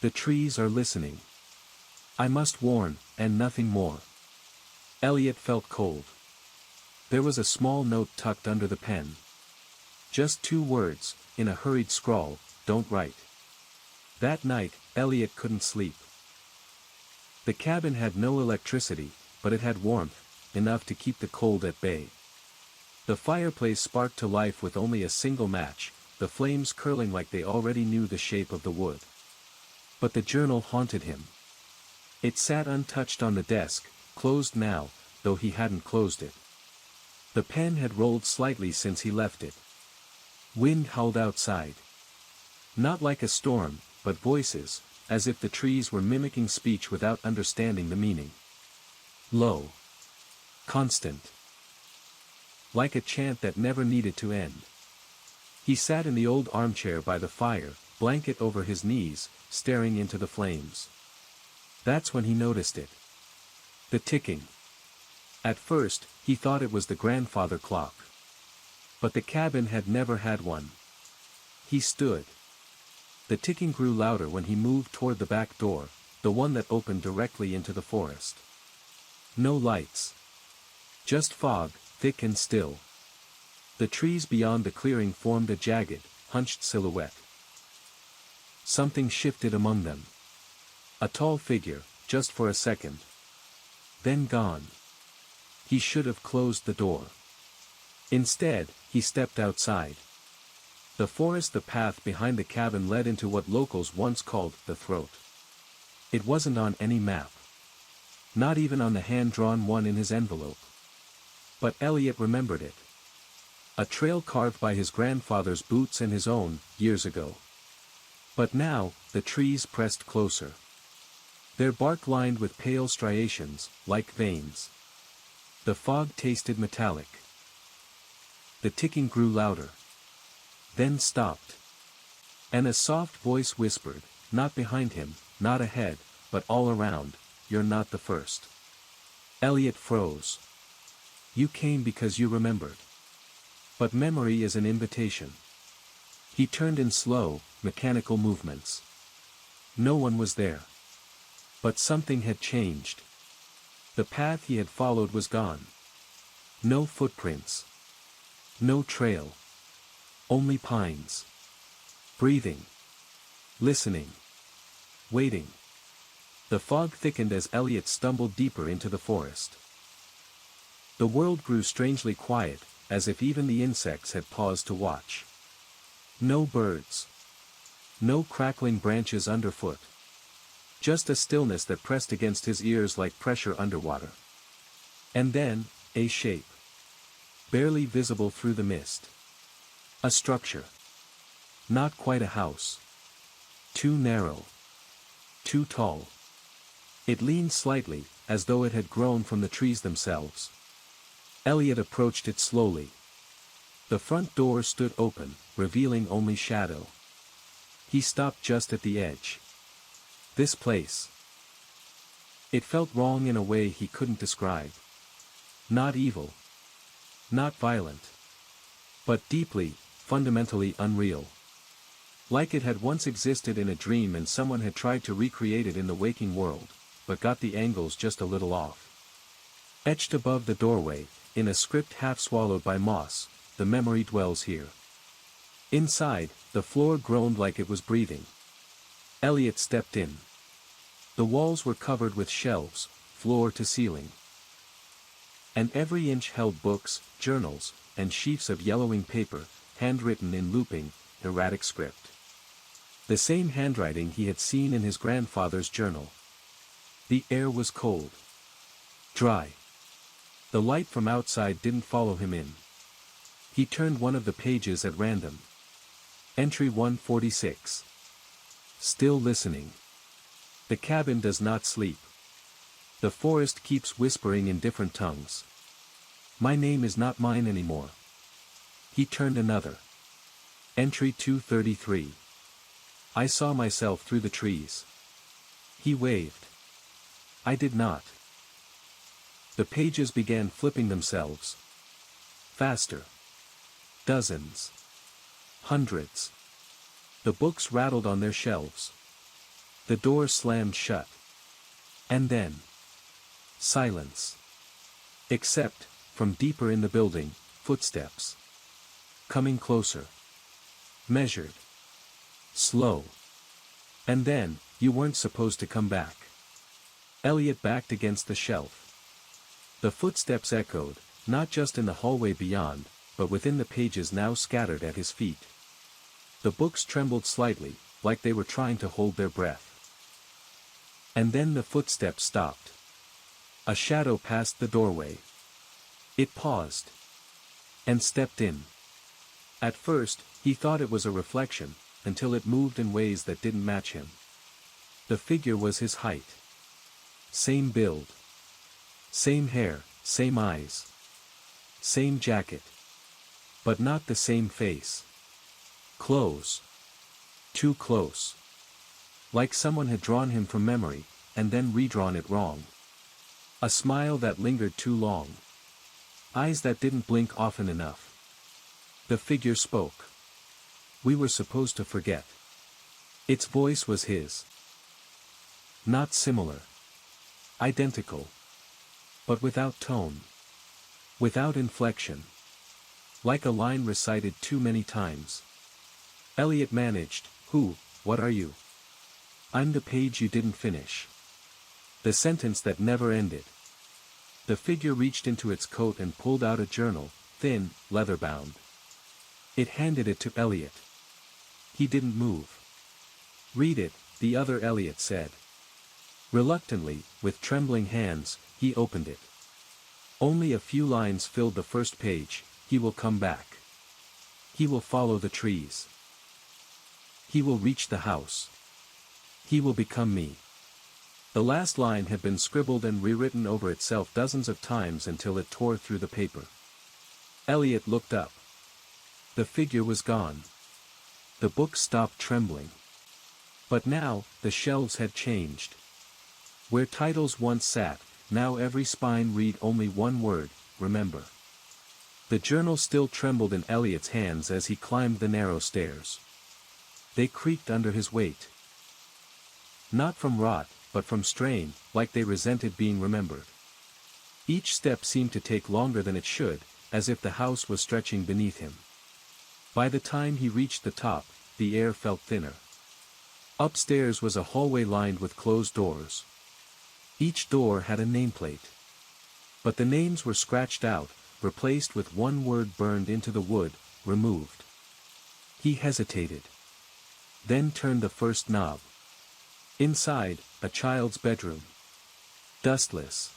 The trees are listening. I must warn, and nothing more. Elliot felt cold. There was a small note tucked under the pen. Just 2 words, in a hurried scrawl, don't write. That night, Elliot couldn't sleep. The cabin had no electricity, but it had warmth, enough to keep the cold at bay. The fireplace sparked to life with only a single match, the flames curling like they already knew the shape of the wood. But the journal haunted him. It sat untouched on the desk, closed now, though he hadn't closed it. The pen had rolled slightly since he left it. Wind howled outside. Not like a storm, but voices, as if the trees were mimicking speech without understanding the meaning. Low. Constant. Like a chant that never needed to end. He sat in the old armchair by the fire, blanket over his knees, staring into the flames. That's when he noticed it. The ticking. At first, he thought it was the grandfather clock. But the cabin had never had one. He stood. The ticking grew louder when he moved toward the back door, the one that opened directly into the forest. No lights. Just fog, thick and still. The trees beyond the clearing formed a jagged, hunched silhouette. Something shifted among them. A tall figure, just for a second. Then gone. He should have closed the door. Instead, he stepped outside. The forest, the path behind the cabin led into what locals once called the throat. It wasn't on any map. Not even on the hand-drawn one in his envelope. But Elliot remembered it. A trail carved by his grandfather's boots and his own, years ago. But now, the trees pressed closer. Their bark lined with pale striations, like veins. The fog tasted metallic. The ticking grew louder. Then stopped. And a soft voice whispered, not behind him, not ahead, but all around, "You're not the first." Elliot froze. "You came because you remembered." But memory is an invitation. He turned in slow, mechanical movements. No one was there. But something had changed. The path he had followed was gone. No footprints. No trail. Only pines. Breathing. Listening. Waiting. The fog thickened as Elliot stumbled deeper into the forest. The world grew strangely quiet, as if even the insects had paused to watch. No birds. No crackling branches underfoot. Just a stillness that pressed against his ears like pressure underwater. And then, a shape. Barely visible through the mist. A structure. Not quite a house. Too narrow. Too tall. It leaned slightly, as though it had grown from the trees themselves. Elliot approached it slowly. The front door stood open, revealing only shadow. He stopped just at the edge. This place. It felt wrong in a way he couldn't describe. Not evil. Not violent. But deeply, fundamentally unreal. Like it had once existed in a dream and someone had tried to recreate it in the waking world, but got the angles just a little off. Etched above the doorway, in a script half swallowed by moss, "The memory dwells here." Inside, the floor groaned like it was breathing. Elliot stepped in. The walls were covered with shelves, floor to ceiling. And every inch held books, journals, and sheafs of yellowing paper, handwritten in looping, erratic script. The same handwriting he had seen in his grandfather's journal. The air was cold. Dry. The light from outside didn't follow him in. He turned one of the pages at random. Entry 146. Still listening. The cabin does not sleep. The forest keeps whispering in different tongues. My name is not mine anymore. He turned another. Entry 233. I saw myself through the trees. He waved. I did not. The pages began flipping themselves. Faster. Dozens. Hundreds. The books rattled on their shelves. The door slammed shut. And then. Silence. Except, from deeper in the building, footsteps. Coming closer. Measured. Slow. And then, you weren't supposed to come back. Elliot backed against the shelf. The footsteps echoed, not just in the hallway beyond, but within the pages now scattered at his feet. The books trembled slightly, like they were trying to hold their breath. And then the footsteps stopped. A shadow passed the doorway. It paused. And stepped in. At first, he thought it was a reflection, until it moved in ways that didn't match him. The figure was his height. Same build. Same hair, same eyes. Same jacket. But not the same face. Close. Too close. Like someone had drawn him from memory, and then redrawn it wrong. A smile that lingered too long. Eyes that didn't blink often enough. The figure spoke. We were supposed to forget. Its voice was his. Not similar. Identical. But without tone. Without inflection. Like a line recited too many times. Elliot managed, what are you? I'm the page you didn't finish. The sentence that never ended. The figure reached into its coat and pulled out a journal, thin, leather-bound. It handed it to Elliot. He didn't move. Read it, the other Elliot said. Reluctantly, with trembling hands, he opened it. Only a few lines filled the first page. He will come back. He will follow the trees. He will reach the house. He will become me. The last line had been scribbled and rewritten over itself dozens of times until it tore through the paper. Elliot looked up. The figure was gone. The book stopped trembling. But now, the shelves had changed. Where titles once sat, now every spine read only one word, remember. The journal still trembled in Elliot's hands as he climbed the narrow stairs. They creaked under his weight. Not from rot, but from strain, like they resented being remembered. Each step seemed to take longer than it should, as if the house was stretching beneath him. By the time he reached the top, the air felt thinner. Upstairs was a hallway lined with closed doors. Each door had a nameplate. But the names were scratched out, replaced with one word burned into the wood, removed. He hesitated. Then turned the first knob. Inside, a child's bedroom. Dustless.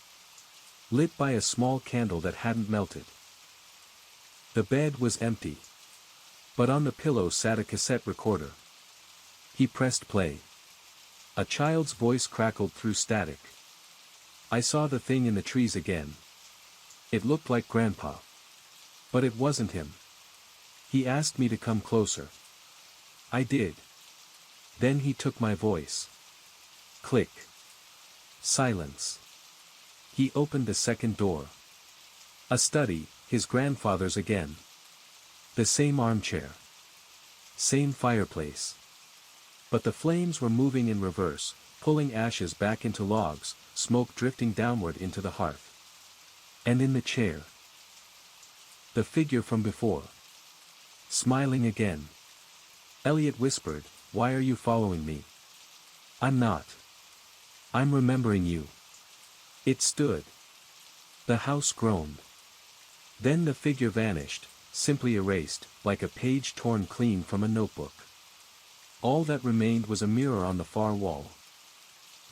Lit by a small candle that hadn't melted. The bed was empty. But on the pillow sat a cassette recorder. He pressed play. A child's voice crackled through static. I saw the thing in the trees again. It looked like Grandpa. But it wasn't him. He asked me to come closer. I did. Then he took my voice. Click. Silence. He opened the second door. A study, his grandfather's again. The same armchair. Same fireplace. But the flames were moving in reverse, pulling ashes back into logs, smoke drifting downward into the hearth. And in the chair, the figure from before. Smiling again. Elliot whispered, "Why are you following me?" "I'm not. I'm remembering you." It stood. The house groaned. Then the figure vanished, simply erased, like a page torn clean from a notebook. All that remained was a mirror on the far wall.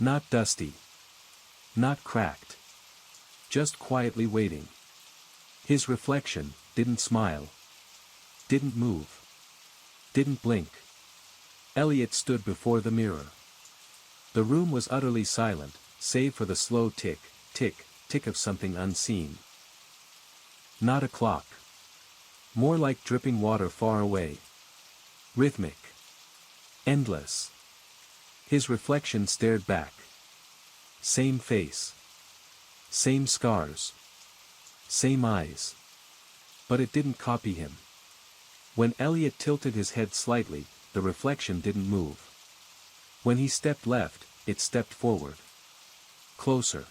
Not dusty. Not cracked. Just quietly waiting. His reflection didn't smile. Didn't move. Didn't blink. Elliot stood before the mirror. The room was utterly silent, save for the slow tick, tick, tick of something unseen. Not a clock. More like dripping water far away. Rhythmic. Endless. His reflection stared back. Same face. Same scars. Same eyes. But it didn't copy him. When Elliot tilted his head slightly, the reflection didn't move. When he stepped left, it stepped forward. Closer.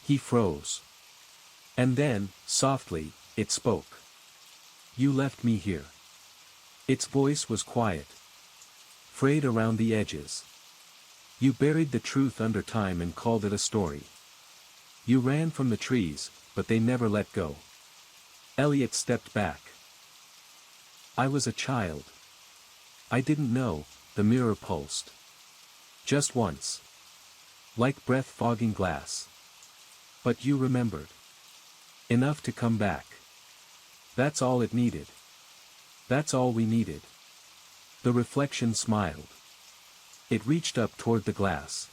He froze. And then, softly, it spoke. "You left me here." Its voice was quiet. Frayed around the edges. You buried the truth under time and called it a story. You ran from the trees, but they never let go. Elliot stepped back. I was a child. I didn't know, the mirror pulsed. Just once. Like breath fogging glass. But you remembered. Enough to come back. That's all it needed. That's all we needed. The reflection smiled. It reached up toward the glass.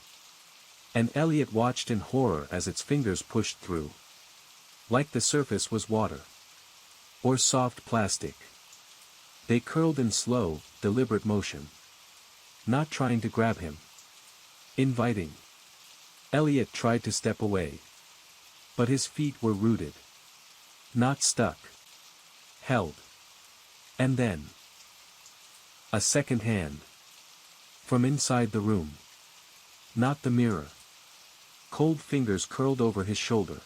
And Elliot watched in horror as its fingers pushed through. Like the surface was water. Or soft plastic. They curled in slow, deliberate motion. Not trying to grab him. Inviting. Elliot tried to step away. But his feet were rooted. Not stuck. Held. And then. A second hand. From inside the room. Not the mirror. Cold fingers curled over his shoulder.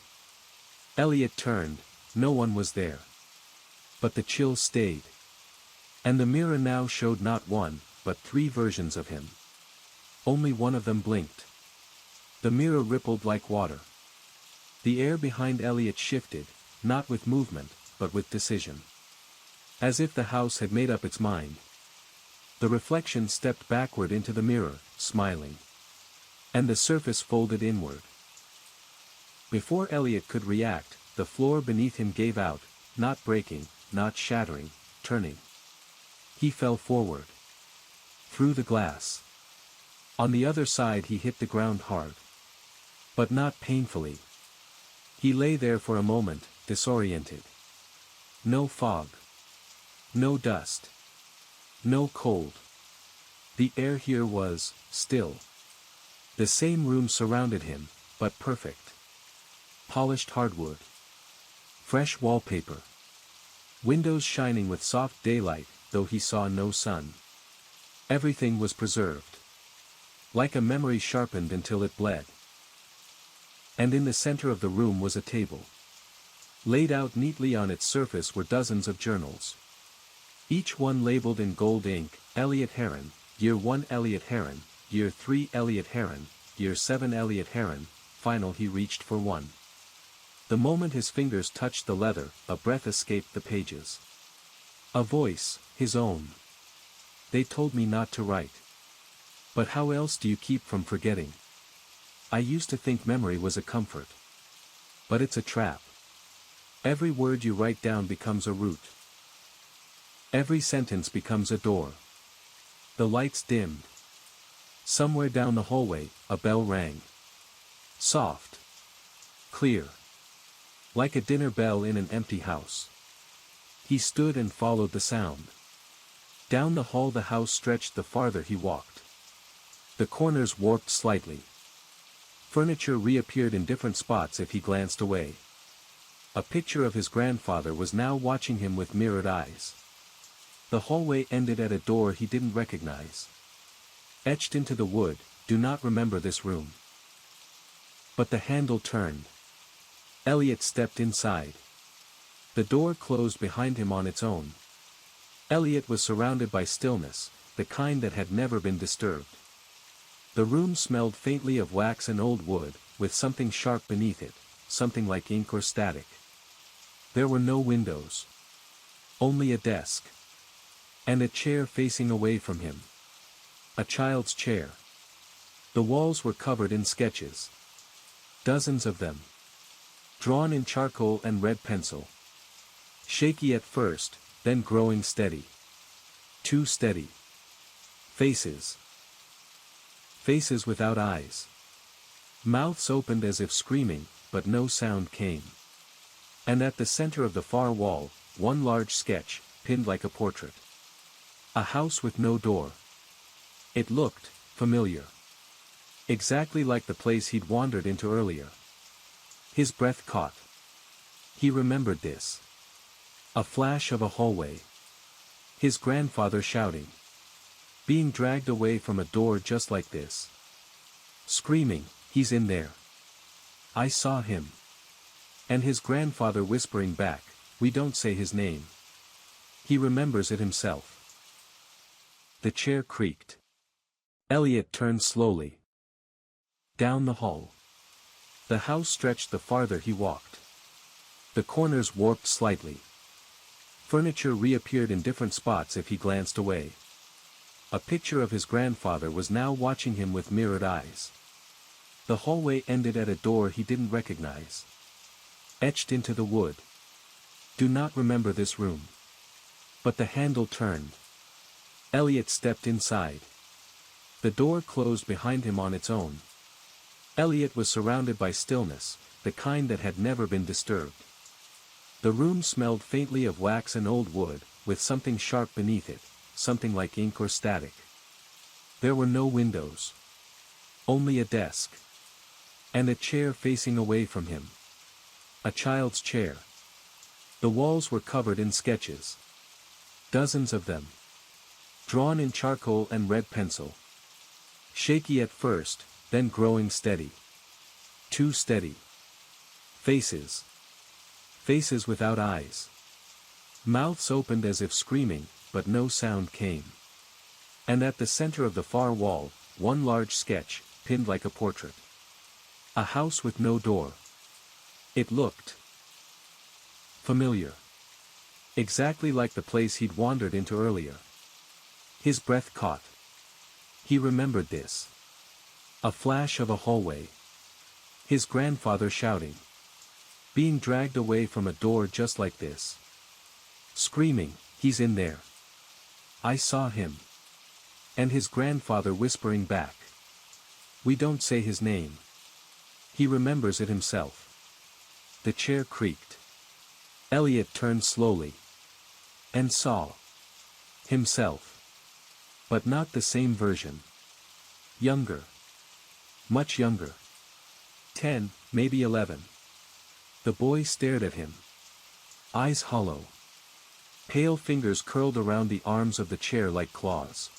Elliot turned, no one was there. But the chill stayed. And the mirror now showed not one, but three versions of him. Only one of them blinked. The mirror rippled like water. The air behind Elliot shifted, not with movement, but with decision. As if the house had made up its mind. The reflection stepped backward into the mirror, smiling. And the surface folded inward. Before Elliot could react, the floor beneath him gave out, not breaking, not shattering, turning. He fell forward. Through the glass. On the other side he hit the ground hard. But not painfully. He lay there for a moment, disoriented. No fog. No dust. No cold. The air here was, still. The same room surrounded him, but perfect. Polished hardwood. Fresh wallpaper. Windows shining with soft daylight, though he saw no sun. Everything was preserved. Like a memory sharpened until it bled. And in the center of the room was a table. Laid out neatly on its surface were dozens of journals. Each one labeled in gold ink, Elliot Heron, Year 1 Elliot Heron, Year 3 Elliot Heron, Year 7 Elliot Heron. Final he reached for one. The moment his fingers touched the leather, a breath escaped the pages. A voice, his own. They told me not to write. But how else do you keep from forgetting? I used to think memory was a comfort. But it's a trap. Every word you write down becomes a root. Every sentence becomes a door. The lights dimmed. Somewhere down the hallway, a bell rang. Soft. Clear. Like a dinner bell in an empty house. He stood and followed the sound. Down the hall the house stretched the farther he walked. The corners warped slightly. Furniture reappeared in different spots if he glanced away. A picture of his grandfather was now watching him with mirrored eyes. The hallway ended at a door he didn't recognize. Etched into the wood, "Do not remember this room." But the handle turned. Elliot stepped inside. The door closed behind him on its own. Elliot was surrounded by stillness, the kind that had never been disturbed. The room smelled faintly of wax and old wood, with something sharp beneath it, something like ink or static. There were no windows. Only a desk. And a chair facing away from him. A child's chair. The walls were covered in sketches. Dozens of them. Drawn in charcoal and red pencil. Shaky at first, then growing steady. Too steady. Faces. Faces without eyes. Mouths opened as if screaming, but no sound came. And at the center of the far wall, one large sketch, pinned like a portrait. A house with no door. It looked familiar. Exactly like the place he'd wandered into earlier. His breath caught. He remembered this. A flash of a hallway. His grandfather shouting. Being dragged away from a door just like this. Screaming, "He's in there. I saw him." And his grandfather whispering back, "We don't say his name. He remembers it himself." The chair creaked. Elliot turned slowly. Down the hall. The house stretched the farther he walked. The corners warped slightly. Furniture reappeared in different spots if he glanced away. A picture of his grandfather was now watching him with mirrored eyes. The hallway ended at a door he didn't recognize. Etched into the wood. "Do not remember this room." But the handle turned. Elliot stepped inside. The door closed behind him on its own. Elliot was surrounded by stillness, the kind that had never been disturbed. The room smelled faintly of wax and old wood, with something sharp beneath it, something like ink or static. There were no windows. Only a desk. And a chair facing away from him. A child's chair. The walls were covered in sketches. Dozens of them. Drawn in charcoal and red pencil. Shaky at first, then growing steady. Too steady. Faces. Faces without eyes. Mouths opened as if screaming, but no sound came. And at the center of the far wall, one large sketch, pinned like a portrait. A house with no door. It looked familiar. Exactly like the place he'd wandered into earlier. His breath caught. He remembered this. A flash of a hallway. His grandfather shouting. Being dragged away from a door just like this. Screaming, "He's in there. I saw him." And his grandfather whispering back. "We don't say his name. He remembers it himself." The chair creaked. Elliot turned slowly. And saw himself. But not the same version. Younger. Much younger. 10, maybe 11. The boy stared at him. Eyes hollow. Pale fingers curled around the arms of the chair like claws.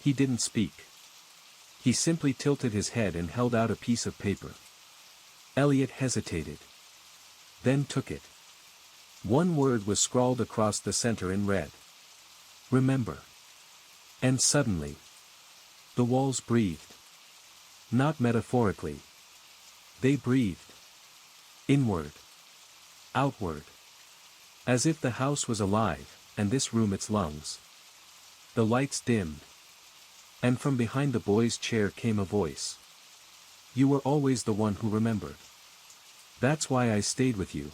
He didn't speak. He simply tilted his head and held out a piece of paper. Elliot hesitated. Then took it. One word was scrawled across the center in red. Remember. And suddenly, the walls breathed. Not metaphorically. They breathed. Inward. Outward. As if the house was alive, and this room its lungs. The lights dimmed. And from behind the boy's chair came a voice. "You were always the one who remembered. That's why I stayed with you."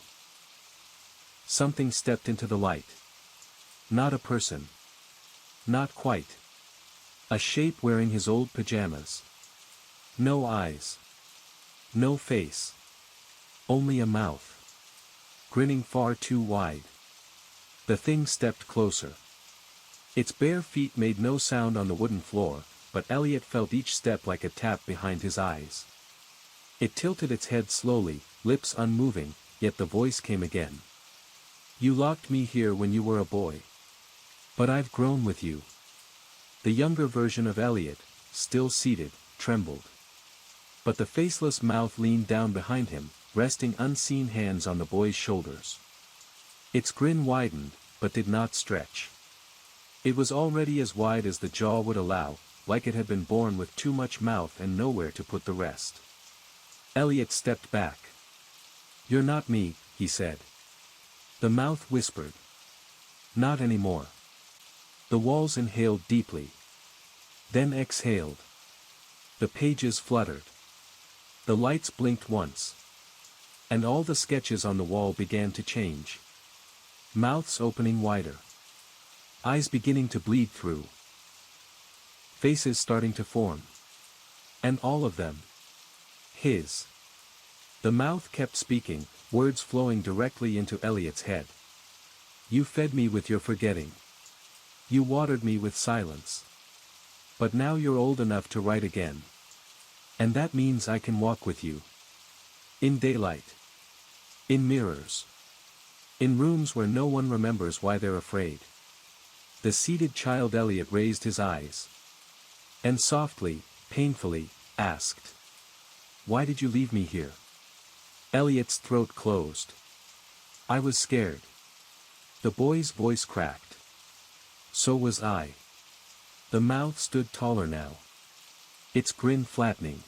Something stepped into the light. Not a person. Not quite. A shape wearing his old pajamas. No eyes. No face. Only a mouth. Grinning far too wide. The thing stepped closer. Its bare feet made no sound on the wooden floor, but Elliot felt each step like a tap behind his eyes. It tilted its head slowly, lips unmoving, yet the voice came again. "You locked me here when you were a boy. But I've grown with you." The younger version of Elliot, still seated, trembled. But the faceless mouth leaned down behind him, resting unseen hands on the boy's shoulders. Its grin widened, but did not stretch. It was already as wide as the jaw would allow, like it had been born with too much mouth and nowhere to put the rest. Elliot stepped back. "You're not me," he said. The mouth whispered. "Not anymore." The walls inhaled deeply. Then exhaled. The pages fluttered. The lights blinked once. And all the sketches on the wall began to change. Mouths opening wider. Eyes beginning to bleed through. Faces starting to form. And all of them. His. The mouth kept speaking, words flowing directly into Elliot's head. "You fed me with your forgetting. You watered me with silence. But now you're old enough to write again. And that means I can walk with you. In daylight. In mirrors. In rooms where no one remembers why they're afraid." The seated child Elliot raised his eyes. And softly, painfully, asked. "Why did you leave me here?" Elliot's throat closed. "I was scared." The boy's voice cracked. "So was I." The mouth stood taller now. Its grin flattening.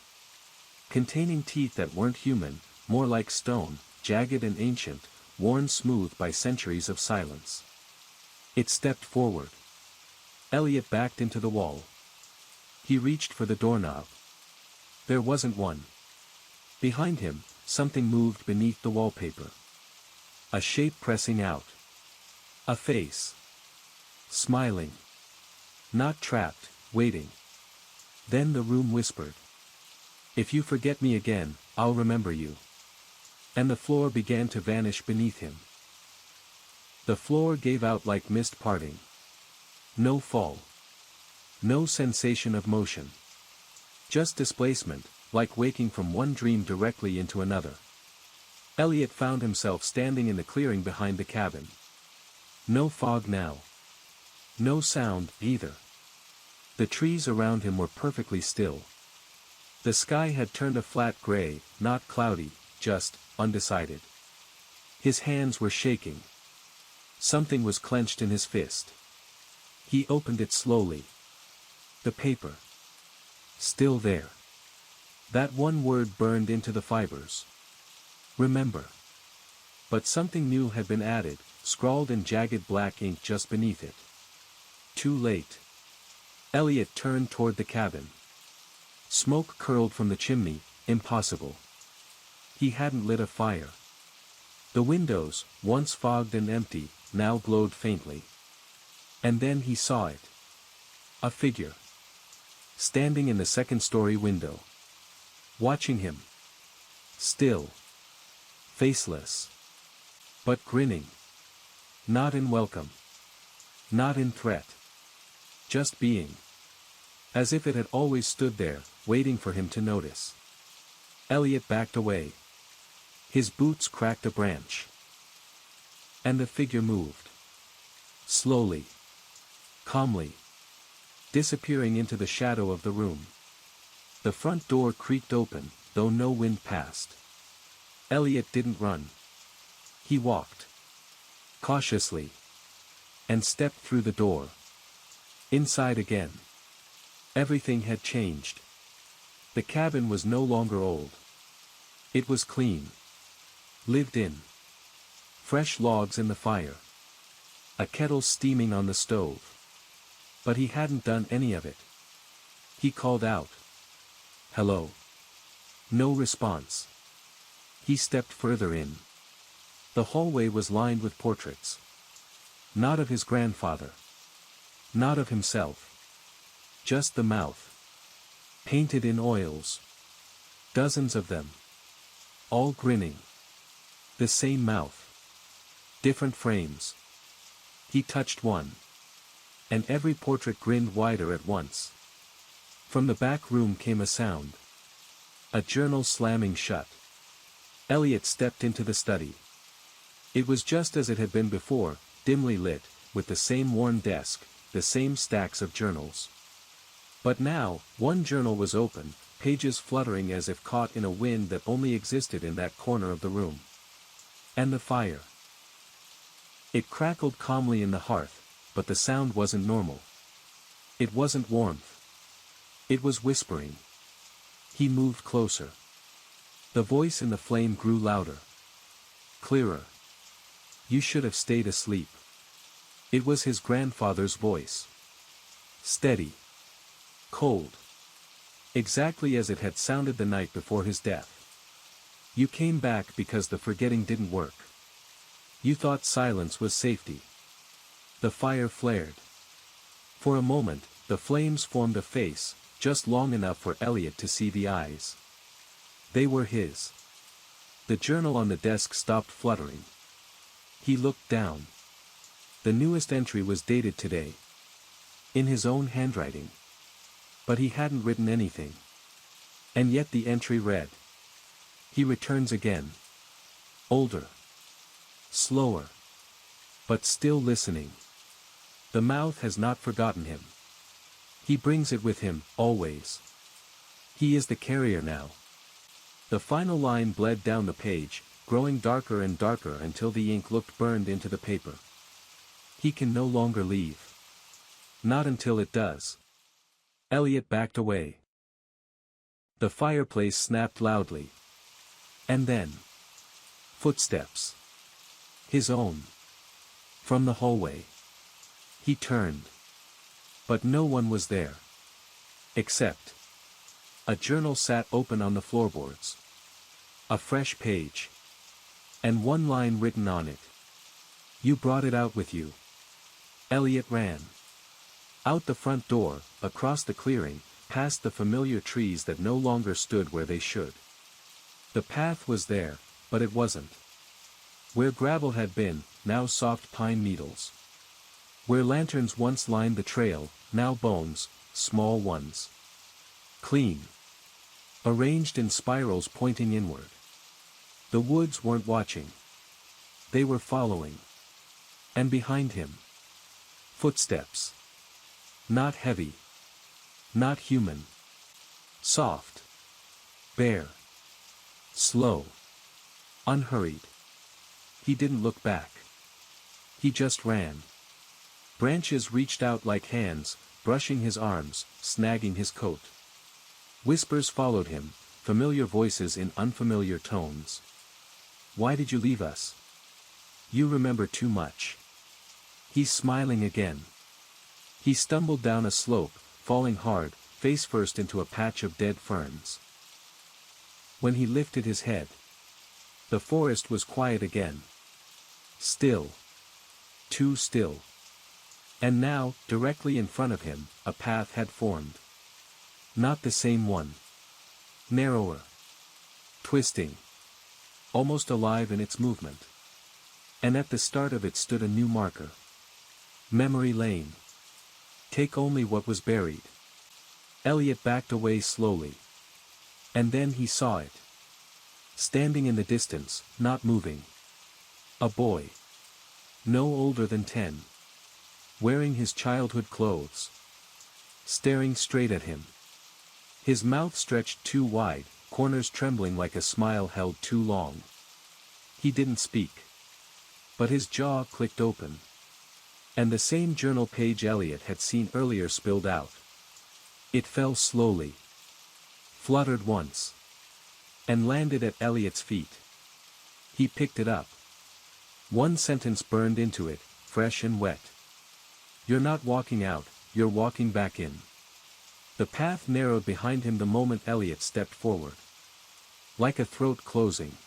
Containing teeth that weren't human, more like stone, jagged and ancient, worn smooth by centuries of silence. It stepped forward. Elliot backed into the wall. He reached for the doorknob. There wasn't one. Behind him, something moved beneath the wallpaper. A shape pressing out. A face. Smiling. Not trapped, waiting. Then the room whispered. "If you forget me again, I'll remember you." And the floor began to vanish beneath him. The floor gave out like mist parting. No fall. No sensation of motion. Just displacement, like waking from one dream directly into another. Elliot found himself standing in the clearing behind the cabin. No fog now. No sound, either. The trees around him were perfectly still. The sky had turned a flat gray, not cloudy, just undecided. His hands were shaking. Something was clenched in his fist. He opened it slowly. The paper. Still there. That one word burned into the fibers. Remember. But something new had been added, scrawled in jagged black ink just beneath it. Too late. Elliot turned toward the cabin. Smoke curled from the chimney, impossible. He hadn't lit a fire. The windows, once fogged and empty, now glowed faintly. And then he saw it. A figure. Standing in the second-story window. Watching him. Still. Faceless. But grinning. Not in welcome. Not in threat. Just being. As if it had always stood there, waiting for him to notice. Elliot backed away. His boots cracked a branch. And the figure moved. Slowly. Calmly. Disappearing into the shadow of the room. The front door creaked open, though no wind passed. Elliot didn't run. He walked. Cautiously. And stepped through the door. Inside again. Everything had changed. The cabin was no longer old. It was clean. Lived in. Fresh logs in the fire. A kettle steaming on the stove. But he hadn't done any of it. He called out. Hello. No response. He stepped further in. The hallway was lined with portraits. Not of his grandfather. Not of himself. Just the mouth. Painted in oils. Dozens of them. All grinning. The same mouth. Different frames. He touched one. And every portrait grinned wider at once. From the back room came a sound. A journal slamming shut. Elliot stepped into the study. It was just as it had been before, dimly lit, with the same worn desk, the same stacks of journals. But now, one journal was open, pages fluttering as if caught in a wind that only existed in that corner of the room. And the fire. It crackled calmly in the hearth, but the sound wasn't normal. It wasn't warmth. It was whispering. He moved closer. The voice in the flame grew louder. Clearer. You should have stayed asleep. It was his grandfather's voice. Steady. Cold. Exactly as it had sounded the night before his death. You came back because the forgetting didn't work. You thought silence was safety. The fire flared. For a moment, the flames formed a face, just long enough for Elliot to see the eyes. They were his. The journal on the desk stopped fluttering. He looked down. The newest entry was dated today. In his own handwriting. But he hadn't written anything. And yet the entry read. He returns again. Older. Slower. But still listening. The mouth has not forgotten him. He brings it with him, always. He is the carrier now. The final line bled down the page, growing darker and darker until the ink looked burned into the paper. He can no longer leave. Not until it does. Elliot backed away. The fireplace snapped loudly. And then. Footsteps. His own. From the hallway. He turned. But no one was there. Except. A journal sat open on the floorboards. A fresh page. And one line written on it. You brought it out with you. Elliot ran. Out the front door, across the clearing, past the familiar trees that no longer stood where they should. The path was there, but it wasn't. Where gravel had been, now soft pine needles. Where lanterns once lined the trail, now bones, small ones. Clean. Arranged in spirals pointing inward. The woods weren't watching. They were following. And behind him. Footsteps. Not heavy. Not human. Soft. Bare. Slow. Unhurried. He didn't look back. He just ran. Branches reached out like hands, brushing his arms, snagging his coat. Whispers followed him, familiar voices in unfamiliar tones. Why did you leave us? You remember too much. He's smiling again. He stumbled down a slope, falling hard, face first into a patch of dead ferns. When he lifted his head, the forest was quiet again. Still. Too still. And now, directly in front of him, a path had formed. Not the same one. Narrower. Twisting. Almost alive in its movement. And at the start of it stood a new marker. Memory Lane. Take only what was buried. Elliot backed away slowly. And then he saw it. Standing in the distance, not moving. A boy. No older than 10. Wearing his childhood clothes. Staring straight at him. His mouth stretched too wide, corners trembling like a smile held too long. He didn't speak. But his jaw clicked open. And the same journal page Elliot had seen earlier spilled out. It fell slowly. Fluttered once. And landed at Elliot's feet. He picked it up. One sentence burned into it, fresh and wet. You're not walking out, you're walking back in. The path narrowed behind him the moment Elliot stepped forward. Like a throat closing.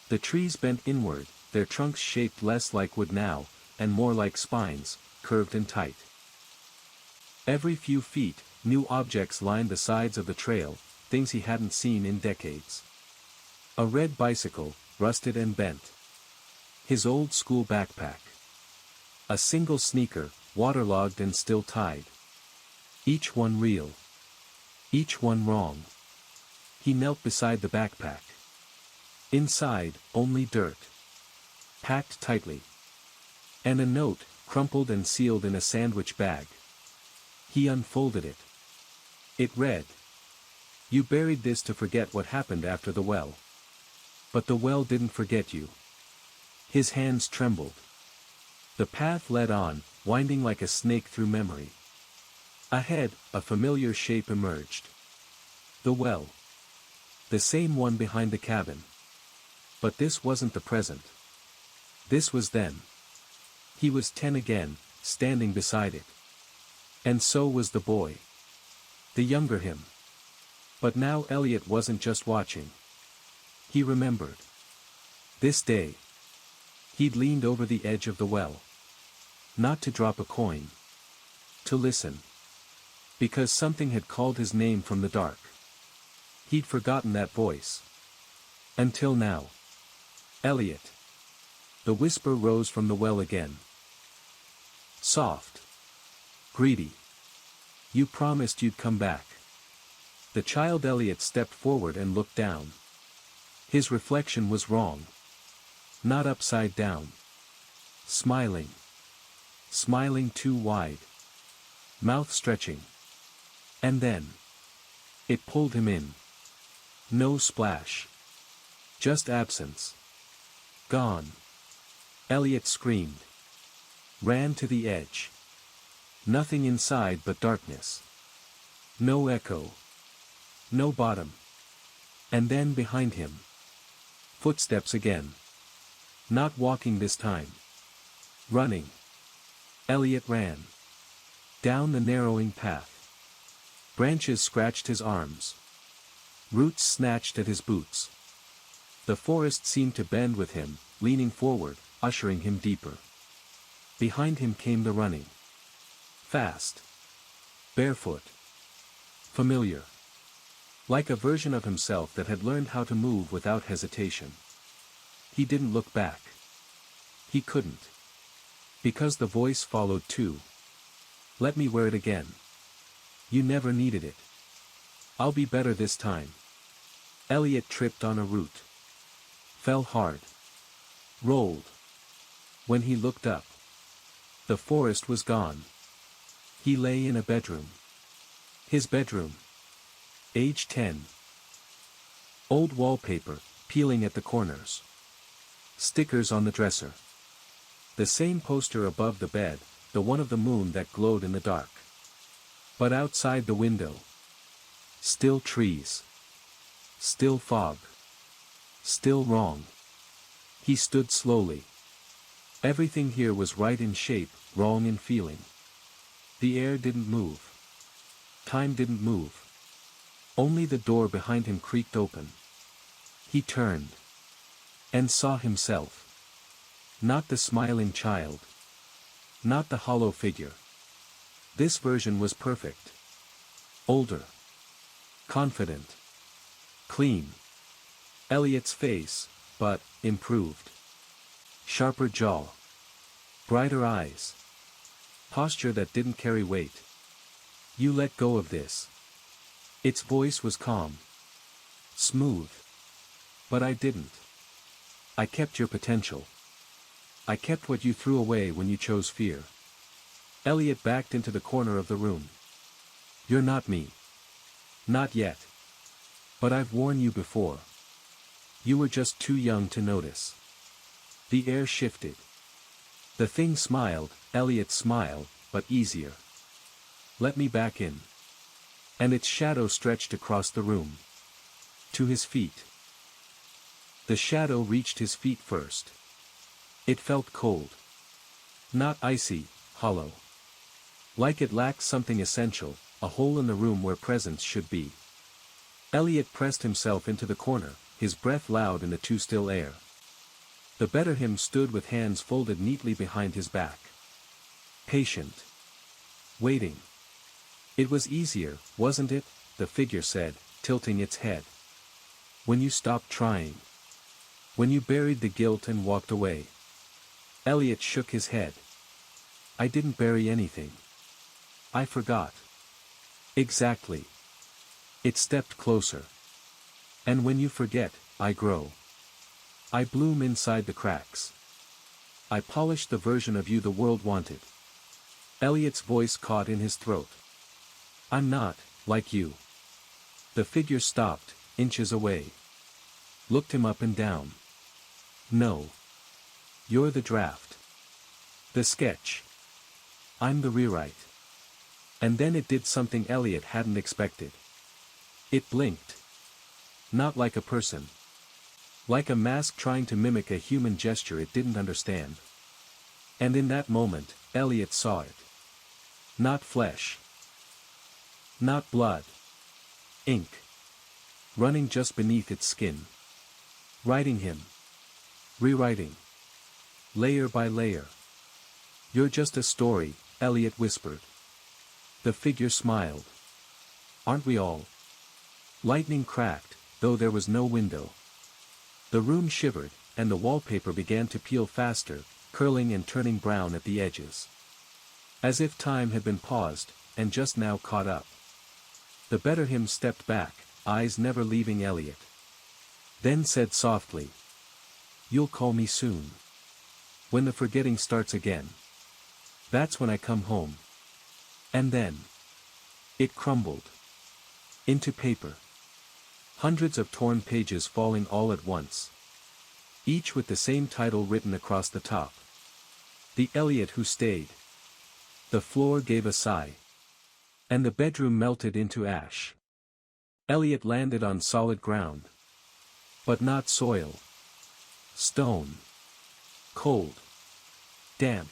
The trees bent inward, their trunks shaped less like wood now, and more like spines, curved and tight. Every few feet, new objects lined the sides of the trail, things he hadn't seen in decades. A red bicycle, rusted and bent. His old school backpack. A single sneaker, waterlogged and still tied. Each one real. Each one wrong. He knelt beside the backpack. Inside, only dirt. Packed tightly. And a note, crumpled and sealed in a sandwich bag. He unfolded it. It read. You buried this to forget what happened after the well. But the well didn't forget you. His hands trembled. The path led on, winding like a snake through memory. Ahead, a familiar shape emerged. The well. The same one behind the cabin. But this wasn't the present. This was then. He was 10 again, standing beside it. And so was the boy. The younger him. But now Elliot wasn't just watching. He remembered. This day. He'd leaned over the edge of the well. Not to drop a coin. To listen. Because something had called his name from the dark. He'd forgotten that voice. Until now. Elliot. The whisper rose from the well again. Soft. Greedy. You promised you'd come back. The child Elliot stepped forward and looked down. His reflection was wrong. Not upside down. Smiling. Smiling too wide. Mouth stretching. And then. It pulled him in. No splash. Just absence. Gone. Elliot screamed. Ran to the edge. Nothing inside but darkness. No echo. No bottom. And then behind him. Footsteps again. Not walking this time. Running. Elliot ran. Down the narrowing path. Branches scratched his arms. Roots snatched at his boots. The forest seemed to bend with him, leaning forward, ushering him deeper. Behind him came the running. Fast. Barefoot. Familiar. Like a version of himself that had learned how to move without hesitation. He didn't look back. He couldn't. Because the voice followed too. Let me wear it again. You never needed it. I'll be better this time. Elliot tripped on a root. Fell hard. Rolled. When he looked up. The forest was gone. He lay in a bedroom. His bedroom. Age 10. Old wallpaper, peeling at the corners. Stickers on the dresser. The same poster above the bed, the one of the moon that glowed in the dark. But outside the window. Still trees. Still fog. Still wrong. He stood slowly. Everything here was right in shape, wrong in feeling. The air didn't move. Time didn't move. Only the door behind him creaked open. He turned. And saw himself. Not the smiling child. Not the hollow figure. This version was perfect. Older. Confident. Clean. Elliot's face, but, improved. Sharper jaw. Brighter eyes. Posture that didn't carry weight. You let go of this. Its voice was calm. Smooth. But I didn't. I kept your potential. I kept what you threw away when you chose fear. Elliot backed into the corner of the room. You're not me. Not yet. But I've worn you before. You were just too young to notice. The air shifted. The thing smiled, Elliot smiled, but easier. Let me back in. And its shadow stretched across the room. To his feet. The shadow reached his feet first. It felt cold. Not icy, hollow. Like it lacked something essential, a hole in the room where presence should be. Elliot pressed himself into the corner, his breath loud in the too still air. The better him stood with hands folded neatly behind his back. Patient. Waiting. It was easier, wasn't it? The figure said, tilting its head. When you stopped trying. When you buried the guilt and walked away. Elliot shook his head. I didn't bury anything. I forgot. Exactly. It stepped closer. And when you forget, I grow. I bloom inside the cracks. I polish the version of you the world wanted. Elliot's voice caught in his throat. I'm not, like you. The figure stopped, inches away. Looked him up and down. No. You're the draft. The sketch. I'm the rewrite. And then it did something Elliot hadn't expected. It blinked. Not like a person. Like a mask trying to mimic a human gesture it didn't understand. And in that moment, Elliot saw it. Not flesh. Not blood. Ink. Running just beneath its skin. Writing him. Rewriting. Layer by layer. You're just a story, Elliot whispered. The figure smiled. Aren't we all? Lightning cracked, though there was no window. The room shivered, and the wallpaper began to peel faster, curling and turning brown at the edges. As if time had been paused, and just now caught up. The better him stepped back, eyes never leaving Elliot. Then said softly. You'll call me soon. When the forgetting starts again. That's when I come home. And then. It crumbled. Into paper. Hundreds of torn pages falling all at once. Each with the same title written across the top. The Elliot who stayed. The floor gave a sigh. And the bedroom melted into ash. Elliot landed on solid ground. But not soil. Stone. Cold. Damp.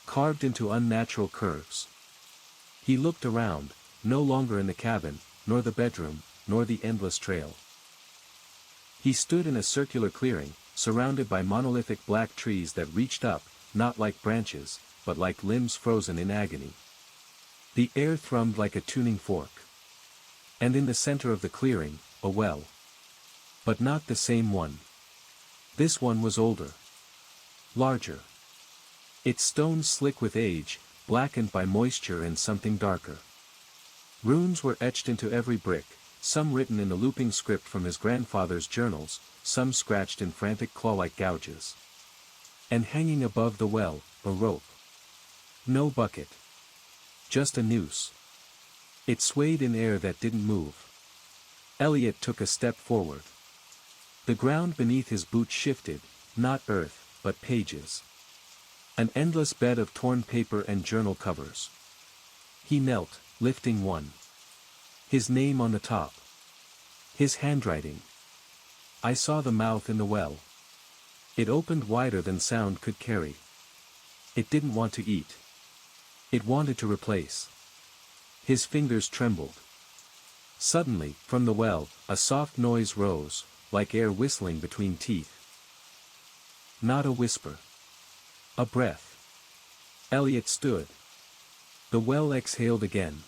Carved into unnatural curves. He looked around, no longer in the cabin, nor the bedroom, nor the endless trail. He stood in a circular clearing, surrounded by monolithic black trees that reached up, not like branches, but like limbs frozen in agony. The air thrummed like a tuning fork. And in the center of the clearing, a well. But not the same one. This one was older. Larger. Its stones slick with age, blackened by moisture and something darker. Runes were etched into every brick, some written in a looping script from his grandfather's journals, some scratched in frantic claw-like gouges. And hanging above the well, a rope. No bucket. Just a noose. It swayed in air that didn't move. Elliot took a step forward. The ground beneath his boots shifted, not earth, but pages. An endless bed of torn paper and journal covers. He knelt, lifting one. His name on the top. His handwriting. I saw the mouth in the well. It opened wider than sound could carry. It didn't want to eat. It wanted to replace. His fingers trembled. Suddenly, from the well, a soft noise rose, like air whistling between teeth. Not a whisper. A breath. Elliot stood. The well exhaled again.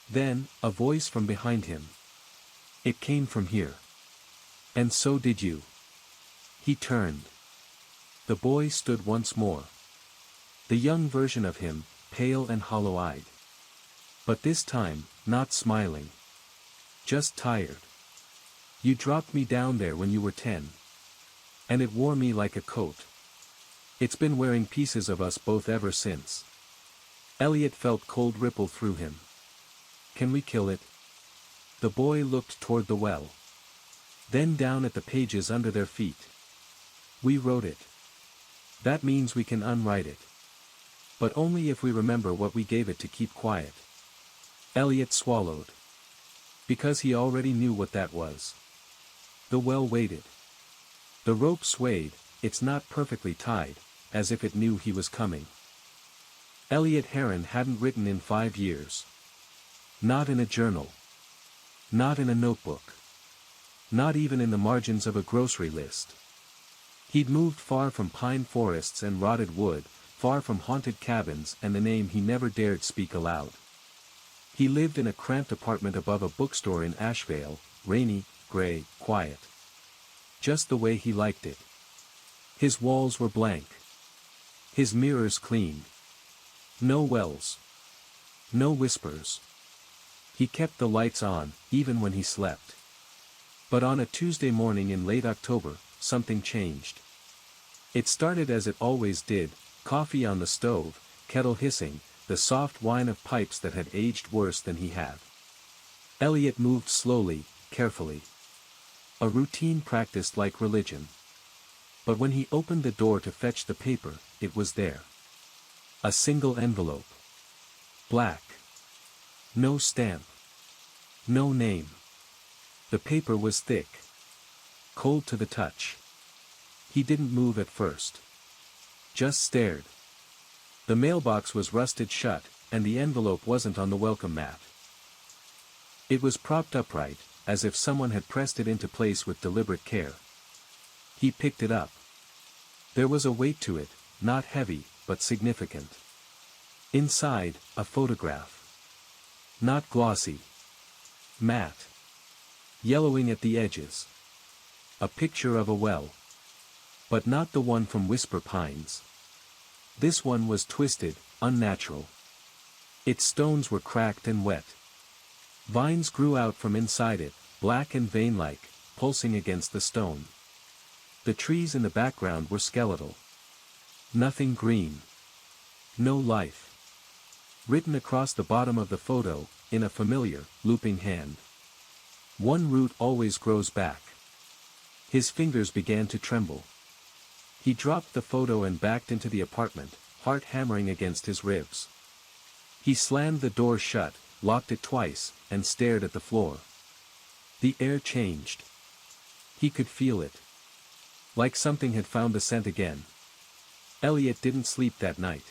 Then, a voice from behind him. It came from here. And so did you. He turned. The boy stood once more. The young version of him, pale and hollow-eyed. But this time, not smiling. Just tired. You dropped me down there when you were 10. And it wore me like a coat. It's been wearing pieces of us both ever since. Elliot felt cold ripple through him. Can we kill it? The boy looked toward the well. Then down at the pages under their feet. We wrote it. That means we can unwrite it. But only if we remember what we gave it to keep quiet. Elliot swallowed. Because he already knew what that was. The well waited. The rope swayed, it's not perfectly tied, as if it knew he was coming. Elliot Heron hadn't written in 5 years. Not in a journal. Not in a notebook. Not even in the margins of a grocery list. He'd moved far from pine forests and rotted wood, far from haunted cabins and the name he never dared speak aloud. He lived in a cramped apartment above a bookstore in Asheville, rainy, gray, quiet. Just the way he liked it. His walls were blank. His mirrors clean. No wells. No whispers. He kept the lights on, even when he slept. But on a Tuesday morning in late October, something changed. It started as it always did, coffee on the stove, kettle hissing, the soft whine of pipes that had aged worse than he had. Elliot moved slowly, carefully. A routine practiced like religion. But when he opened the door to fetch the paper, it was there. A single envelope. Black. No stamp. No name. The paper was thick. Cold to the touch. He didn't move at first. Just stared. The mailbox was rusted shut, and the envelope wasn't on the welcome mat. It was propped upright, as if someone had pressed it into place with deliberate care. He picked it up. There was a weight to it, not heavy, but significant. Inside, a photograph. Not glossy. Matte. Yellowing at the edges. A picture of a well. But not the one from Whisper Pines. This one was twisted, unnatural. Its stones were cracked and wet. Vines grew out from inside it, black and vein-like, pulsing against the stone. The trees in the background were skeletal. Nothing green. No life. Written across the bottom of the photo, in a familiar, looping hand. One root always grows back. His fingers began to tremble. He dropped the photo and backed into the apartment, heart hammering against his ribs. He slammed the door shut, locked it twice, and stared at the floor. The air changed. He could feel it. Like something had found the scent again. Elliot didn't sleep that night.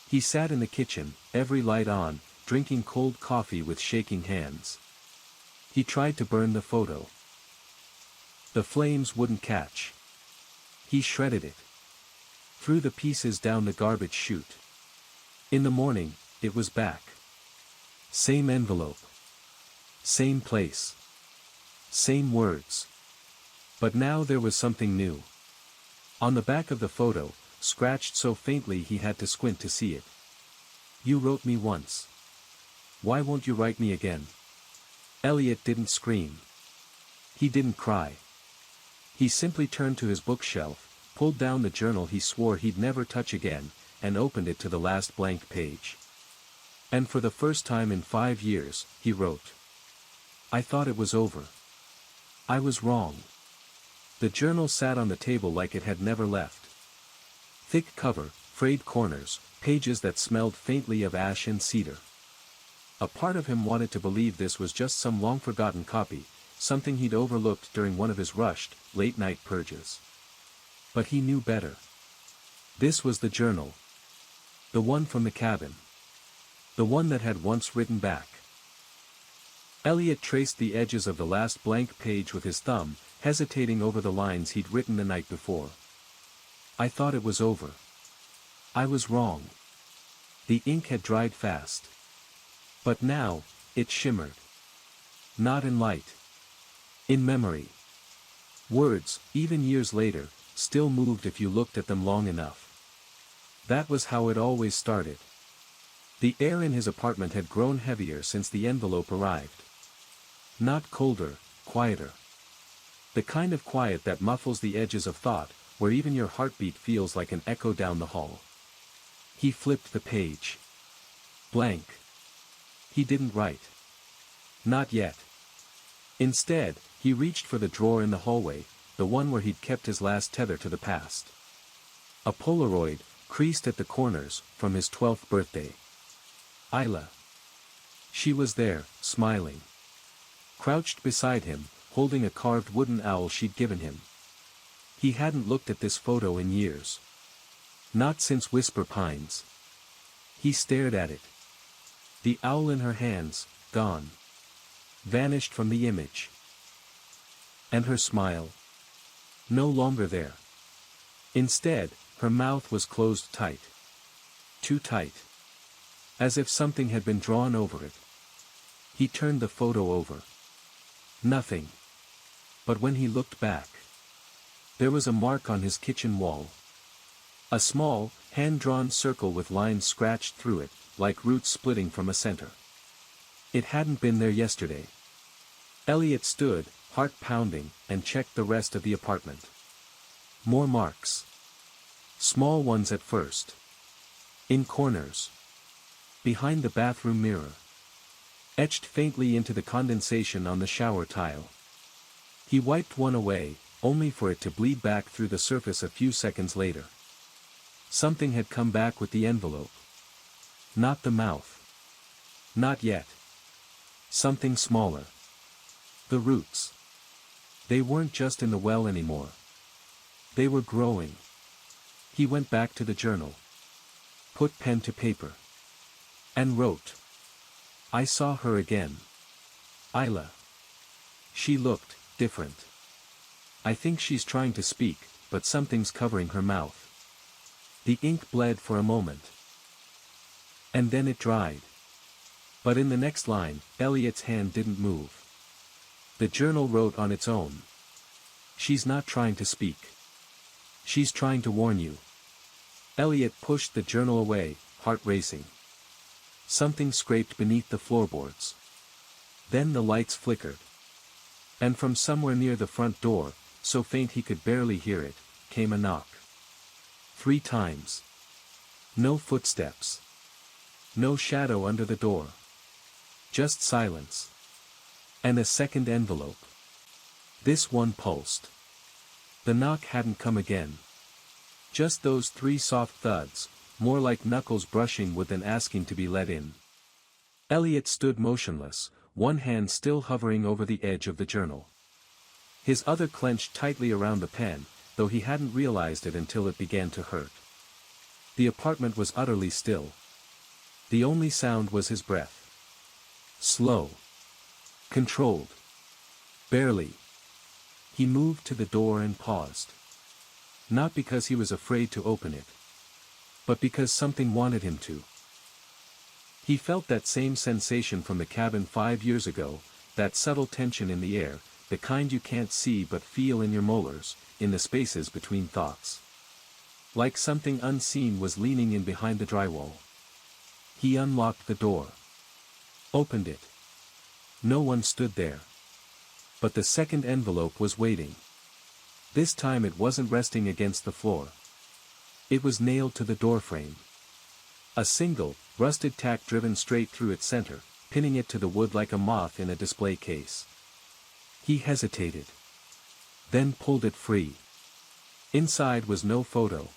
He sat in the kitchen, every light on, drinking cold coffee with shaking hands. He tried to burn the photo. The flames wouldn't catch. He shredded it. Threw the pieces down the garbage chute. In the morning, it was back. Same envelope. Same place. Same words. But now there was something new. On the back of the photo, scratched so faintly he had to squint to see it. You wrote me once. Why won't you write me again? Elliot didn't scream. He didn't cry. He simply turned to his bookshelf, pulled down the journal he swore he'd never touch again, and opened it to the last blank page. And for the first time in 5 years, he wrote. I thought it was over. I was wrong. The journal sat on the table like it had never left. Thick cover, frayed corners, pages that smelled faintly of ash and cedar. A part of him wanted to believe this was just some long-forgotten copy, something he'd overlooked during one of his rushed, late-night purges. But he knew better. This was the journal. The one from the cabin. The one that had once written back. Elliot traced the edges of the last blank page with his thumb, hesitating over the lines he'd written the night before. I thought it was over. I was wrong. The ink had dried fast. But now, it shimmered. Not in light. In memory. Words, even years later, still moved if you looked at them long enough. That was how it always started. The air in his apartment had grown heavier since the envelope arrived. Not colder, quieter. The kind of quiet that muffles the edges of thought, where even your heartbeat feels like an echo down the hall. He flipped the page. Blank. He didn't write. Not yet. Instead, he reached for the drawer in the hallway, the one where he'd kept his last tether to the past. A Polaroid, creased at the corners, from his 12th birthday. Isla. She was there, smiling. Crouched beside him, holding a carved wooden owl she'd given him. He hadn't looked at this photo in years. Not since Whisper Pines. He stared at it. The owl in her hands, gone. Vanished from the image. And her smile. No longer there. Instead, her mouth was closed tight. Too tight. As if something had been drawn over it. He turned the photo over. Nothing. But when he looked back, there was a mark on his kitchen wall. A small, hand-drawn circle with lines scratched through it, like roots splitting from a center. It hadn't been there yesterday. Elliot stood, heart pounding, and checked the rest of the apartment. More marks. Small ones at first. In corners. Behind the bathroom mirror. Etched faintly into the condensation on the shower tile. He wiped one away, only for it to bleed back through the surface a few seconds later. Something had come back with the envelope. Not the mouth. Not yet. Something smaller. The roots. They weren't just in the well anymore. They were growing. He went back to the journal. Put pen to paper. And wrote. I saw her again. Isla. She looked different. I think she's trying to speak, but something's covering her mouth. The ink bled for a moment. And then it dried. But in the next line, Elliot's hand didn't move. The journal wrote on its own. She's not trying to speak. She's trying to warn you. Elliot pushed the journal away, heart racing. Something scraped beneath the floorboards. Then the lights flickered. And from somewhere near the front door, so faint he could barely hear it, came a knock. 3 times. No footsteps. No shadow under the door. Just silence. And a second envelope. This one pulsed. The knock hadn't come again. Just those 3 soft thuds, more like knuckles brushing wood than asking to be let in. Elliot stood motionless, one hand still hovering over the edge of the journal. His other clenched tightly around the pen, though he hadn't realized it until it began to hurt. The apartment was utterly still. The only sound was his breath. Slow. Controlled. Barely. He moved to the door and paused. Not because he was afraid to open it. But because something wanted him to. He felt that same sensation from the cabin 5 years ago, that subtle tension in the air, the kind you can't see but feel in your molars, in the spaces between thoughts. Like something unseen was leaning in behind the drywall. He unlocked the door. Opened it. No one stood there. But the second envelope was waiting. This time it wasn't resting against the floor. It was nailed to the doorframe. A single, rusted tack driven straight through its center, pinning it to the wood like a moth in a display case. He hesitated. Then pulled it free. Inside was no photo.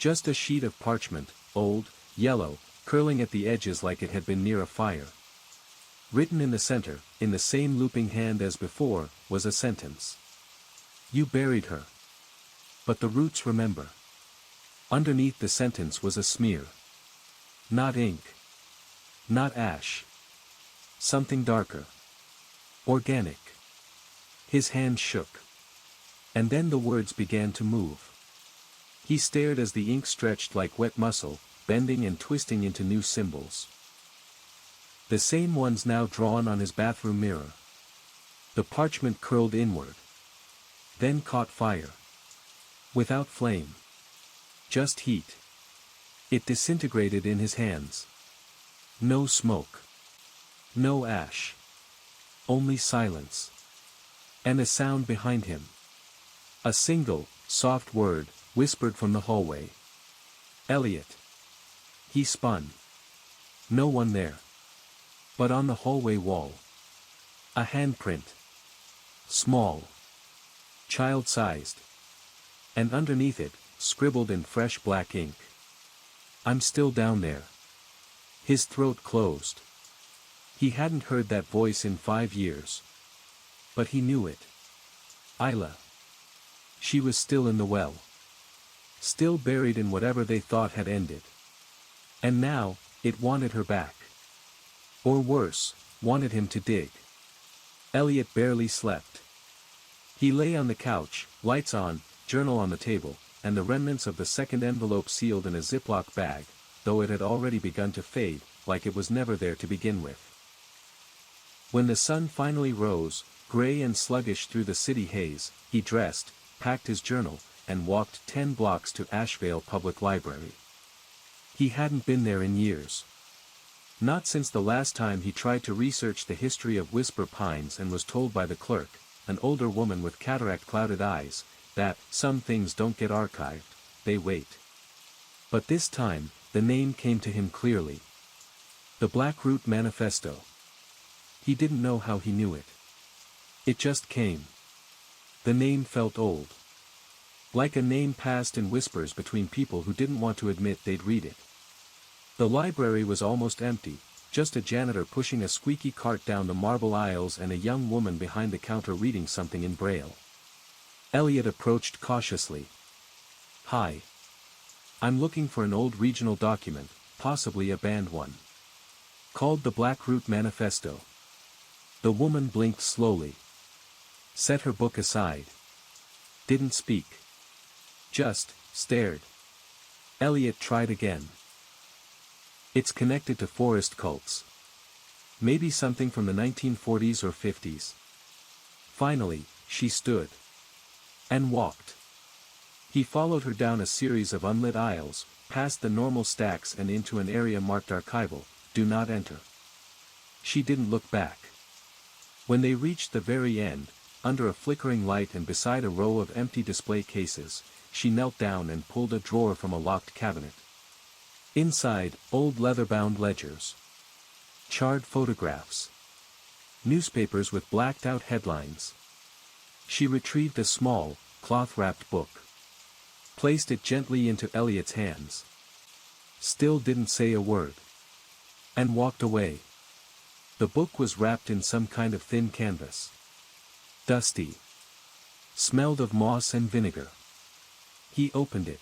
Just a sheet of parchment, old, yellow, curling at the edges like it had been near a fire. Written in the center, in the same looping hand as before, was a sentence. You buried her. But the roots remember. Underneath the sentence was a smear. Not ink. Not ash. Something darker. Organic. His hand shook. And then the words began to move. He stared as the ink stretched like wet muscle, bending and twisting into new symbols. The same ones now drawn on his bathroom mirror. The parchment curled inward. Then caught fire. Without flame. Just heat. It disintegrated in his hands. No smoke. No ash. Only silence. And a sound behind him. A single, soft word, whispered from the hallway. Elliot. He spun. No one there. But on the hallway wall. A handprint. Small. Child-sized. And underneath it, scribbled in fresh black ink. I'm still down there. His throat closed. He hadn't heard that voice in 5 years. But he knew it. Isla. She was still in the well. Still buried in whatever they thought had ended. And now, it wanted her back. Or worse, wanted him to dig. Elliot barely slept. He lay on the couch, lights on, journal on the table, and the remnants of the second envelope sealed in a Ziploc bag, though it had already begun to fade, like it was never there to begin with. When the sun finally rose, gray and sluggish through the city haze, he dressed, packed his journal, and walked 10 blocks to Asheville Public Library. He hadn't been there in years. Not since the last time he tried to research the history of Whisper Pines and was told by the clerk, an older woman with cataract-clouded eyes, that some things don't get archived, they wait. But this time, the name came to him clearly. The Blackroot Manifesto. He didn't know how he knew it. It just came. The name felt old. Like a name passed in whispers between people who didn't want to admit they'd read it. The library was almost empty, just a janitor pushing a squeaky cart down the marble aisles and a young woman behind the counter reading something in Braille. Elliot approached cautiously. Hi. I'm looking for an old regional document, possibly a banned one. Called the Blackroot Manifesto. The woman blinked slowly. Set her book aside. Didn't speak. Just stared. Elliot tried again. It's connected to forest cults. Maybe something from the 1940s or 50s. Finally, she stood. And walked. He followed her down a series of unlit aisles, past the normal stacks and into an area marked archival, do not enter. She didn't look back. When they reached the very end, under a flickering light and beside a row of empty display cases, she knelt down and pulled a drawer from a locked cabinet. Inside, old leather-bound ledgers. Charred photographs. Newspapers with blacked-out headlines. She retrieved a small, cloth-wrapped book. Placed it gently into Elliot's hands. Still didn't say a word. And walked away. The book was wrapped in some kind of thin canvas. Dusty. Smelled of moss and vinegar. He opened it.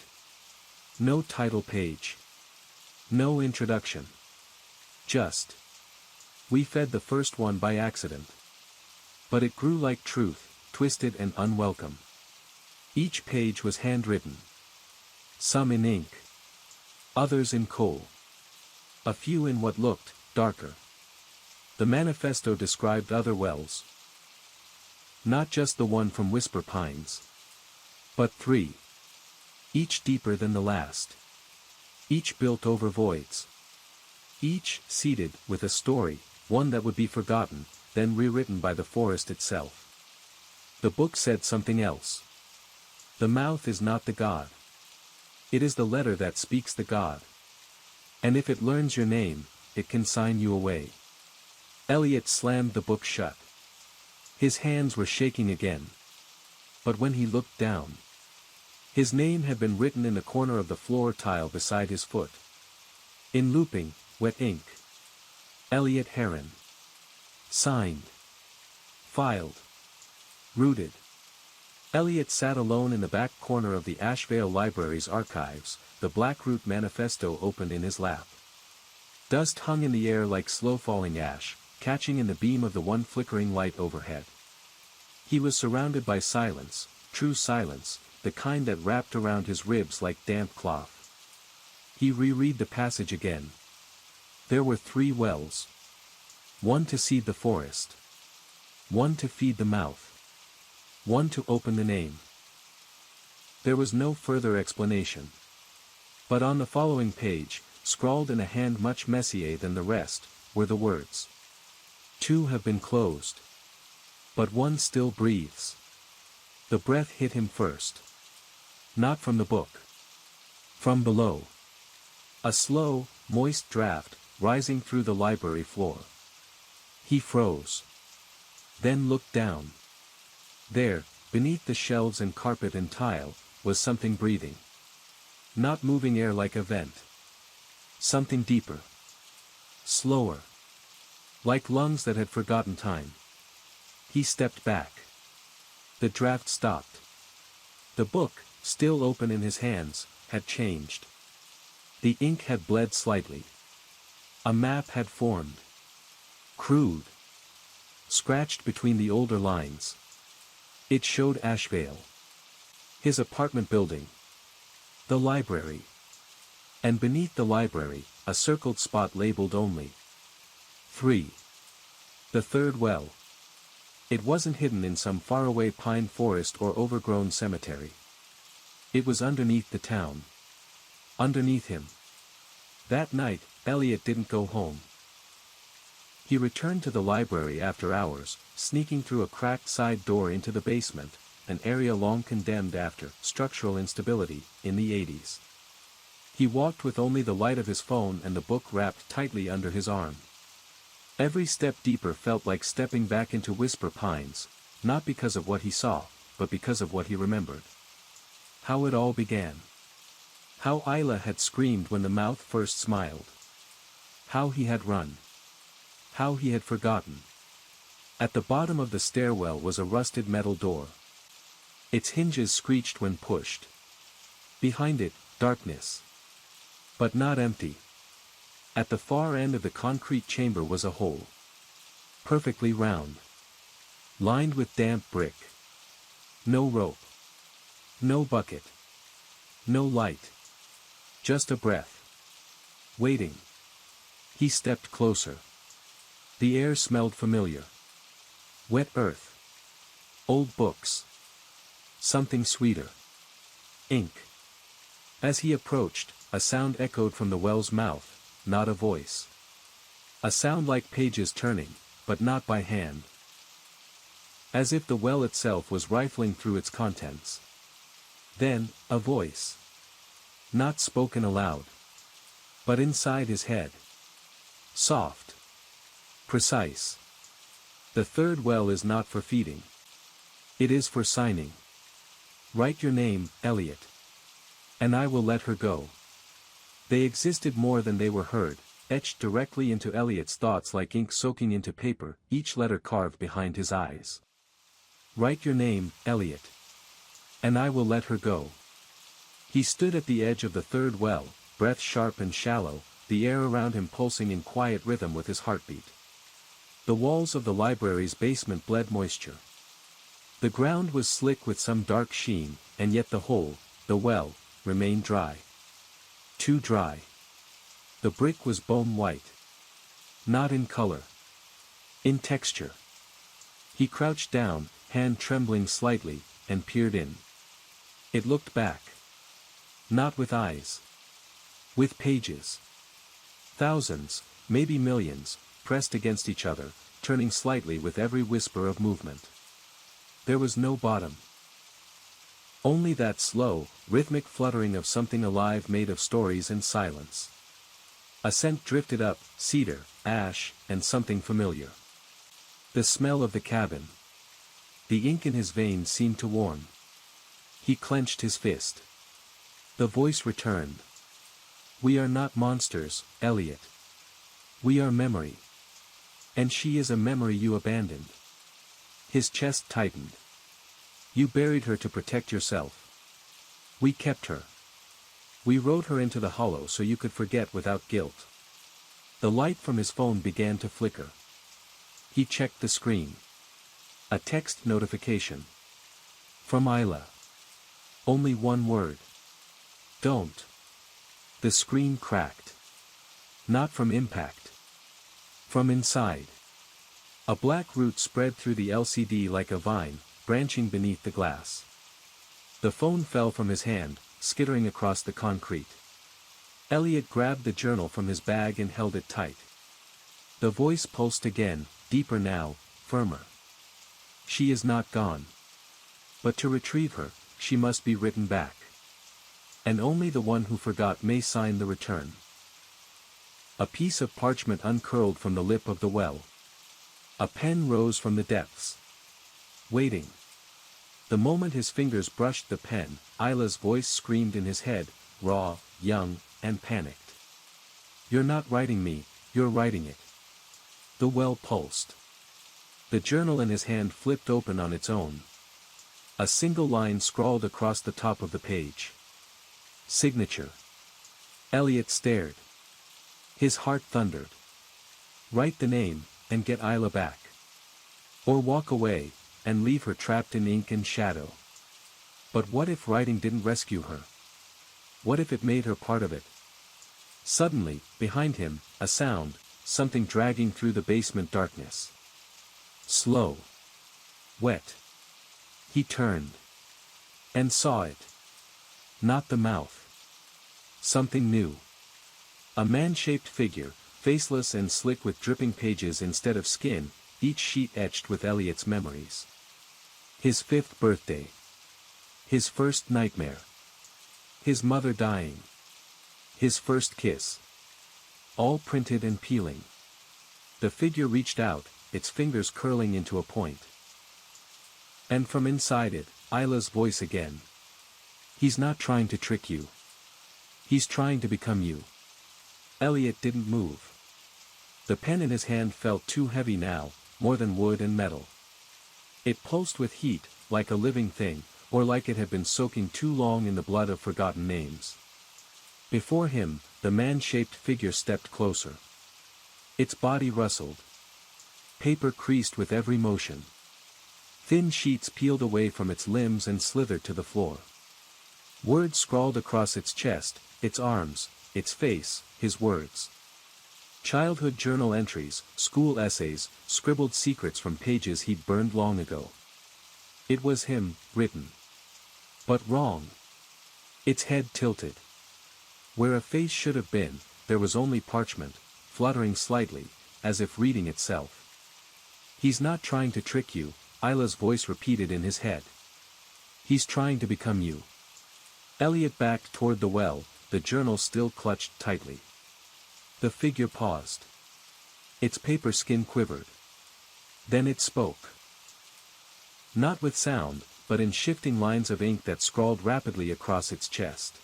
No title page. No introduction. Just. We fed the first one by accident. But it grew like truth, twisted and unwelcome. Each page was handwritten. Some in ink. Others in coal. A few in what looked darker. The manifesto described other wells. Not just the one from Whisper Pines. But 3. Each deeper than the last. Each built over voids. Each seeded with a story, one that would be forgotten, then rewritten by the forest itself. The book said something else. The mouth is not the god. It is the letter that speaks the god. And if it learns your name, it can sign you away. Elliot slammed the book shut. His hands were shaking again. But when he looked down, His name had been written in the corner of the floor tile beside his foot. In looping, wet ink. Elliot Heron. Signed. Filed. Rooted. Elliot sat alone in the back corner of the Ashevale Library's archives, the Blackroot Manifesto opened in his lap. Dust hung in the air like slow-falling ash, catching in the beam of the one flickering light overhead. He was surrounded by silence, true silence, the kind that wrapped around his ribs like damp cloth. He reread the passage again. There were 3 wells. One to seed the forest. One to feed the mouth. One to open the name. There was no further explanation. But on the following page, scrawled in a hand much messier than the rest, were the words. 2 have been closed. But one still breathes. The breath hit him first. Not from the book. From below. A slow, moist draft, rising through the library floor. He froze. Then looked down. There, beneath the shelves and carpet and tile, was something breathing. Not moving air like a vent. Something deeper. Slower. Like lungs that had forgotten time. He stepped back. The draft stopped. The book, still open in his hands, had changed. The ink had bled slightly. A map had formed. Crude. Scratched between the older lines. It showed Ashevale. His apartment building. The library. And beneath the library, a circled spot labeled only 3. The 3rd well. It wasn't hidden in some faraway pine forest or overgrown cemetery. It was underneath the town. Underneath him. That night, Elliot didn't go home. He returned to the library after hours, sneaking through a cracked side door into the basement, an area long condemned after structural instability in the 80s. He walked with only the light of his phone and the book wrapped tightly under his arm. Every step deeper felt like stepping back into Whisper Pines, not because of what he saw, but because of what he remembered. How it all began. How Isla had screamed when the mouth first smiled. How he had run. How he had forgotten. At the bottom of the stairwell was a rusted metal door. Its hinges screeched when pushed. Behind it, darkness. But not empty. At the far end of the concrete chamber was a hole. Perfectly round. Lined with damp brick. No rope. No bucket. No light. Just a breath. Waiting. He stepped closer. The air smelled familiar. Wet earth. Old books. Something sweeter. Ink. As he approached, a sound echoed from the well's mouth, not a voice. A sound like pages turning, but not by hand. As if the well itself was rifling through its contents. Then, a voice. Not spoken aloud. But inside his head. Soft. Precise. The 3rd well is not for feeding. It is for signing. Write your name, Elliot. And I will let her go. They existed more than they were heard, etched directly into Elliot's thoughts like ink soaking into paper, each letter carved behind his eyes. Write your name, Elliot. And I will let her go. He stood at the edge of the 3rd well, breath sharp and shallow, the air around him pulsing in quiet rhythm with his heartbeat. The walls of the library's basement bled moisture. The ground was slick with some dark sheen, and yet the hole, the well, remained dry. Too dry. The brick was bone white. Not in color. In texture. He crouched down, hand trembling slightly, and peered in. It looked back. Not with eyes. With pages. Thousands, maybe millions, pressed against each other, turning slightly with every whisper of movement. There was no bottom. Only that slow, rhythmic fluttering of something alive made of stories and silence. A scent drifted up, cedar, ash, and something familiar. The smell of the cabin. The ink in his veins seemed to warm. He clenched his fist. The voice returned. We are not monsters, Elliot. We are memory. And she is a memory you abandoned. His chest tightened. You buried her to protect yourself. We kept her. We wrote her into the hollow so you could forget without guilt. The light from his phone began to flicker. He checked the screen. A text notification. From Isla. Only one word. Don't. The screen cracked. Not from impact. From inside. A black root spread through the LCD like a vine, branching beneath the glass. The phone fell from his hand, skittering across the concrete. Elliot grabbed the journal from his bag and held it tight. The voice pulsed again, deeper now, firmer. She is not gone. But to retrieve her, she must be written back. And only the one who forgot may sign the return. A piece of parchment uncurled from the lip of the well. A pen rose from the depths. Waiting. The moment his fingers brushed the pen, Isla's voice screamed in his head, raw, young, and panicked. You're not writing me, you're writing it. The well pulsed. The journal in his hand flipped open on its own. A single line scrawled across the top of the page. Signature. Elliot stared. His heart thundered. Write the name, and get Isla back. Or walk away, and leave her trapped in ink and shadow. But what if writing didn't rescue her? What if it made her part of it? Suddenly, behind him, a sound, something dragging through the basement darkness. Slow. Wet. He turned. And saw it. Not the mouth. Something new. A man-shaped figure, faceless and slick with dripping pages instead of skin, each sheet etched with Elliot's memories. His 5th birthday. His first nightmare. His mother dying. His first kiss. All printed and peeling. The figure reached out, its fingers curling into a point. And from inside it, Isla's voice again. He's not trying to trick you. He's trying to become you. Elliot didn't move. The pen in his hand felt too heavy now, more than wood and metal. It pulsed with heat, like a living thing, or like it had been soaking too long in the blood of forgotten names. Before him, the man-shaped figure stepped closer. Its body rustled. Paper creased with every motion. Thin sheets peeled away from its limbs and slithered to the floor. Words scrawled across its chest, its arms, its face, his words. Childhood journal entries, school essays, scribbled secrets from pages he'd burned long ago. It was him, written. But wrong. Its head tilted. Where a face should have been, there was only parchment, fluttering slightly, as if reading itself. He's not trying to trick you, Isla's voice repeated in his head. He's trying to become you. Elliot backed toward the well, the journal still clutched tightly. The figure paused. Its paper skin quivered. Then it spoke. Not with sound, but in shifting lines of ink that scrawled rapidly across its chest.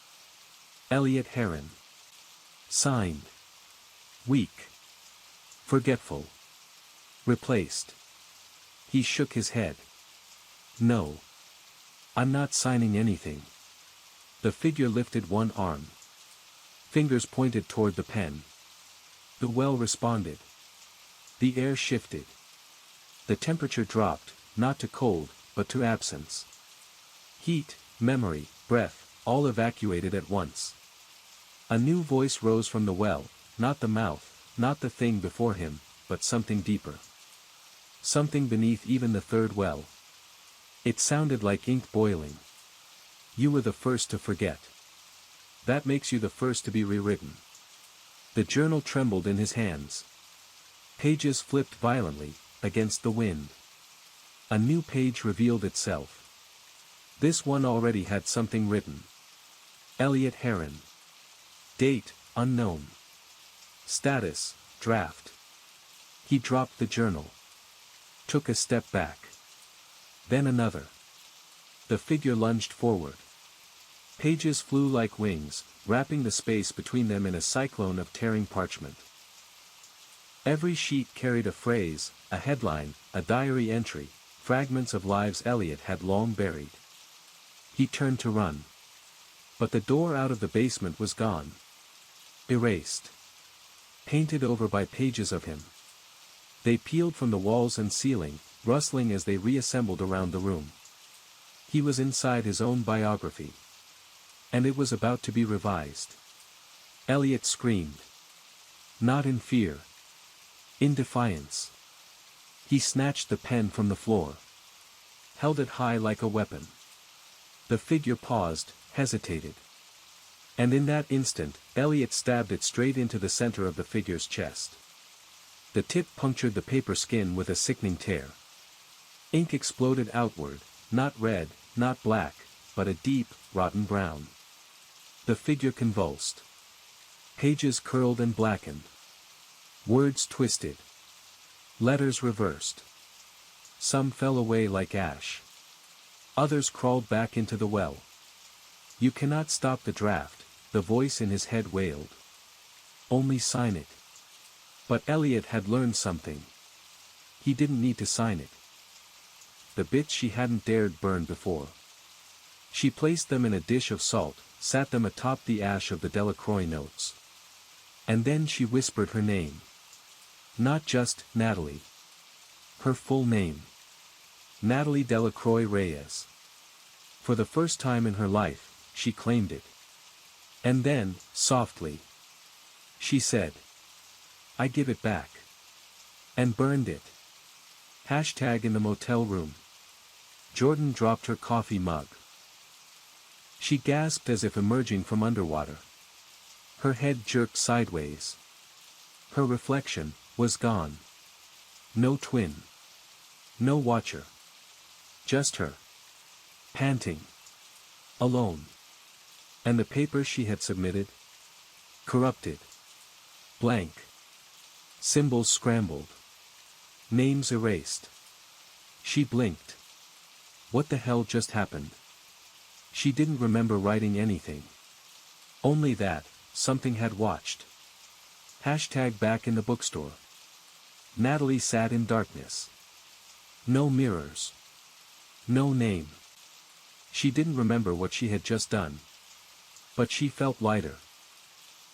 Elliot Heron. Signed. Weak. Forgetful. Replaced. He shook his head. No. I'm not signing anything. The figure lifted one arm. Fingers pointed toward the pen. The well responded. The air shifted. The temperature dropped, not to cold, but to absence. Heat, memory, breath, all evacuated at once. A new voice rose from the well, not the mouth, not the thing before him, but something deeper. Something beneath even the third well. It sounded like ink boiling. You were the first to forget. That makes you the first to be rewritten. The journal trembled in his hands. Pages flipped violently, against the wind. A new page revealed itself. This one already had something written. Elliot Heron. Date, unknown. Status, draft. He dropped the journal. Took a step back. Then another. The figure lunged forward. Pages flew like wings, wrapping the space between them in a cyclone of tearing parchment. Every sheet carried a phrase, a headline, a diary entry, fragments of lives Elliot had long buried. He turned to run. But the door out of the basement was gone. Erased. Painted over by pages of him. They peeled from the walls and ceiling, rustling as they reassembled around the room. He was inside his own biography. And it was about to be revised. Elliot screamed. Not in fear. In defiance. He snatched the pen from the floor. Held it high like a weapon. The figure paused, hesitated. And in that instant, Elliot stabbed it straight into the center of the figure's chest. The tip punctured the paper skin with a sickening tear. Ink exploded outward, not red, not black, but a deep, rotten brown. The figure convulsed. Pages curled and blackened. Words twisted. Letters reversed. Some fell away like ash. Others crawled back into the well. You cannot stop the draft, the voice in his head wailed. Only sign it. But Elliot had learned something. He didn't need to sign it. The bits she hadn't dared burn before. She placed them in a dish of salt, sat them atop the ash of the Delacroix notes. And then she whispered her name. Not just Natalie. Her full name. Natalie Delacroix Reyes. For the first time in her life, she claimed it. And then, softly, she said, I give it back. And burned it. # in the motel room. Jordan dropped her coffee mug. She gasped as if emerging from underwater. Her head jerked sideways. Her reflection was gone. No twin. No watcher. Just her. Panting. Alone. And the paper she had submitted? Corrupted. Blank. Symbols scrambled. Names erased. She blinked. What the hell just happened? She didn't remember writing anything. Only that, something had watched. # back in the bookstore. Natalie sat in darkness. No mirrors. No name. She didn't remember what she had just done. But she felt lighter.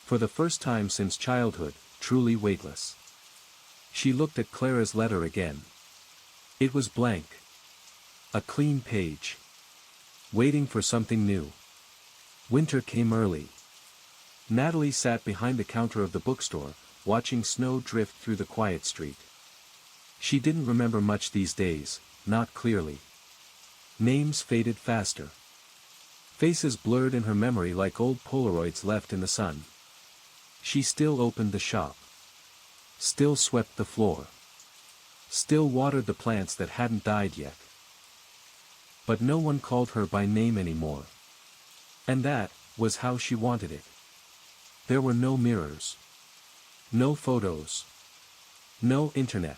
For the first time since childhood, truly weightless. She looked at Clara's letter again. It was blank. A clean page. Waiting for something new. Winter came early. Natalie sat behind the counter of the bookstore, watching snow drift through the quiet street. She didn't remember much these days, not clearly. Names faded faster. Faces blurred in her memory like old Polaroids left in the sun. She still opened the shop. Still swept the floor. Still watered the plants that hadn't died yet. But no one called her by name anymore. And that was how she wanted it. There were no mirrors. No photos. No internet.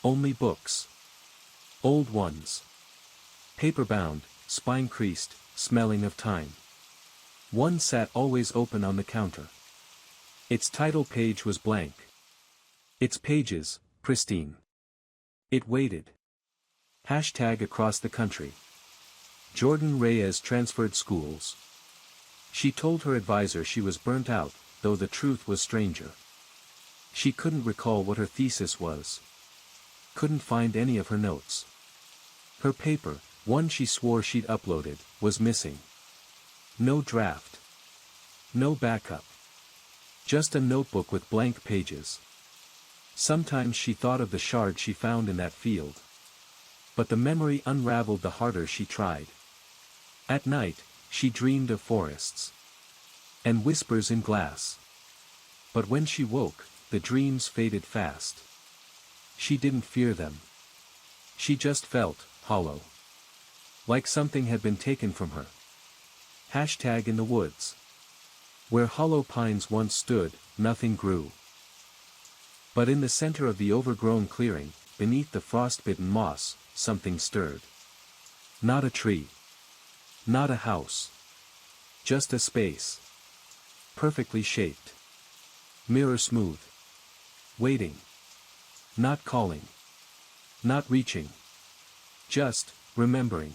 Only books. Old ones. Paper-bound, spine-creased, smelling of time. One sat always open on the counter. Its title page was blank. Its pages, pristine. It waited. # across the country. Jordan Reyes transferred schools. She told her advisor she was burnt out, though the truth was stranger. She couldn't recall what her thesis was. Couldn't find any of her notes. Her paper, one she swore she'd uploaded, was missing. No draft. No backup. Just a notebook with blank pages. Sometimes she thought of the shard she found in that field. But the memory unraveled the harder she tried. At night, she dreamed of forests. And whispers in glass. But when she woke, the dreams faded fast. She didn't fear them. She just felt hollow. Like something had been taken from her. # in the woods. Where hollow pines once stood, nothing grew. But in the center of the overgrown clearing, beneath the frost-bitten moss, something stirred. Not a tree. Not a house. Just a space. Perfectly shaped. Mirror smooth. Waiting. Not calling. Not reaching. Just, remembering.